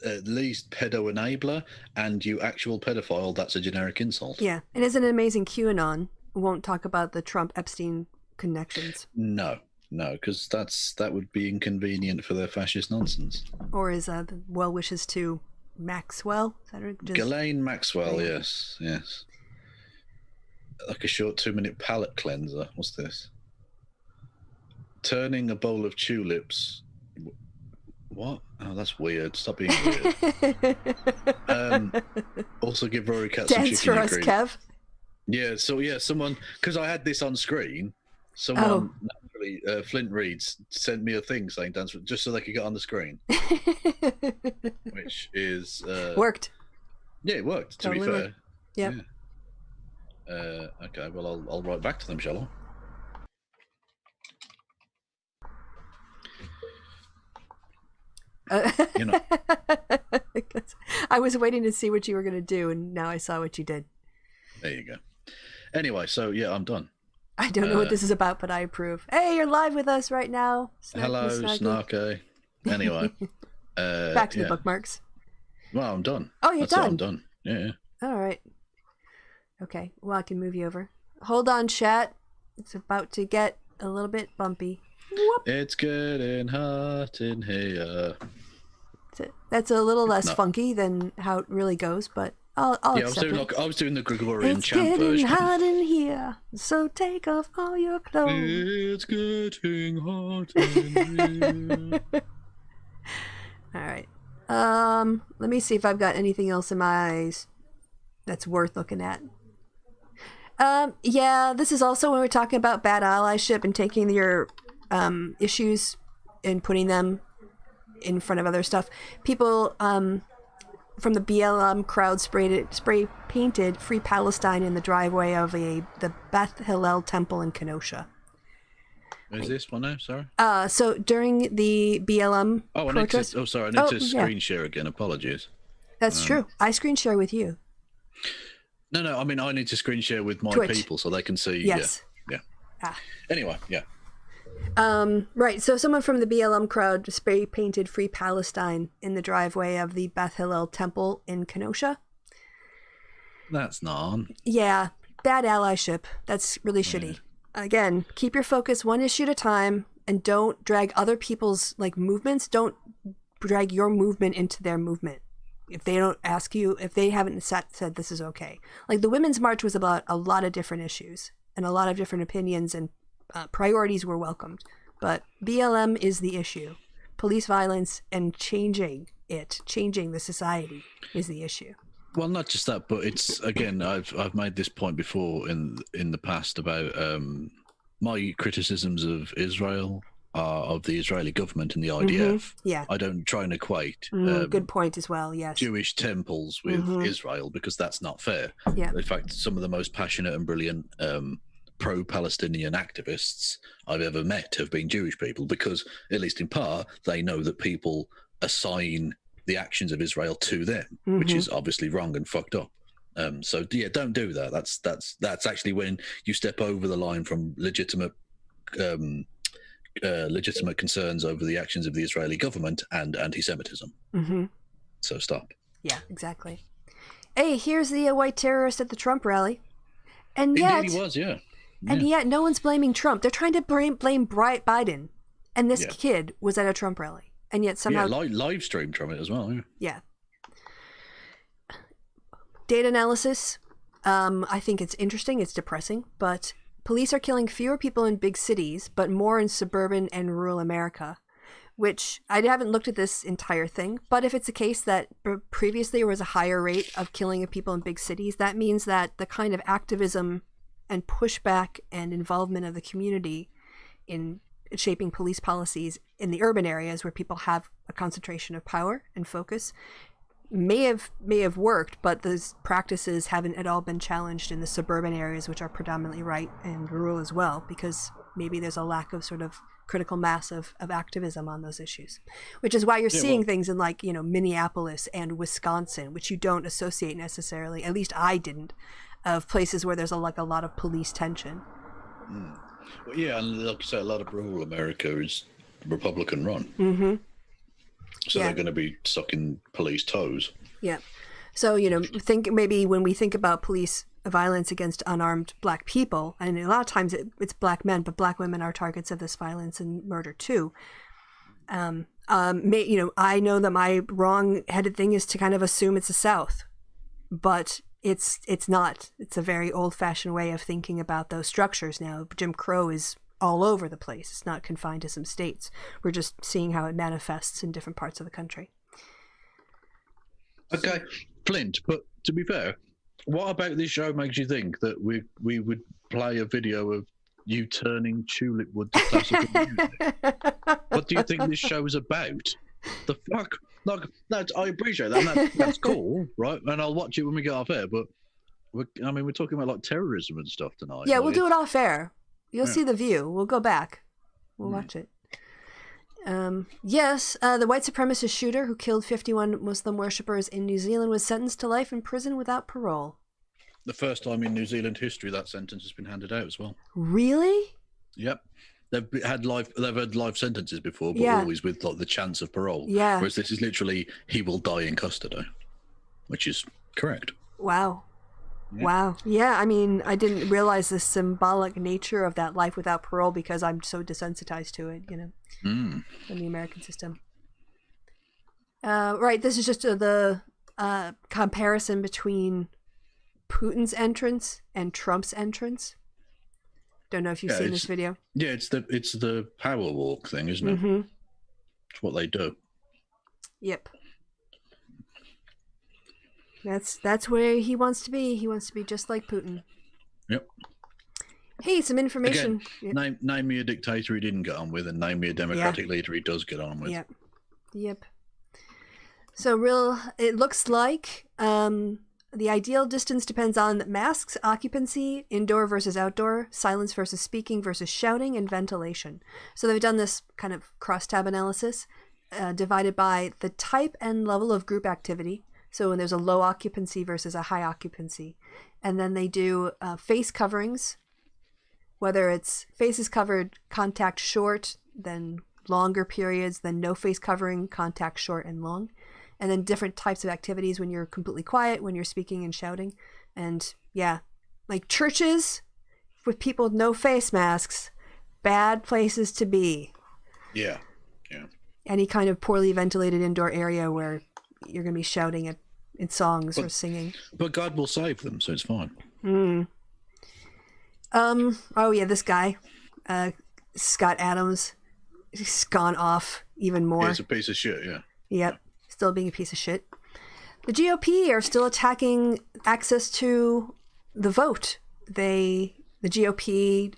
at least pedo enabler, and you actual pedophile. That's a generic insult. Yeah, and isn't it amazing QAnon won't talk about the Trump Epstein connections? No, because that would be inconvenient for their fascist nonsense. Or is the well wishes to Maxwell? Is that just... Ghislaine Maxwell? Yes. like a short 2-minute palate cleanser. What's this? Turning a bowl of tulips. What? Oh, that's weird. Stop being weird. Also give Rory Cat some Dance chicken for us, cream. Kev. Yeah, so yeah, someone, because I had this on screen, someone, naturally, Flint Reeds, sent me a thing saying dance for, just so they could get on the screen. Which is... worked. Yeah, it worked, to Totally be fair. worked. Yep. Yeah. Okay, well, I'll write back to them, shall I? You know. I was waiting to see what you were going to do, and now I saw what you did. There you go. Anyway, so yeah, I'm done. I don't know what this is about, but I approve. Hey, you're live with us right now. Hello, Snarky. Anyway. Back to the bookmarks. Well, I'm done. Oh, you're done? I'm done. Yeah. All right. Okay, well, I can move you over. Hold on, chat. It's about to get a little bit bumpy. Whoop. It's getting hot in here. That's a little less funky than how it really goes, but I'll accept it. I was doing the Gregorian it's chant version. It's getting hot in here, so take off all your clothes. It's getting hot in here. All right. Let me see if I've got anything else in my eyes that's worth looking at. Yeah, this is also when we're talking about bad allyship and taking your issues and putting them in front of other stuff. People from the BLM crowd spray painted "Free Palestine" in the driveway of the Beth Hillel Temple in Kenosha. Is this one now? Sorry. So during the BLM protest. I need to screen share again. Apologies. That's true. I screen share with you. No. I mean, I need to screen share with my Twitch. people so they can see. Yes. Yeah. Anyway, yeah. Right. So someone from the BLM crowd spray painted "Free Palestine" in the driveway of the Beth Hillel Temple in Kenosha. That's not on. Yeah. Bad allyship. That's really shitty. Again, keep your focus one issue at a time, and don't drag other people's movements. Don't drag your movement into their movement. If they don't ask you, if they haven't said this is okay. Like the Women's March was about a lot of different issues and a lot of different opinions, and priorities were welcomed. But BLM is the issue. Police violence and changing the society is the issue. Well, not just that, but it's again. I've made this point before in the past about my criticisms of Israel, of the Israeli government and the IDF. Mm-hmm. Yeah, I don't try and equate. Good point as well. Yes, Jewish temples with Israel, because that's not fair. Yeah. In fact, some of the most passionate and brilliant pro-Palestinian activists I've ever met have been Jewish people, because at least in part they know that people assign the actions of Israel to them, which is obviously wrong and fucked up. So yeah, don't do that. That's actually when you step over the line from legitimate concerns over the actions of the Israeli government and anti-Semitism. So stop. Yeah, exactly. Hey, here's the white terrorist at the Trump rally, and yet Indeed he was, yeah. And yet no one's blaming Trump. They're trying to blame Biden, and this kid was at a Trump rally. And yet somehow live streamed from it as well. Yeah. Data analysis. I think it's interesting. It's depressing, but police are killing fewer people in big cities, but more in suburban and rural America. Which I haven't looked at this entire thing, but if it's a case that previously there was a higher rate of killing of people in big cities, that means that the kind of activism and pushback and involvement of the community in shaping police policies in the urban areas where people have a concentration of power and focus may have worked, but those practices haven't at all been challenged in the suburban areas, which are predominantly right, and rural as well, because maybe there's a lack of sort of critical mass of activism on those issues, which is why you're seeing things in Minneapolis and Wisconsin, which you don't associate necessarily, at least I didn't, of places where there's a lot of police tension. Well, yeah, and like you say, a lot of rural America is Republican run. So they're going to be sucking police toes. Yeah. So, think maybe when we think about police violence against unarmed Black people, and a lot of times it's Black men, but Black women are targets of this violence and murder too. I know that my wrong-headed thing is to kind of assume it's the South, but it's not. It's a very old-fashioned way of thinking about those structures now. Jim Crow is all over the place. It's not confined to some states. We're just seeing how it manifests in different parts of the country. Okay, Flint, but to be fair, what about this show makes you think that we would play a video of you turning tulip wood to classical music? What do you think this show is about? The fuck? Like, I appreciate that. And that's cool, right? And I'll watch it when we get off air. But we're talking about like terrorism and stuff tonight. Yeah, like, we'll do it off air. You'll see the view. We'll go back. We'll watch it. Yes, the white supremacist shooter who killed 51 Muslim worshippers in New Zealand was sentenced to life in prison without parole. The first time in New Zealand history that sentence has been handed out as well. Really? Yep. They've had life sentences before, but always with like the chance of parole. Yeah. Whereas this is literally he will die in custody, which is correct. Wow. Yeah. Wow. Yeah, I mean, I didn't realize the symbolic nature of that life without parole because I'm so desensitized to it, in the American system. Right, this is just the comparison between Putin's entrance and Trump's entrance. Don't know if you've seen this video. Yeah, it's the power walk thing, isn't it? Mm-hmm. It's what they do. Yep. That's where he wants to be. He wants to be just like Putin. Yep. Hey, some information. Again, name me a dictator he didn't get on with, and name me a democratic leader he does get on with. Yep. So it looks like the ideal distance depends on masks, occupancy, indoor versus outdoor, silence versus speaking versus shouting, and ventilation. So they've done this kind of crosstab analysis divided by the type and level of group activity. So when there's a low occupancy versus a high occupancy. And then they do face coverings, whether it's faces covered, contact short, then longer periods, then no face covering, contact short and long. And then different types of activities when you're completely quiet, when you're speaking and shouting. And yeah, like churches with people with no face masks, bad places to be. Yeah. Any kind of poorly ventilated indoor area where you're going to be shouting in songs or singing. But God will save them, so it's fine. Oh yeah, this guy, Scott Adams, he's gone off even more. He's a piece of shit, yeah. Yep, still being a piece of shit. The GOP are still attacking access to the vote. The GOP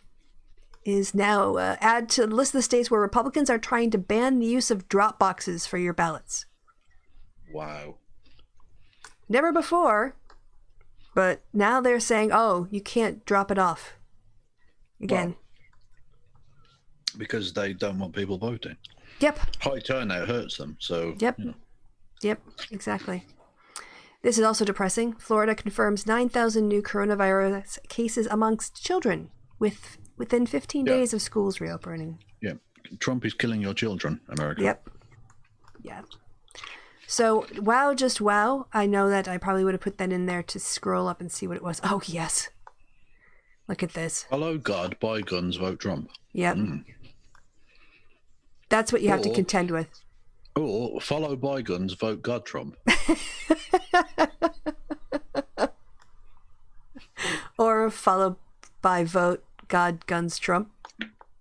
is now add to the list of the states where Republicans are trying to ban the use of drop boxes for your ballots. Wow. Never before, but now they're saying, oh, you can't drop it off again. Well, because they don't want people voting. Yep. High turnout hurts them, so... Yep. Yep, exactly. This is also depressing. Florida confirms 9,000 new coronavirus cases amongst children within 15 days of schools reopening. Yeah. Trump is killing your children, America. Yep. Yeah. So, wow, just wow. I know that I probably would have put that in there to scroll up and see what it was. Oh, yes. Look at this. Hello, God, buy guns, vote Trump. Yep. That's what you have to contend with. Or follow by guns, vote God Trump. Or followed by vote God guns Trump.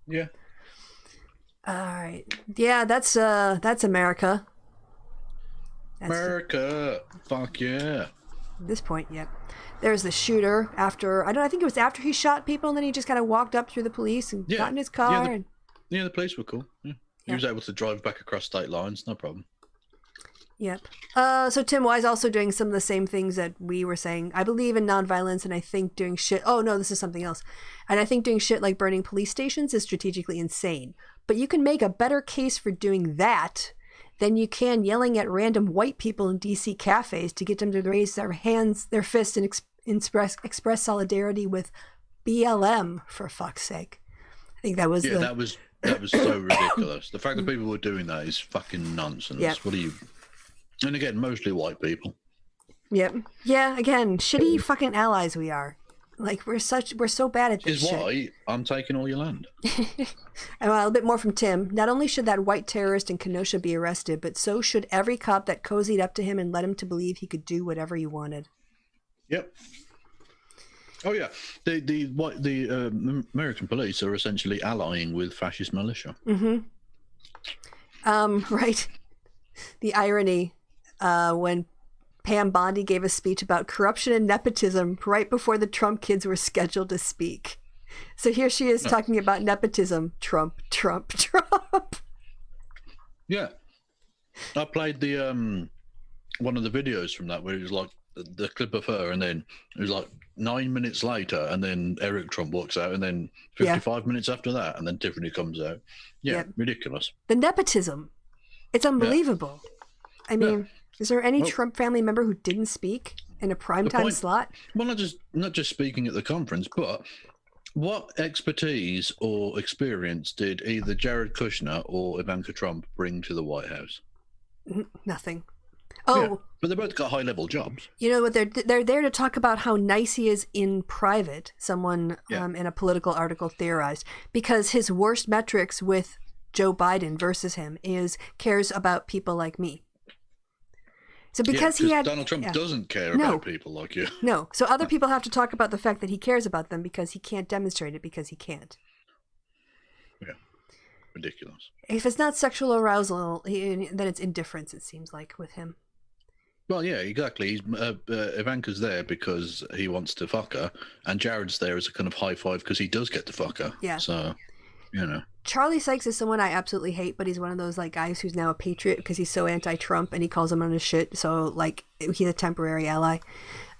Yeah. All right. Yeah, that's America. America. Fuck yeah. At this point, yep. There's the shooter I think it was after he shot people and then he just kind of walked up through the police and got in his car. Yeah, the police were cool. Yeah. He was able to drive back across state lines, no problem. Yep. So Tim Wise also doing some of the same things that we were saying. I believe in nonviolence, and I think doing shit... Oh, no, this is something else. And I think doing shit like burning police stations is strategically insane. But you can make a better case for doing that than you can yelling at random white people in DC cafes to get them to raise their hands, their fists, and express solidarity with BLM, for fuck's sake. I think that was that was so ridiculous. The fact that people were doing that is fucking nonsense. Yep. What are you... And again, mostly white people. Yep. Yeah, again, shitty fucking allies we are. Like, we're so bad at this shit. Is why I'm taking all your land. And a bit more from Tim. Not only should that white terrorist in Kenosha be arrested, but so should every cop that cozied up to him and led him to believe he could do whatever he wanted. Yep. Oh yeah, the American police are essentially allying with fascist militia. Mm-hmm. Right. The irony when Pam Bondi gave a speech about corruption and nepotism right before the Trump kids were scheduled to speak. So here she is talking about nepotism. Trump. Yeah. I played the one of the videos from that where it was like the clip of her, and then it was like 9 minutes later, and then Eric Trump walks out, and then 55 minutes after that, and then Tiffany comes out. Yeah, ridiculous. The nepotism. It's unbelievable. I mean, is there any Trump family member who didn't speak in a primetime slot? Well, not just speaking at the conference, but what expertise or experience did either Jared Kushner or Ivanka Trump bring to the White House? Nothing. Oh, yeah, but they both got high-level jobs. You know what? They're there to talk about how nice he is in private. Someone in a political article theorized, because his worst metrics with Joe Biden versus him is cares about people like me. So because Donald Trump doesn't care about people like you. No. So other people have to talk about the fact that he cares about them because he can't demonstrate it because he can't. Yeah. Ridiculous. If it's not sexual arousal, then it's indifference, it seems like, with him. Well, yeah, exactly. Ivanka's there because he wants to fuck her, and Jared's there as a kind of high five because he does get to fuck her. Yeah. So, you know. Charlie Sykes is someone I absolutely hate, but he's one of those like guys who's now a patriot because he's so anti-Trump and he calls him on his shit. So like he's a temporary ally.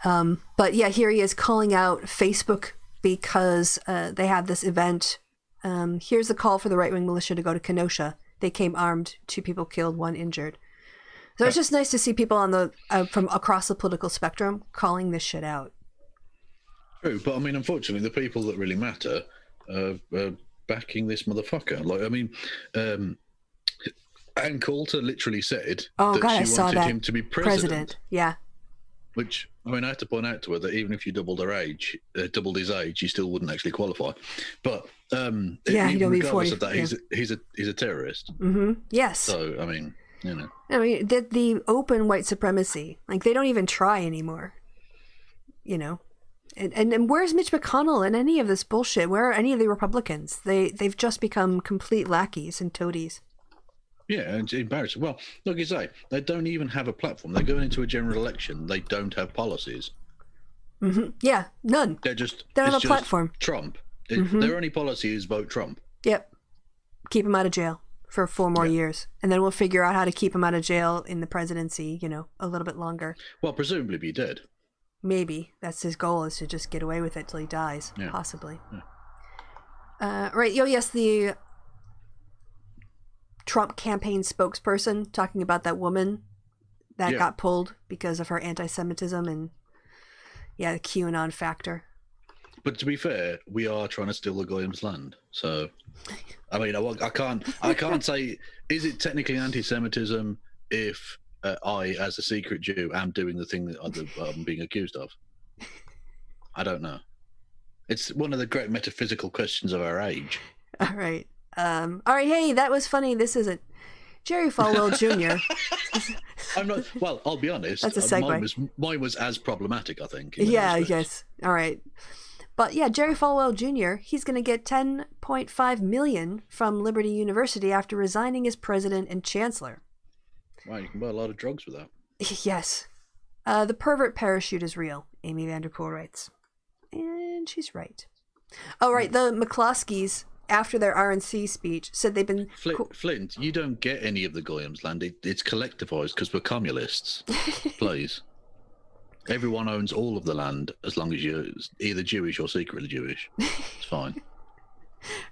But yeah, here he is calling out Facebook because they have this event. Here's the call for the right-wing militia to go to Kenosha. They came armed, 2 people killed, 1 injured. So it's just nice to see people on the from across the political spectrum calling this shit out. True, but I mean, unfortunately, the people that really matter are backing this motherfucker. Like, I mean, Ann Coulter literally said that she wanted him to be president. Yeah. Which, I mean, I have to point out to her that even if you doubled his age, you still wouldn't actually qualify. But even regardless of that, he's a terrorist. Mm-hmm. Yes. So, I mean, you know. I mean, the open white supremacy, like they don't even try anymore. You know, and where's Mitch McConnell and any of this bullshit? Where are any of the Republicans? They've just become complete lackeys and toadies. Yeah, it's embarrassing. Well, like you say, they don't even have a platform. They're going into a general election. They don't have policies. Mm-hmm. Yeah, none. They don't have a platform. Trump. Their only policy is vote Trump. Yep. Keep him out of jail for 4 more years. And then we'll figure out how to keep him out of jail in the presidency, you know, a little bit longer. Well, presumably be dead. Maybe. That's his goal, is to just get away with it till he dies, possibly. Yeah. Right. Yes, the Trump campaign spokesperson talking about that woman that got pulled because of her anti-Semitism and, the QAnon factor. But to be fair, we are trying to steal the Goyim's land. So, I mean, I can't say, is it technically anti-Semitism if I, as a secret Jew, am doing the thing that I'm being accused of? I don't know. It's one of the great metaphysical questions of our age. All right. Hey, that was funny. This isn't Jerry Falwell Jr. I'm not. Well, I'll be honest. That's a segue. Mine was as problematic, I think. Yes. All right. But yeah, Jerry Falwell Jr., he's going to get $10.5 million from Liberty University after resigning as president and chancellor. Wow, you can buy a lot of drugs with that. Yes. The pervert parachute is real, Amy Vanderpool writes. And she's right. Oh, right. The McCloskeys, after their RNC speech, said they've been... Flint, you don't get any of the Goyim's land. It's collectivized because we're communists. Please. Everyone owns all of the land as long as you're either Jewish or secretly Jewish. It's fine.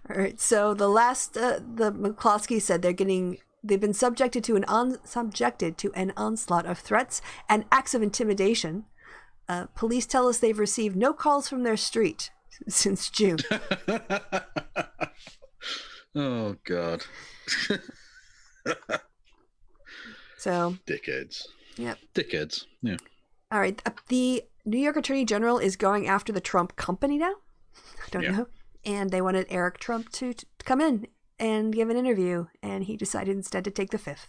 All right. So the McCloskeys said they've been subjected to an onslaught of threats and acts of intimidation. Police tell us they've received no calls from their street since June. Oh, God. So. Dickheads. Yep. Dickheads. Yeah. All right. The New York Attorney General is going after the Trump company now. I don't know. And they wanted Eric Trump to come in and give an interview, and he decided instead to take the 5th.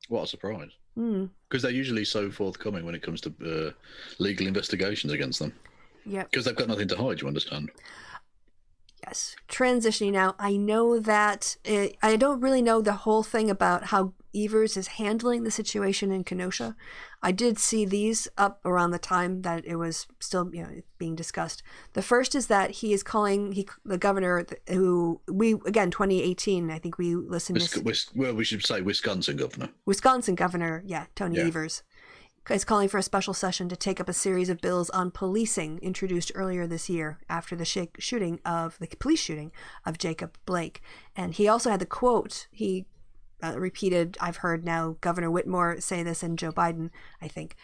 What a surprise. Mm. Because they're usually so forthcoming when it comes to legal investigations against them. Yep. Because they've got nothing to hide, you understand? Yes. Transitioning now, I know that I don't really know the whole thing about how Evers is handling the situation in Kenosha. I did see these up around the time that it was still being discussed. The first is that he is calling the governor, who we, again, 2018, I think we listened to. Well, we should say Wisconsin governor. Wisconsin governor, Tony Evers, is calling for a special session to take up a series of bills on policing introduced earlier this year after the police shooting of Jacob Blake. And he also had the quote, he repeated, I've heard now Governor Whitmore say this and Joe Biden, I think,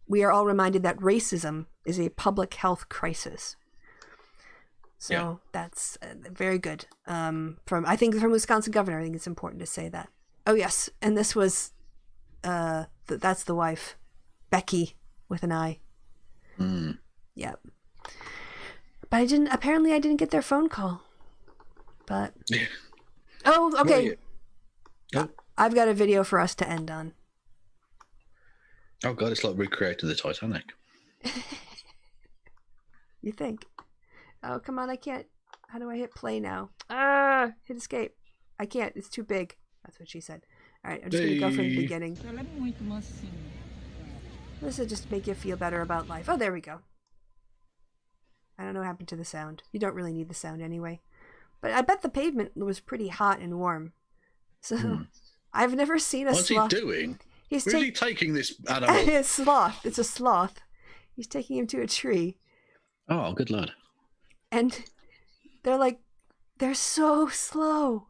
we are all reminded that racism is a public health crisis. So that's very good. From Wisconsin governor, I think it's important to say that. Oh yes, and this was that's the wife, Becky with an I. Mm. Yep. But I didn't get their phone call. But oh, okay. Oh. I've got a video for us to end on. Oh god, it's like recreating the Titanic. You think? Oh, come on, I can't. How do I hit play now? Hit escape. I can't, it's too big. That's what she said. All right, I'm just going to go from the beginning. This will just make you feel better about life. Oh, there we go. I don't know what happened to the sound. You don't really need the sound anyway. But I bet the pavement was pretty hot and warm. So I've never seen a sloth. What's he doing? He's really taking this animal. It's sloth. It's a sloth. He's taking him to a tree. Oh, good lad. And they're so slow.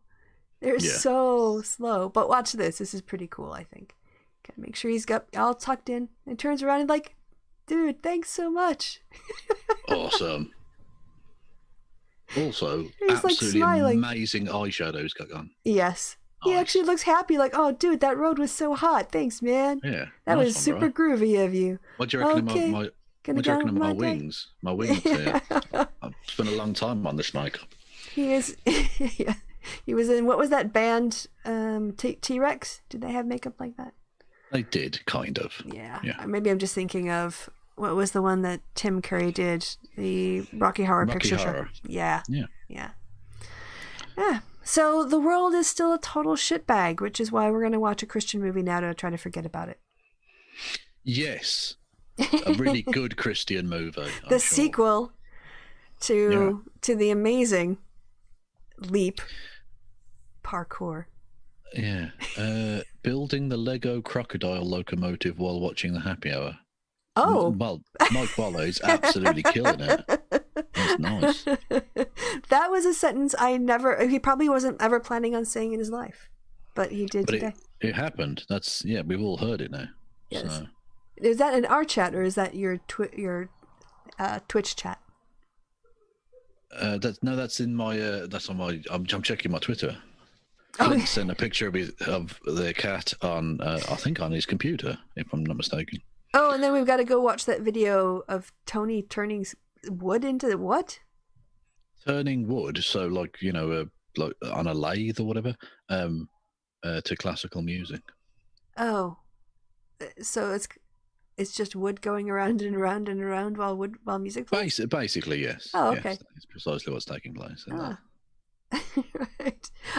They're so slow. But watch this. This is pretty cool, I think. Gotta make sure he's got all tucked in and turns around and like, dude, thanks so much. Awesome. Also, he's absolutely smiling. Amazing eyeshadow he's got on. Yes. He actually looks happy, like, oh, dude, that road was so hot. Thanks, man. Yeah. That was super groovy of you. What do you reckon of my wings? My wings here. I've spent a long time on the snake. He is. Yeah. He was in, what was that band? T-Rex? Did they have makeup like that? They did, kind of. Yeah. Maybe I'm just thinking of, what was the one that Tim Curry did? The Rocky Horror Picture Show. Yeah. So the world is still a total shitbag, which is why we're going to watch a Christian movie now to try to forget about it. Yes. A really good Christian movie. The sequel to the amazing Leap parkour. Yeah. Building the Lego crocodile locomotive while watching the happy hour. Oh. Well, Mike Waller's absolutely killing it. That's nice. That was a sentence he probably wasn't ever planning on saying in his life, but he did today. It happened. We've all heard it now. Yes. So. Is that in our chat or is that your Twitch chat? That's in my. That's on my. I'm checking my Twitter. Oh. Clint sent a picture of the cat on. I think on his computer, if I'm not mistaken. Oh, and then we've got to go watch that video of Tony turning wood into what? Turning wood, so like on a lathe or whatever, to classical music. Oh, so it's just wood going around and around and around while music plays? Basically, yes. Oh, okay. Yes, that's precisely what's taking place. Right.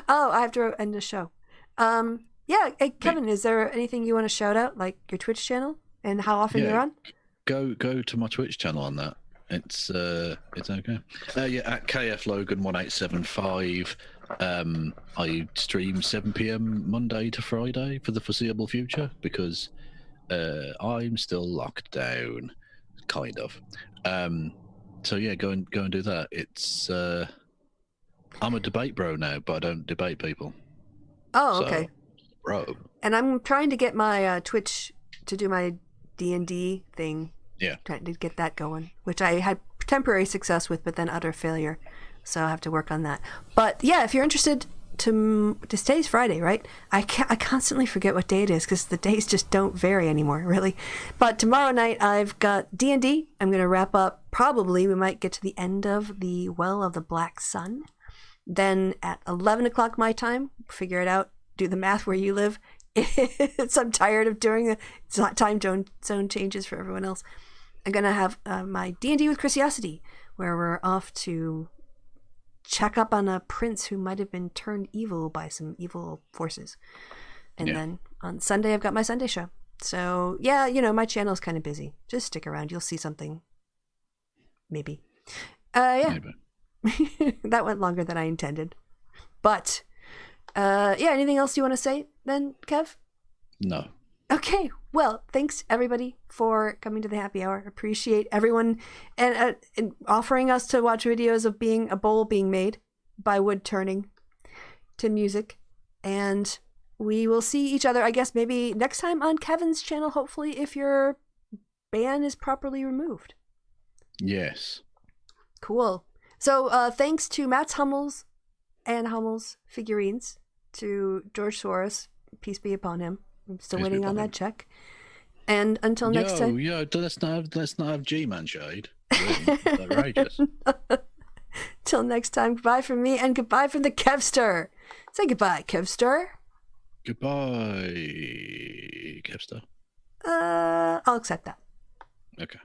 Oh, I have to end the show. Yeah. Hey, Kevin, is there anything you want to shout out, like your Twitch channel and how often you're on? Go to my Twitch channel on that. It's okay. At KFLogan1875. I stream 7 p.m. Monday to Friday for the foreseeable future because I'm still locked down, kind of. So yeah, go and do that. It's I'm a debate bro now, but I don't debate people. Oh, okay. Bro. And I'm trying to get my Twitch to do my D&D thing. Yeah. Trying to get that going, which I had temporary success with, but then utter failure. So I'll have to work on that. But yeah, if you're interested, today's Friday, right? I constantly forget what day it is because the days just don't vary anymore, really. But tomorrow night I've got D&D. I'm going to wrap up. Probably we might get to the end of the Well of the Black Sun. Then at 11 o'clock my time, figure it out, do the math where you live, I'm tired of doing the time zone changes for everyone else. I'm going to have my D&D with Kristi, where we're off to check up on a prince who might have been turned evil by some evil forces. And then on Sunday, I've got my Sunday show. So, yeah, my channel's kind of busy. Just stick around. You'll see something. Maybe. Yeah. Maybe. That went longer than I intended. But, anything else you want to say then, Kev? No. Okay. Well, thanks, everybody, for coming to the happy hour. Appreciate everyone and offering us to watch videos of a bowl being made by wood turning to music. And we will see each other, I guess, maybe next time on Kevin's channel, hopefully, if your ban is properly removed. Yes. Cool. So thanks to Matt's Hummels and Hummels figurines, to George Soros, peace be upon him. I'm still waiting on that check. And until next time. Let's not have G-Man shade. It's outrageous. Till next time, goodbye from me and goodbye from the Kevster. Say goodbye, Kevster. Goodbye, Kevster. I'll accept that. Okay.